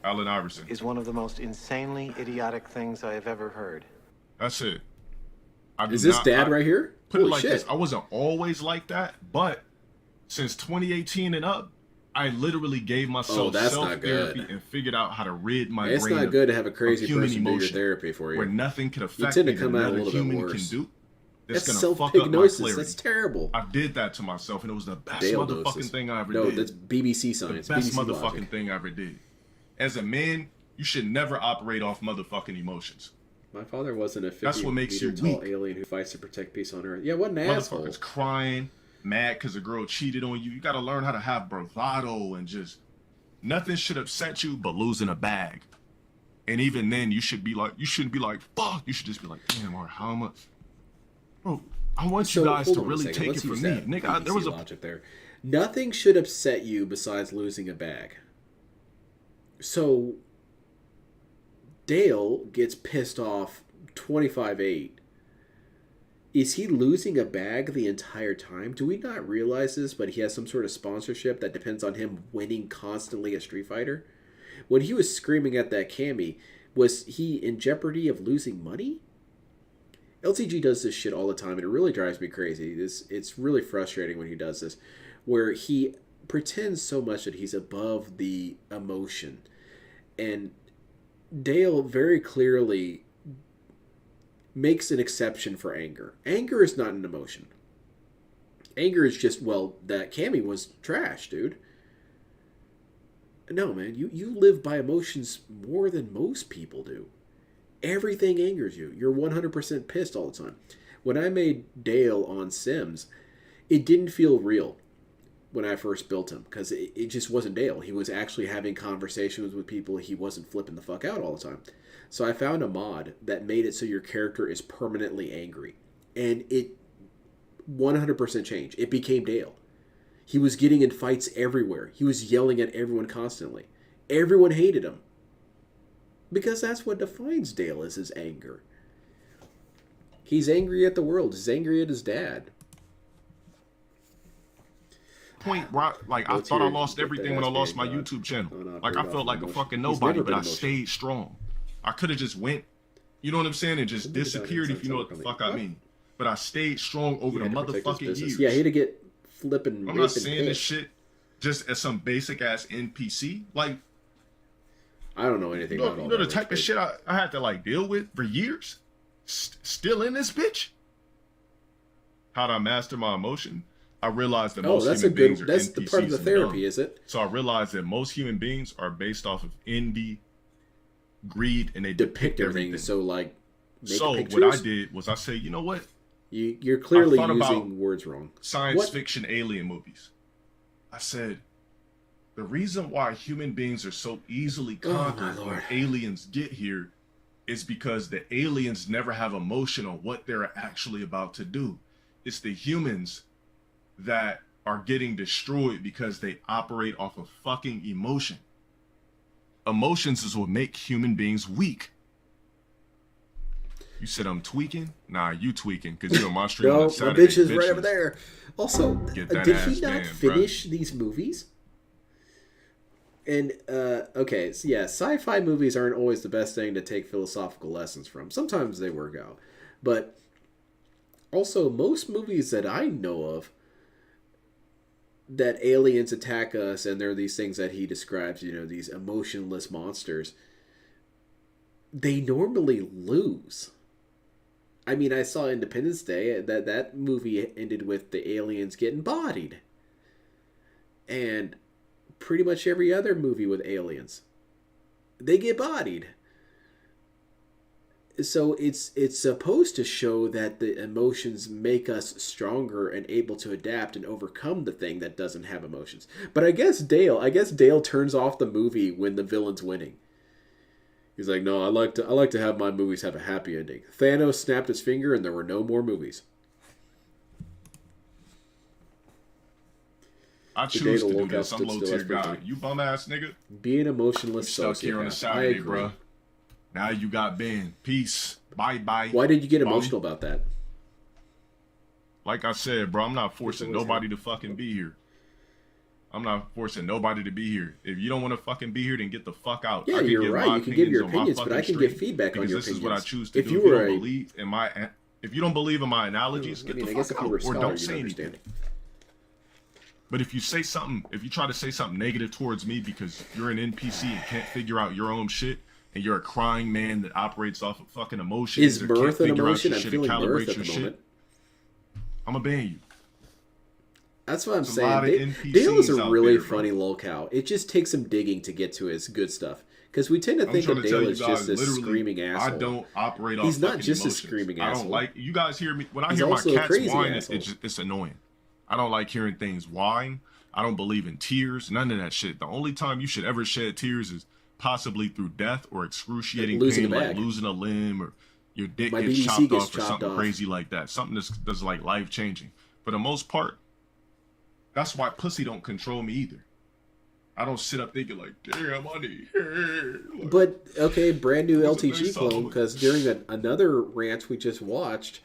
Allen Iverson is one of the most insanely idiotic things I have ever heard. That's it. Is this dad right here? Put it like this: I wasn't always like that, but since 2018 and up, I literally gave myself self-therapy and figured out how to rid my brain. It's not good to have a crazy human person do your emotion, therapy for you. where nothing could affect you tend me to come that out a another little bit human worse. can do. That's gonna fuck up my clarity. That's terrible. I did that to myself, and it was the best Dale motherfucking doses. thing I ever No, did. that's BBC science. The best BBC motherfucking logic. thing I ever did. As a man, you should never operate off motherfucking emotions. My father wasn't a 50 That's what makes you tall weak. alien who fights to protect peace on Earth. Yeah, what an asshole. Motherfuckers crying, mad because a girl cheated on you. You got to learn how to have bravado and just nothing should upset you but losing a bag. And even then, you shouldn't be like, fuck. You should just be like, damn, or how much? Bro, I want you guys to really take it from me. Nigga, there was a logic there. Nothing should upset you besides losing a bag. So Dale gets pissed off 25-8. Is he losing a bag the entire time? Do we not realize this, but he has some sort of sponsorship that depends on him winning constantly at Street Fighter? When he was screaming at that Cammy, was he in jeopardy of losing money? LTG does this shit all the time, and it really drives me crazy. It's really frustrating when he does this, where he pretends so much that he's above the emotion. And Dale very clearly makes an exception for anger. Anger is not an emotion. Anger is just, well, that Cammy was trash, dude. No, man, you live by emotions more than most people do. Everything angers you. You're 100% pissed all the time. When I made Dale on Sims, it didn't feel real when I first built him, because it just wasn't Dale. He was actually having conversations with people. He wasn't flipping the fuck out all the time. So I found a mod that made it so your character is permanently angry. And it 100% changed. It became Dale. He was getting in fights everywhere. He was yelling at everyone constantly. Everyone hated him. Because that's what defines Dale, is his anger. He's angry at the world. He's angry at his dad. Point where I thought I lost everything when I lost my YouTube channel. Like, I felt like a fucking nobody, but I stayed strong. I could have just went, you know what I'm saying, and just disappeared, if you know what the fuck I mean. But I stayed strong over the motherfucking years. Yeah, he had to get flipping. I'm not saying this shit just as some basic ass NPC. Like, I don't know anything about all that. You know the type of shit I had to like deal with for years? Still in this bitch? How'd I master my emotion? I realized that most human beings are that's NPCs the part of the therapy, dumb. Is it? So I realized that most human beings are based off of envy, greed, and they depict everything. So like, so what I did was I said, you know what? You're clearly using words wrong. Science fiction alien movies. I said, the reason why human beings are so easily conquered when aliens get here is because the aliens never have emotion on what they're actually about to do. It's the humans that are getting destroyed because they operate off of fucking emotion. Emotions is what make human beings weak. You said I'm tweaking? Nah, you tweaking because you're on my stream. No, on Saturday, my bitch is right over there. Also, did he not finish these movies? And, okay, so yeah, sci-fi movies aren't always the best thing to take philosophical lessons from. Sometimes they work out. But also, most movies that I know of that aliens attack us and there are these things that he describes, you know, these emotionless monsters, they normally lose. I mean, I saw Independence Day, that movie ended with the aliens getting bodied. And pretty much every other movie with aliens, they get bodied. So it's supposed to show that the emotions make us stronger and able to adapt and overcome the thing that doesn't have emotions. But I guess Dale turns off the movie when the villain's winning. He's like, no, I like to have my movies have a happy ending. Thanos snapped his finger and there were no more movies. I choose to do this. I'm low tier guy. You bum ass nigga. Be an emotionless stuck here on a Saturday, bro. Now you got banned. Peace. Bye bye. Why did you get emotional about that? Like I said, bro, I'm not forcing nobody to fucking be here. I'm not forcing nobody to be here. If you don't want to fucking be here, then get the fuck out. Yeah, you're right. You can give your opinions, but I can give feedback on your opinions. This is what I choose to do. If you don't believe in my analogies, get the fuck out, or don't say anything. But if you say something, if you try to say something negative towards me because you're an NPC and can't figure out your own shit, and you're a crying man that operates off of fucking emotions, is mirth an emotion? I'm feeling mirth at the moment. I'm gonna ban you. That's what I'm saying. Dale is a really funny lolcow. It just takes some digging to get to his good stuff. Because we tend to think of Dale as just a screaming asshole. I don't operate off He's not just emotions. A screaming asshole. I don't like, you guys hear me, when I hear my cats whine, it's annoying. I don't like hearing things whine. I don't believe in tears, none of that shit. The only time you should ever shed tears is possibly through death or excruciating pain, like losing a limb or your dick gets chopped off or something crazy like that. Something that's like life-changing. For the most part, that's why pussy don't control me either. I don't sit up thinking like, damn, I need hair. Like, but, okay, brand new LTG clone, because during another rant we just watched,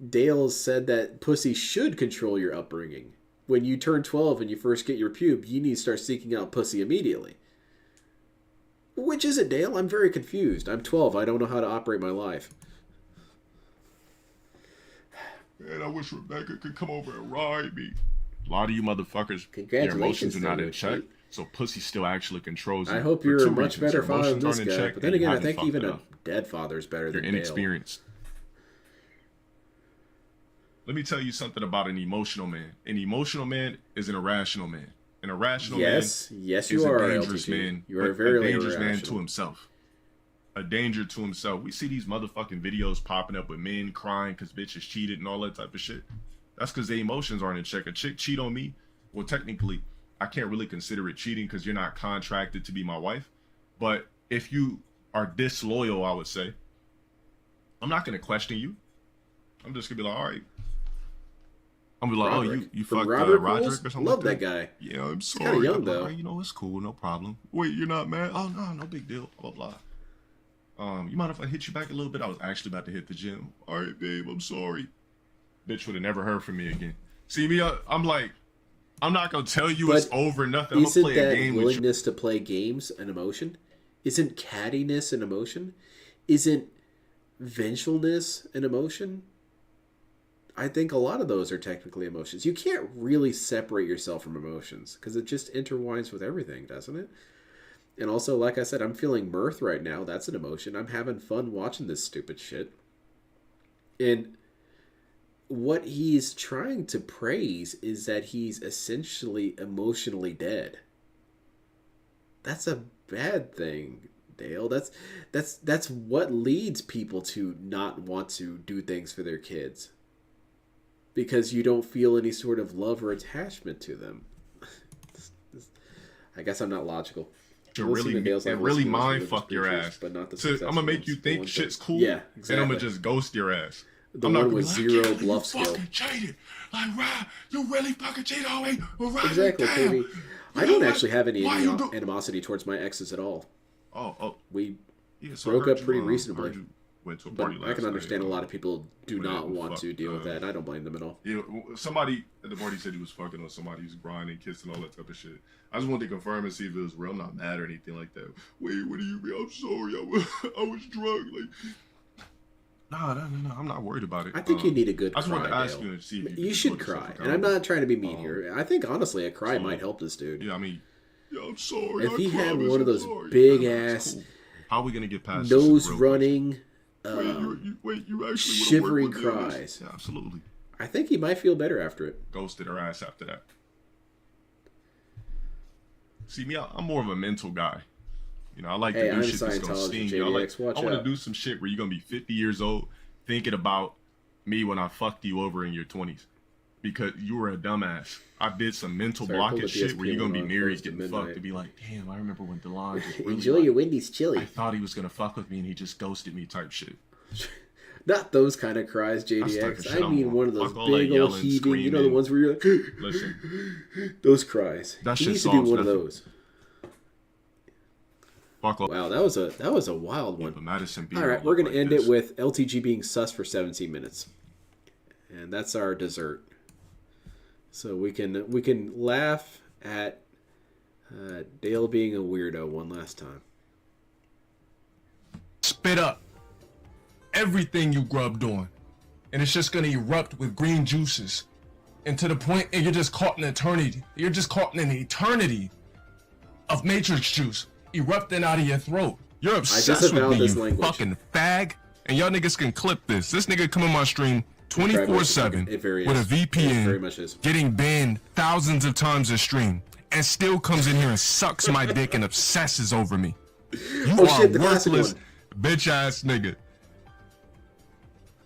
Dale said that pussy should control your upbringing. When you turn 12 and you first get your pube, you need to start seeking out pussy immediately. Which is it, Dale? I'm very confused. I'm 12. I don't know how to operate my life. Man, I wish Rebecca could come over and ride me. A lot of you motherfuckers, your emotions are not in check, so pussy still actually controls you. I hope you're a much better father than this guy. But then again, I think even a dead father is better than Dale. You're inexperienced. Let me tell you something about an emotional man. An emotional man is an irrational man. An irrational man is a dangerous man. You are a dangerous man to himself. A danger to himself. We see these motherfucking videos popping up with men crying because bitches cheated and all that type of shit. That's because their emotions aren't in check. A chick cheat on me, well, technically, I can't really consider it cheating because you're not contracted to be my wife. But if you are disloyal, I would say, I'm not going to question you. I'm just going to be like, all right. I'm going to be like, oh, you fucked Roderick or something Love like that guy. Yeah, I'm sorry. He's kind of young, though. Like, you know, it's cool. No problem. Wait, you're not mad? Oh, no, no big deal. Blah, blah, blah. You mind if I hit you back a little bit? I was actually about to hit the gym. All right, babe, I'm sorry. Bitch would have never heard from me again. See me, I'm like, I'm not gonna tell you it's over, nothing. I'm gonna play a game with you. Isn't that willingness to play games an emotion? Isn't cattiness an emotion? Isn't vengefulness an emotion? I think a lot of those are technically emotions. You can't really separate yourself from emotions because it just intertwines with everything, doesn't it? And also, like I said, I'm feeling mirth right now. That's an emotion. I'm having fun watching this stupid shit. And what he's trying to praise is that he's essentially emotionally dead. That's a bad thing, Dale. That's what leads people to not want to do things for their kids. Because you don't feel any sort of love or attachment to them. I guess I'm not logical. To really mind fuck your ass. But not I'm gonna make you think shit's cool. Yeah, exactly. And I'm gonna just ghost your ass. The one with zero bluff skill. You fucking cheated. Like, Rob, you really fucking cheated on me. Exactly, baby. I don't actually have any animosity towards my exes at all. We broke up pretty recently. Went to a but party last I can understand night, a lot of people do not want to deal with that, and I don't blame them at all. Yeah, somebody at the party said he was fucking on somebody who's grinding, kissing, all that type of shit. I just wanted to confirm and see if it was real. I'm not mad or anything like that. Wait, what do you mean? I'm sorry. I was drunk. Like, no, I'm not worried about it. I think you need a good cry, I just wanted to ask Dale. you and see if you should cry. And I'm not trying to be mean here. I think, honestly, a cry might help this dude. Yeah, I mean, I'm sorry. If he had one of those big-ass, cool. How are we going to get past nose-running, you shivering cries. Yeah, absolutely. I think he might feel better after it. Ghosted her ass after that. See me, I'm more of a mental guy. You know, I like Hey, to do I'm shit that's gonna Scientology, sting you. JDX, watch I want to out. do some shit where you're gonna be 50 years old thinking about me when I fucked you over in your 20s because you were a dumbass. I did some mental Sorry, pull blockage the shit where you're gonna be PSP married close to getting midnight. fucked and be like, damn, I remember when DeLon just really Enjoy like, your Wendy's chili. I thought he was gonna fuck with me and he just ghosted me type shit. Not those kind of cries, That's the type JDX. of shit I I'm mean on. one of those Fuck all that big old yelling, heaving, you know, the screaming. ones where you're like, Listen, those cries. that He shit needs to do solves one of nothing. those. Fuck all Wow, that was a wild one. but Madison Beer All right, don't we're look gonna like end this. it with LTG being sus for 17 minutes, and that's our dessert. So we can laugh at Dale being a weirdo one last time. Spit up everything you grubbed on, and it's just gonna erupt with green juices, and to the point, and you're just caught in eternity. You're just caught in an eternity of matrix juice erupting out of your throat. You're obsessed with disavow me, this you language. fucking fag. And y'all niggas can clip this. This nigga come on my stream 24/7 It very with a is. It very VPN, much is. getting banned thousands of times a stream, and still comes in here and sucks my dick and obsesses over me. You Oh, are shit, the classic worthless, one. bitch ass nigga.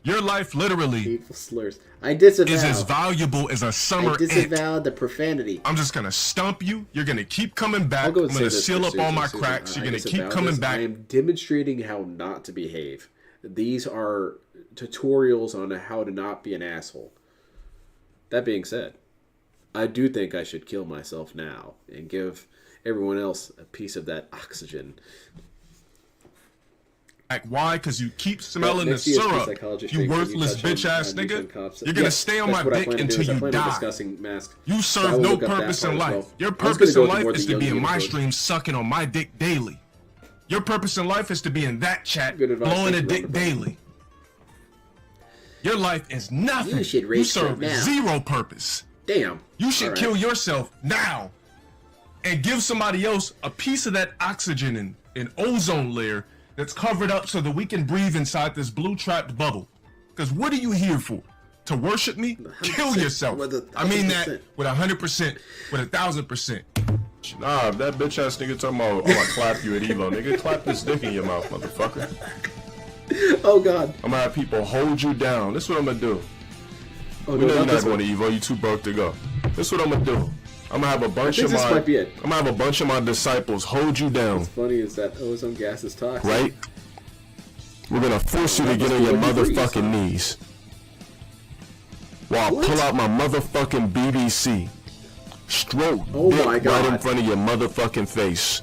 Your life literally Hateful slurs. I disavow. is as valuable as a summer I ant. disavow the profanity. I'm just gonna stump you. You're gonna keep coming back. I'll go I'm and say gonna this seal for up all Susan. my Susan, cracks. You're I gonna disavow keep coming this. back. I am demonstrating how not to behave. These are tutorials on how to not be an asshole. That being said, I do think I should kill myself now and give everyone else a piece of that oxygen. Like, why? Because you keep smelling the Next DSP syrup. psychologist You thing, can worthless touch on, bitch ass news nigga. and cops? You're gonna Yes, stay on that's my what I dick plan to do, until is I you plan on die. discussing masks. You So I serve will no look up that purpose part in as life. well. Your I was gonna purpose go in with life more is the to be young in my universe. stream sucking on my dick daily. Your purpose in life is to be in that chat Good advice. blowing a Thank you, dick Wonderful. daily. Your life is nothing. You should You rage serve quit now. zero purpose. Damn. You should All right. kill yourself now and give somebody else a piece of that oxygen and ozone layer that's covered up so that we can breathe inside this blue trapped bubble. Because what are you here for? To worship me? Kill 100%, yourself. with a I mean that 1,000%. with 100%, with 1,000%. Nah, if that bitch ass nigga talking about, I'm gonna clap you at Evo, nigga. Clap this dick in your mouth, motherfucker. Oh God. I'm gonna have people hold you down. This is what I'm gonna do. Oh We no, know you're not not this going one. to Evo. You too broke to go. This is what I'm gonna do. I'm gonna have a bunch think of this my. might be it. I'm gonna have a bunch of my disciples hold you down, What's funny is that ozone gas is toxic. right? We're gonna force you to get on your motherfucking knees. While I pull out my motherfucking BBC. Stroke Oh dick my right God. in front of your motherfucking face.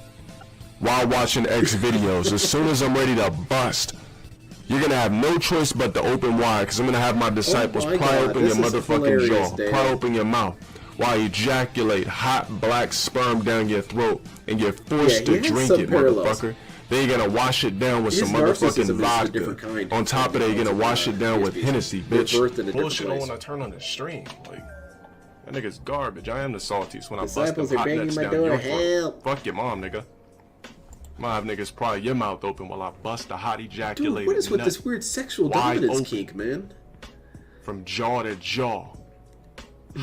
While watching X videos. As soon as I'm ready to bust, you're gonna have no choice but to open wide, because I'm gonna have my disciples Oh my pry God, open your this is motherfucking hilarious, jaw, Dale. pry open your mouth, while I ejaculate hot black sperm down your throat, and you're forced Yeah, he to has drink some it, parallels. motherfucker. Then you're gonna wash it down with His some narcissism motherfucking is a vodka. different kind. On top of that, you're gonna wash it down with DSP. Hennessy, You're bitch. birthed in a different Bullshit on place. when I turn on the stream. Like, that nigga's garbage. I am the saltiest when I bust them Disciples are hot banging nuts my down door. your throat. Help. Fuck your mom, nigga. Might have niggas pry your mouth open while I bust a hot ejaculated Dude, what is with nut this weird sexual wide dominance open. kink, man? from jaw to jaw.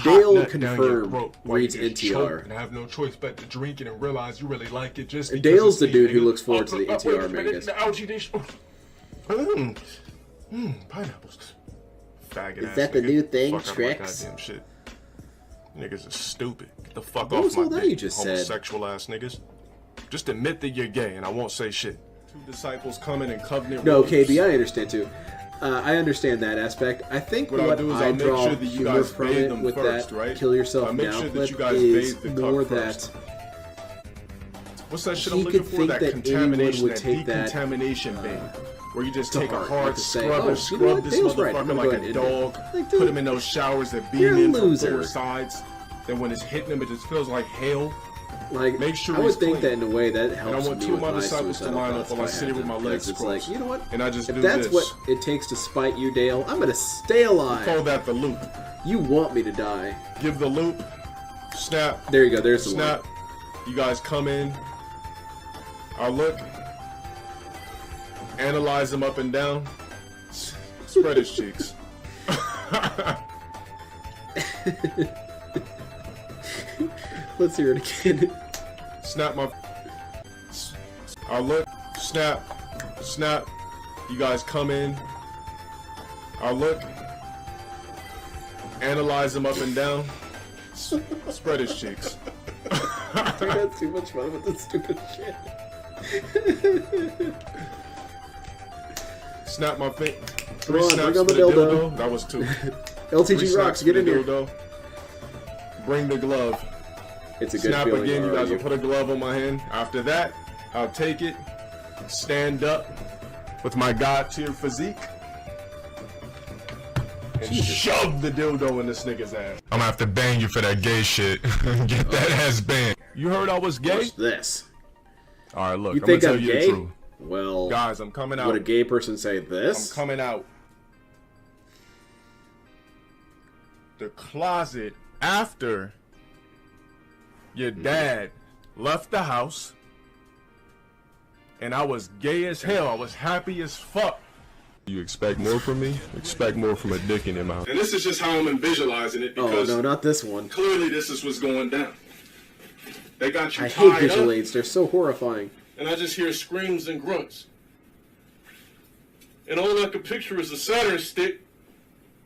Dale Hot nut down your confirmed throat while reads you just choke NTR. and have no choice but to drink it and realize you really like it just because Dale's it's the me, dude who nigga. looks forward to the wait NTR a minute, mangas. the algae dish. Pineapples. Faggot Is ass that the nigga. new thing, Fuck out of my Trex? goddamn shit. Niggas are stupid. Get the fuck What off was my all that dick, you just said? homosexual ass niggas. Just admit that you're gay and I won't say shit. Two disciples coming in covenant No, robes. KB, I understand too. I understand that aspect. I think What what, I'll do is I I'll make draw sure that you humor guys from bathe it them with first, that right? kill yourself I'll make now sure that clip you guys is bathe the more cuck that first. What's that shit he I'm looking could for? think That that contamination, anyone would that take that, decontamination bang. Where you just to take a heart, hard like to say, scrub oh, and you know scrub what? this Dale's right. I'm motherfucker gonna like go a ahead and dog. like, Put dude, him in those showers that you're beam a in from loser. four sides. Then when it's hitting him, it just feels like hail. Like, Make sure I would he's think clean. that in a way that And I helps want me two of with my my disciples to suicidal line up thoughts while I if sit here with my have legs them, because crossed. it's like, you know what? And I just If do that's this. what it takes to spite you, Dale, I'm gonna stay alive. Call that the loop. You want me to die. Give the loop. Snap. There you go. There's the Snap. one. You guys come in. I look. Analyze him up and down. Spread his cheeks. Let's hear it again. Snap my. I'll look, snap, snap. You guys come in. I'll look, analyze him up and down, spread his cheeks. I had too much fun with this stupid shit. Snap my finger. Come on, bring on the dildo. That was 2. LTG rocks, get in here. Bring the glove. It's a good Snap feeling. again, you guys will put a glove on my hand. After that, I'll take it, stand up with my god tier physique, and shove the dildo in this nigga's ass. I'm gonna have to bang you for that gay shit. Get that ass banned. You heard I was gay? What's this? Alright, look, You I'm think gonna I'm tell you gay? the truth. Well, guys, I'm coming out. Would a gay person say this? I'm coming out the closet after your dad left the house, and I was gay as hell. I was happy as fuck. You expect more from me? Expect more from a dick in your mouth. And this is just how I'm visualizing it because oh no, not this one. Clearly, this is what's going down. They got you I tied hate visual up, aids. They're so horrifying. and I just hear screams and grunts. And all I can picture is a Saturn stick,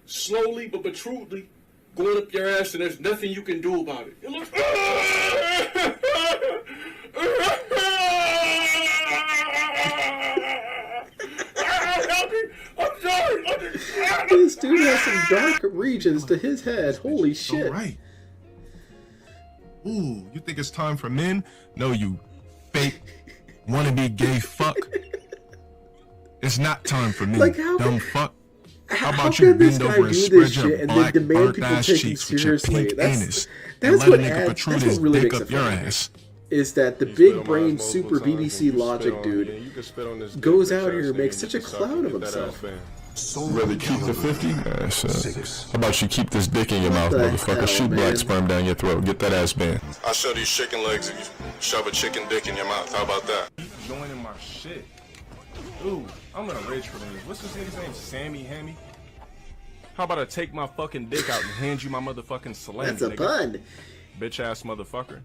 slowly but shrewdly, going up your ass, and there's nothing you can do about it. It looks. I'm sorry. This dude has some dark regions to his head. Holy shit. Right. Ooh, you think it's time for men? No, you fake wannabe gay fuck. It's not time for me, Like, how dumb can- fuck. How about you can this bend guy over and do spread this your shit and then black demand burnt people ass take him cheeks with your seriously? pink That's anus that's and what let a nigga adds. protrude That's his what really dick makes up it your funny. ass. Is that the You spit big on brain mine multiple super times, BBC and you logic spit on me, dude and you can spit on this dick, goes bitch out ass here and nigga, makes you such a can suck clown it, of get that himself. ass Really keep the 50? How about you keep this dick in your mouth, the motherfucker? hell, Shoot man? black sperm down your throat. Get that ass banned. I'll show these chicken legs if you shove a chicken dick in your mouth. How about that? Joining my shit. Ooh, I'm gonna rage for this. What's this nigga's name? Sammy Hammy? How about I take my fucking dick out and hand you my motherfucking salami, That's a nigga? pun. Bitch ass motherfucker.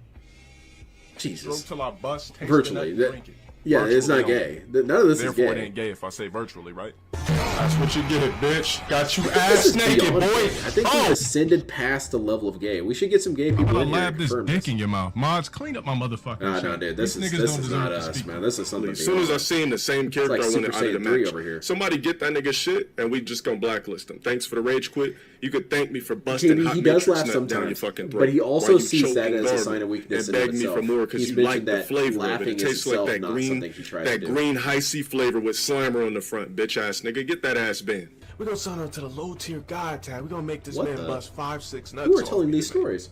Jesus. Stroke till I bust, taste Virtually. the nut, drink it. Yeah, it's not Virtually gay. only. None of this Therefore, is it gay. ain't gay if I say virtually, right? That's what you get, bitch. Got you This ass is naked, beyond boy. gay. I think we've ascended past the level of gay. We should get some gay I'm people gonna in here lab and this confirm dick this. in your mouth. Mods, clean up my motherfucking No, shit. no, dude, this These is niggas this don't is deserve not to us, speak. man. This is something. As soon as I seen the same character, like I Super wanted out of the Saiyan 3 match. over here. Somebody get that nigga shit, and we just gonna blacklist him. Thanks for the rage quit. You could thank me for busting He hot does matrix laugh nut down your sometimes, fucking throat. but he also while you sees that choking as a gargle sign of weakness and in beg and of me for itself. more because He's you like mentioned the that flavor of it. laughing It is tastes like itself that not green, something he tries to that do. green high C flavor with Slimer on the front, bitch ass nigga. Get that ass banned. We're gonna sign up to the low tier God tag. We're gonna make this What man the? bust 5-6 nuts. Who are off telling me these tonight. stories?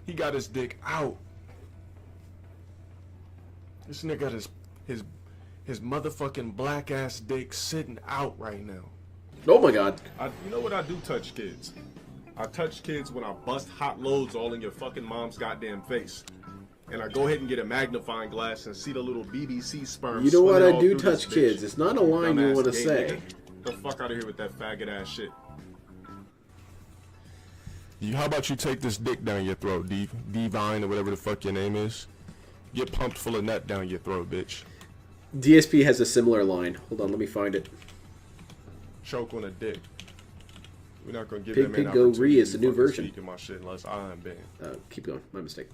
He got his dick out. This nigga got his motherfucking black ass dick sitting out right now. Oh my god. You know what I do touch kids? I touch kids when I bust hot loads all in your fucking mom's goddamn face. And I go ahead and get a magnifying glass and see the little BBC sperm. You know what? swimming I all do through touch this kids. bitch. It's not a line you Dumbass want to gay say. nigga. The fuck out of here with that faggot ass shit. How about you take this dick down your throat, Divine or whatever the fuck your name is? Get pumped full of nut down your throat, bitch. DSP has a similar line. Hold on, let me find it. Choke on a dick. We're not gonna give Pig that man Pig Go opportunity Re is to the new fucking version. speak in my shit unless I'm banned. Keep going. My mistake.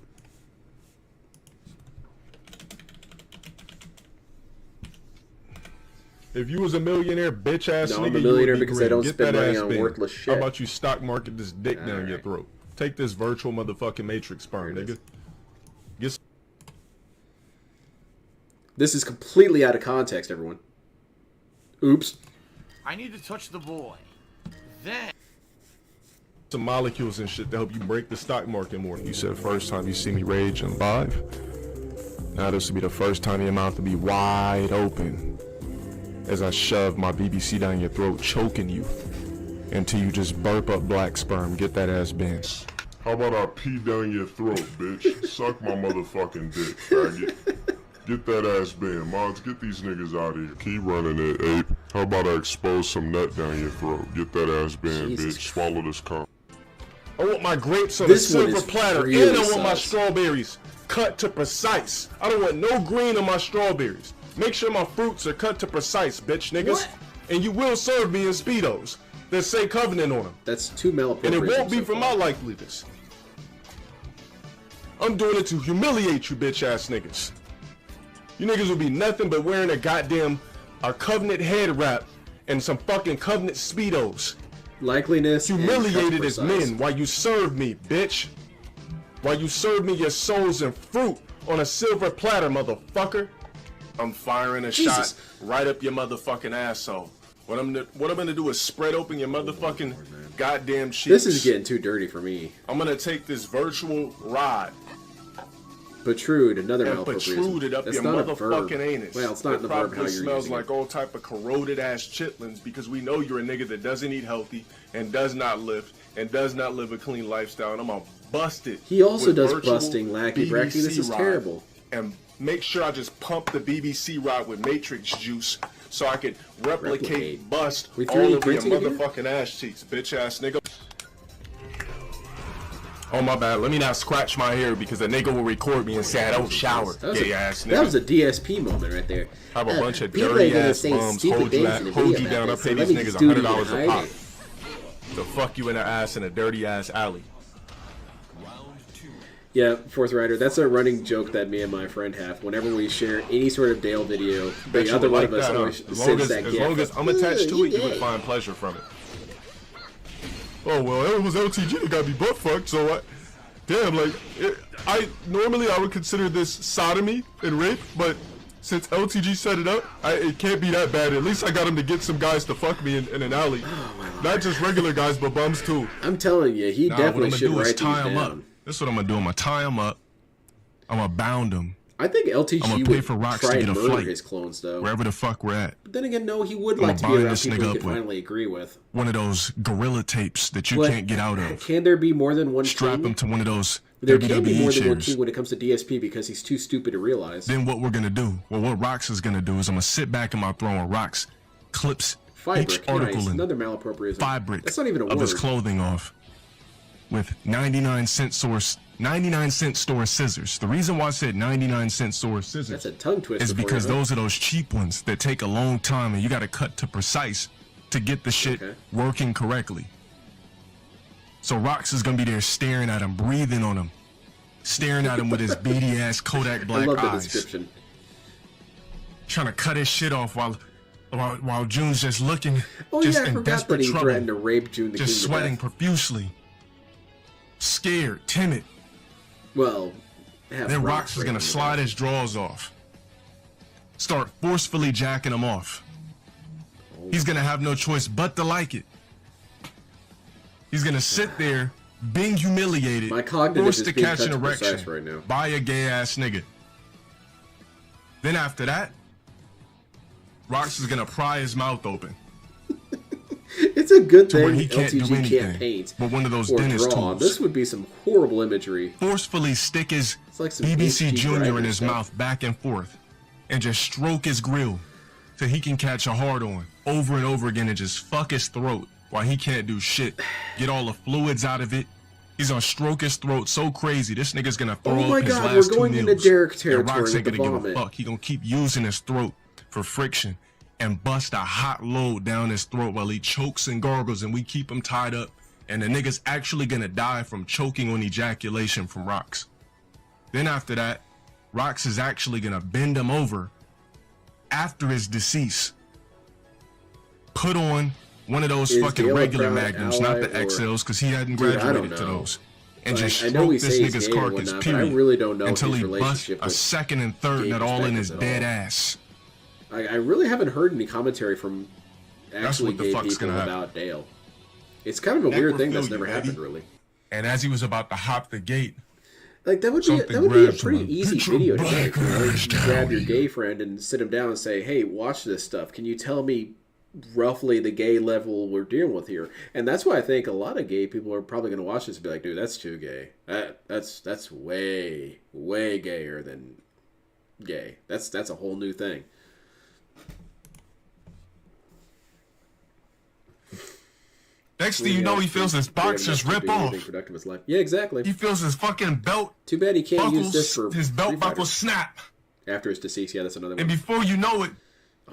If you was a millionaire, bitch ass No, nigga, I'm a you millionaire would be because I great. don't Get spend that money ass on banned. worthless shit. How about you stock market this dick down your Alright. throat? Take this virtual motherfucking matrix sperm, nigga. Get This is completely out of context, everyone. Oops. I need to touch the boy. Then some molecules and shit to help you break the stock market more. You said first time you see me rage and live. Now this will be the first time your mouth will be wide open as I shove my BBC down your throat, choking you until you just burp up black sperm. Get that ass bent. How about I pee down your throat, bitch? Suck my motherfucking dick, faggot. Get that ass banned. Mods, get these niggas out of here. Keep running it, ape. How about I expose some nut down your throat? Get that ass banned, Jesus bitch. Swallow this cum. I want my grapes on This a one silver is platter, really and I want my sus. strawberries cut to precise. I don't want no green on my strawberries. Make sure my fruits are cut to precise, bitch niggas. What? And you will serve me in Speedos that say Covenant on them. That's too malappropriate. And it won't be for my likeliness. I'm doing it to humiliate you bitch ass niggas. You niggas will be nothing but wearing a Covenant head wrap and some fucking Covenant Speedos. Likeliness. Humiliated as men while you serve me, bitch. While you serve me your souls and fruit on a silver platter, motherfucker. I'm firing a shot right up your motherfucking asshole. What I'm gonna do is spread open your motherfucking goddamn cheeks. This is getting too dirty for me. I'm gonna take this virtual rod. Protrude, another malappropriation. Protrude it up That's your not motherfucking anus. Well, it's not in the verb how you're using it. It smells like all type of corroded ass chitlins because we know you're a nigga that doesn't eat healthy and does not lift and does not live a clean lifestyle. And I'm gonna bust it. He also does busting, lackey bracky. This is terrible. And make sure I just pump the BBC rod with matrix juice so I can replicate bust all over your motherfucking ass cheeks, bitch ass nigga. Oh my bad, let me not scratch my hair because the nigga will record me and say I don't shower, gay ass nigga. That was a DSP moment right there. I have a bunch of dirty ass bums hold you down. I pay these niggas $100 a pop to fuck you in the ass in a dirty ass alley. Yeah, Fourth Rider, that's a running joke that me and my friend have. Whenever we share any sort of Dale video, the other one of us always sends that gift. As long as I'm attached to it, you would find pleasure from it. Oh, well, it was LTG that got me butt fucked, so what? Damn, like, normally I would consider this sodomy and rape, but since LTG set it up, it can't be that bad. At least I got him to get some guys to fuck me in an alley. Not just regular guys, but bums too. I'm telling you, he definitely should write these down. That's what I'm gonna do. I'm gonna tie him up. I'm gonna bound him. I think LTG would for Rocks try to get and a murder flight his clones, though. Wherever the fuck we're at. But then again, no, he would like to be around people he could finally agree with. One of those gorilla tapes that you can't get out of. Can there be more than one Strap him to one of those There can be WWE more than one chairs. king when it comes to DSP because he's too stupid to realize. Then what we're gonna do? Well, what Rocks is gonna do is I'm gonna sit back in my throne where Rocks clips each article in another malappropriation. fabric That's not even a of word. his clothing off with 99-cent store scissors. The reason why I said 99-cent store scissors That's a tongue twister is for because you, huh? those are those cheap ones that take a long time and you got to cut to precise to get the shit working correctly. So Rocks is gonna be there staring at him, breathing on him, staring at him with his beady ass Kodak black I love the eyes, description. trying to cut his shit off while June's just looking, Oh just yeah, I in forgot desperate that he trouble, threatened to rape June the just King to sweating death. profusely, scared, timid. Well, then Rocks is gonna slide his drawers off, start forcefully jacking them off. He's gonna have no choice but to like it. He's gonna sit there being humiliated, My cognitive forced is to being catch cut an to erection precise right now. by a gay ass nigga. Then after that, Rocks is gonna pry his mouth open. It's a good To where thing he can't do LTG anything can't paint but one of those or dentist draw. tools. This would be some horrible imagery. Forcefully stick his like some BBC HD Junior Dragon in his stuff. mouth back and forth and just stroke his grill so he can catch a hard on over and over again and just fuck his throat while he can't do shit. Get all the fluids out of it. He's gonna stroke his throat so crazy this nigga's gonna throw Oh up my his God, last we're going 2 into meals. Derek And territory Rocks ain't with the gonna give a vomit. fuck. He gonna keep using his throat for friction and bust a hot load down his throat while he chokes and gargles and we keep him tied up. And the nigga's actually gonna die from choking on ejaculation from Rocks. Then after that, Rocks is actually gonna bend him over after his decease. Put on one of those Is fucking Dale a regular proud Magnums, not the ally or- XLs, because he hadn't Dude, I don't graduated to know. those. And Like, just I know stroke he this says nigga's gay or carcass, whatnot, but I period. really don't know until his he busts relationship a with second and third gay nut all in his perspectives at dead all. ass. I really haven't heard any commentary from actually what the gay fuck's people gonna about Dale. It's kind of a weird thing that's Necrophilia, never baby. happened, really. And as he was about to hop the gate, Like that would be something a grabs pretty him. easy Get your video to black make. You know? ass You grab down your here. gay friend and sit him down and say, "Hey, watch this stuff. Can you tell me roughly the gay level we're dealing with here?" And that's why I think a lot of gay people are probably going to watch this and be like, "Dude, that's too gay. That's way gayer than gay. That's a whole new thing." Next thing you know, he feels his boxers rip off. Productive his life. Yeah, exactly. He feels his fucking belt. Too bad he can't use this for his belt buckles snap. After his deceased, yeah, that's another one. And before you know it,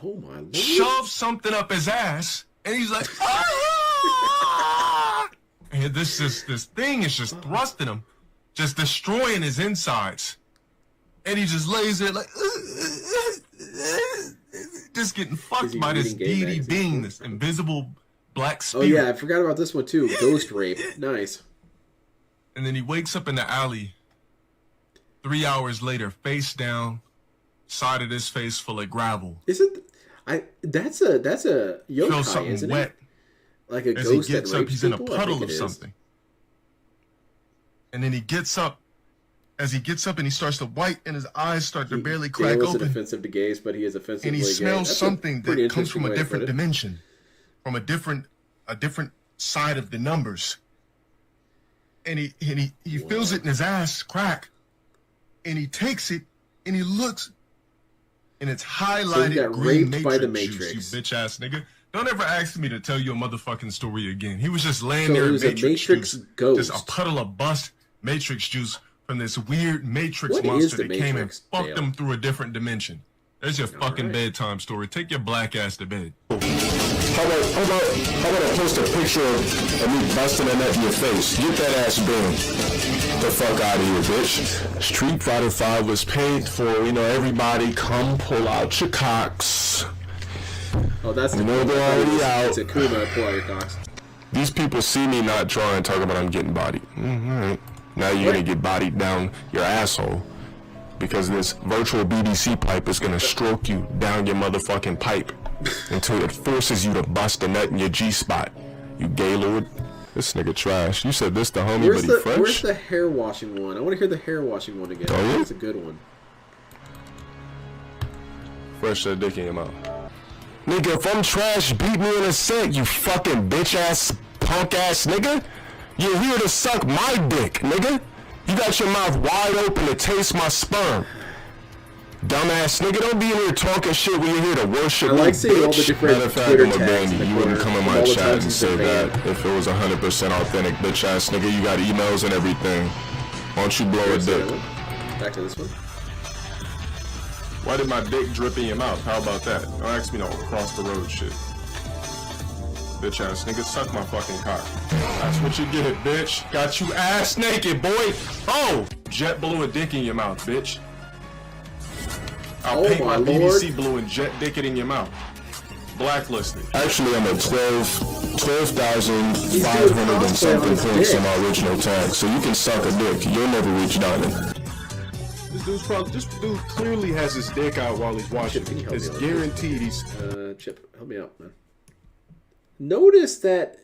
oh my lord, shove something up his ass, and he's like, ah! And this thing is just thrusting him, just destroying his insides, and he just lays there like, just getting fucked by this deity being, this invisible black spirit. Oh yeah, I forgot about this one too. Ghost rape, nice. And then he wakes up in the alley 3 hours later, face down, side of his face full of gravel. Isn't that's a yokai, feels something isn't wet. It? Like a As ghost he gets that up, rapes he's in a people? I puddle think of it is. something. And then he gets up. As he gets up and he starts to white, and his eyes start to barely crack Dale isn't open. offensive to gays, but he is offensive. And he smells something that comes from a different dimension. dimension, from a different side of the numbers. And he feels it in his ass crack, and he takes it and he looks, and it's highlighted got green raped by the Matrix Matrix. juice, you bitch ass nigga. Don't ever ask me to tell you a motherfucking story again. He was just laying So there it in was a Matrix Matrix juice, ghost. just a puddle of bust Matrix juice from this weird Matrix What monster is the that came and Matrix, fucked Dale? them through a different dimension. There's your fucking right. bedtime story. Take your black ass to bed. How about I post a picture of me busting a nut in your face? Get that ass banned. The fuck out of here, bitch. Street Fighter 5 was paid for, everybody come pull out your cocks. Oh, that's the they're already out. It's a Kuma, pull out your cocks. These people see me not drawing, talking about I'm getting bodied. Alright. Now you're gonna get bodied down your asshole. Because this virtual BBC pipe is gonna stroke you down your motherfucking pipe until it forces you to bust a nut in your G-spot. You gaylord. This nigga trash. You said this the homie, but he fresh? Where's the hair washing one? I want to hear the hair washing one again. Oh, yeah? That's a good one. Fresh that dick in your mouth. Nigga, if I'm trash, beat me in a set, you fucking bitch-ass, punk-ass nigga. You're here to suck my dick, nigga. You got your mouth wide open to taste my sperm. Dumbass nigga, don't be in here talking shit when you're here to worship me, I like seeing all the bitch. different Matter of fact, Twitter I'm gonna tags ban in the you. You wouldn't corner come in of my all the chat times and he's say been that banned. if it was 100% authentic, bitch ass nigga. You got emails and everything. Why don't you blow a dick? Back to this one. Why did my dick drip in your mouth? How about that? Don't ask me no across the road shit. Bitch ass nigga, suck my fucking cock. That's what you get, bitch. Got you ass naked, boy. Oh! Jet blew a dick in your mouth, bitch. I'll paint my BBC blue and jet dick it in your mouth. Blacklisted. Actually, I'm at 12,500 and something points on my original tag, so you can suck a dick. You'll never reach diamond. This dude clearly has his dick out while he's watching. It's guaranteed he's... Chip, help me out, man. Notice that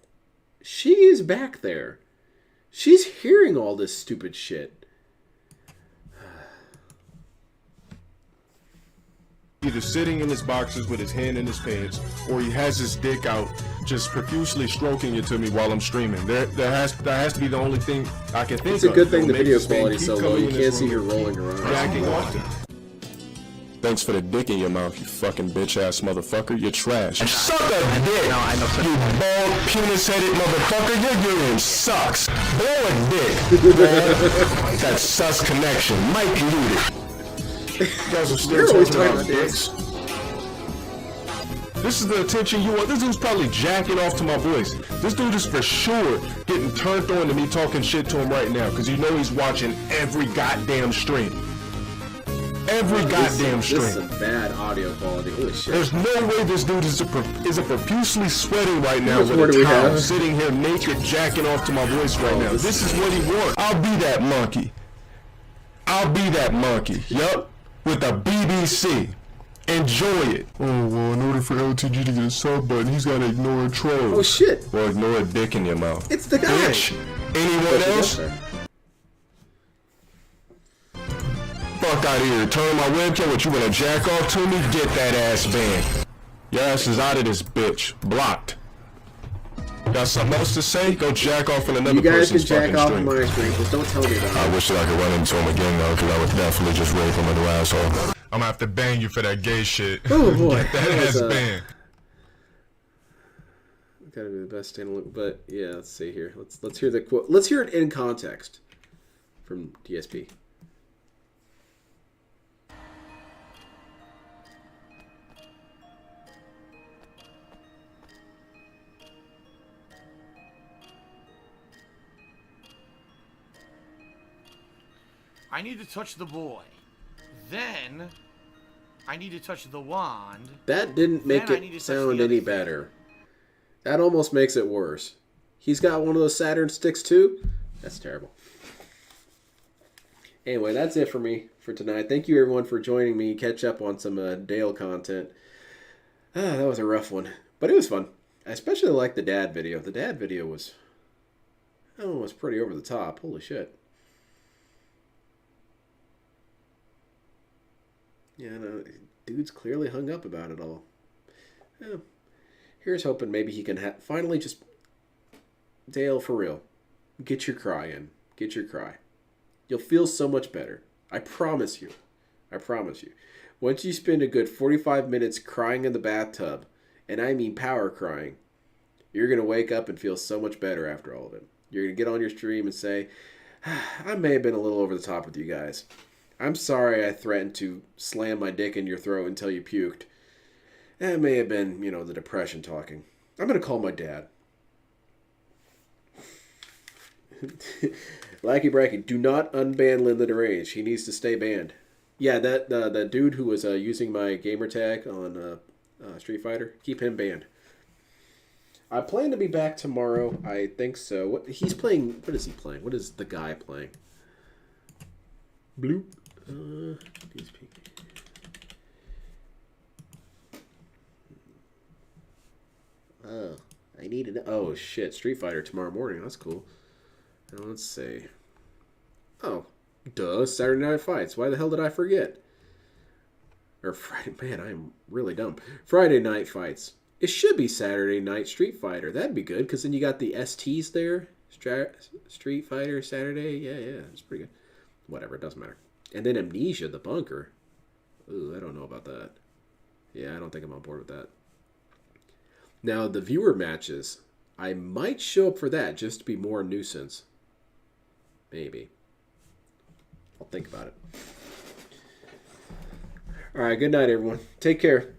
she is back there. She's hearing all this stupid shit. Either sitting in his boxers with his hand in his pants, or he has his dick out, just profusely stroking it to me while I'm streaming. That has to be the only thing I can think of. It's a good thing the Make video this thing quality's keep so low coming you in can't this see her room. rolling around. Jacking off. Thanks for the dick in your mouth, you fucking bitch ass motherfucker. You're trash. Suck a dick, you bald penis-headed motherfucker. Your urine sucks. Blow a dick. That sus connection. Mike muted. You guys are still talking about dicks. This is the attention you want. This dude's probably jacking off to my voice. This dude is for sure getting turned on to me talking shit to him right now, because you know he's watching every goddamn stream. Every goddamn stream. This is some bad audio quality. Holy shit. There's no way this dude is profusely sweating right now How much with more do a we towel, have? sitting here naked, jacking off to my voice right now. This is what he wants. I'll be that monkey. I'll be that monkey. Yup. With the BBC. Enjoy it. Oh, well, in order for LTG to get a sub button, he's got to ignore a troll. Oh, shit. Well, ignore a dick in your mouth. It's the guy. Bitch. Anyone else? Fuck out of here. Turn my webcam. What, you want to jack off to me? Get that ass banned. Your ass is out of this bitch. Blocked. Got something else to say? Go jack off in another You guys can person's jack fucking off stream. in my stream. Just don't tell me about it. I wish that I could run into him again, though, because I would definitely just rape him in the asshole. I'm gonna have to bang you for that gay shit. Oh, boy. Get that ass banned. Gotta be the best standalone. But yeah, let's see here. Let's hear the quote. Let's hear it in context from DSP. I need to touch the boy. Then I need to touch the wand. That didn't make it sound any better. That almost makes it worse. He's got one of those Saturn sticks too? That's terrible. Anyway, that's it for me for tonight. Thank you everyone for joining me. Catch up on some Dale content. That was a rough one. But it was fun. I especially liked the dad video. The dad video was... Oh, it was pretty over the top. Holy shit. Yeah, no, dude's clearly hung up about it all. Yeah. Here's hoping maybe he can finally just... Dale, for real. Get your cry in. Get your cry. You'll feel so much better. I promise you. I promise you. Once you spend a good 45 minutes crying in the bathtub, and I mean power crying, you're going to wake up and feel so much better after all of it. You're going to get on your stream and say, I may have been a little over the top with you guys. I'm sorry I threatened to slam my dick in your throat until you puked. That may have been, the depression talking. I'm going to call my dad. Lackey Bracky, do not unban Lynn the Deranged. He needs to stay banned. Yeah, that dude who was using my gamer tag on Street Fighter, keep him banned. I plan to be back tomorrow. I think so. What is he playing? What is the guy playing? Bloop. DSP. Oh, I need to know. Oh shit, Street Fighter tomorrow morning. That's cool. Now let's see. Oh, duh, Saturday Night Fights. Why the hell did I forget? Or Friday, man, I'm really dumb. Friday Night Fights. It should be Saturday Night Street Fighter. That'd be good, because then you got the STs there. Street Fighter Saturday. Yeah, it's pretty good. Whatever, it doesn't matter. And then Amnesia, the bunker. Ooh, I don't know about that. Yeah, I don't think I'm on board with that. Now, the viewer matches. I might show up for that just to be more a nuisance. Maybe. I'll think about it. All right, good night, everyone. Take care.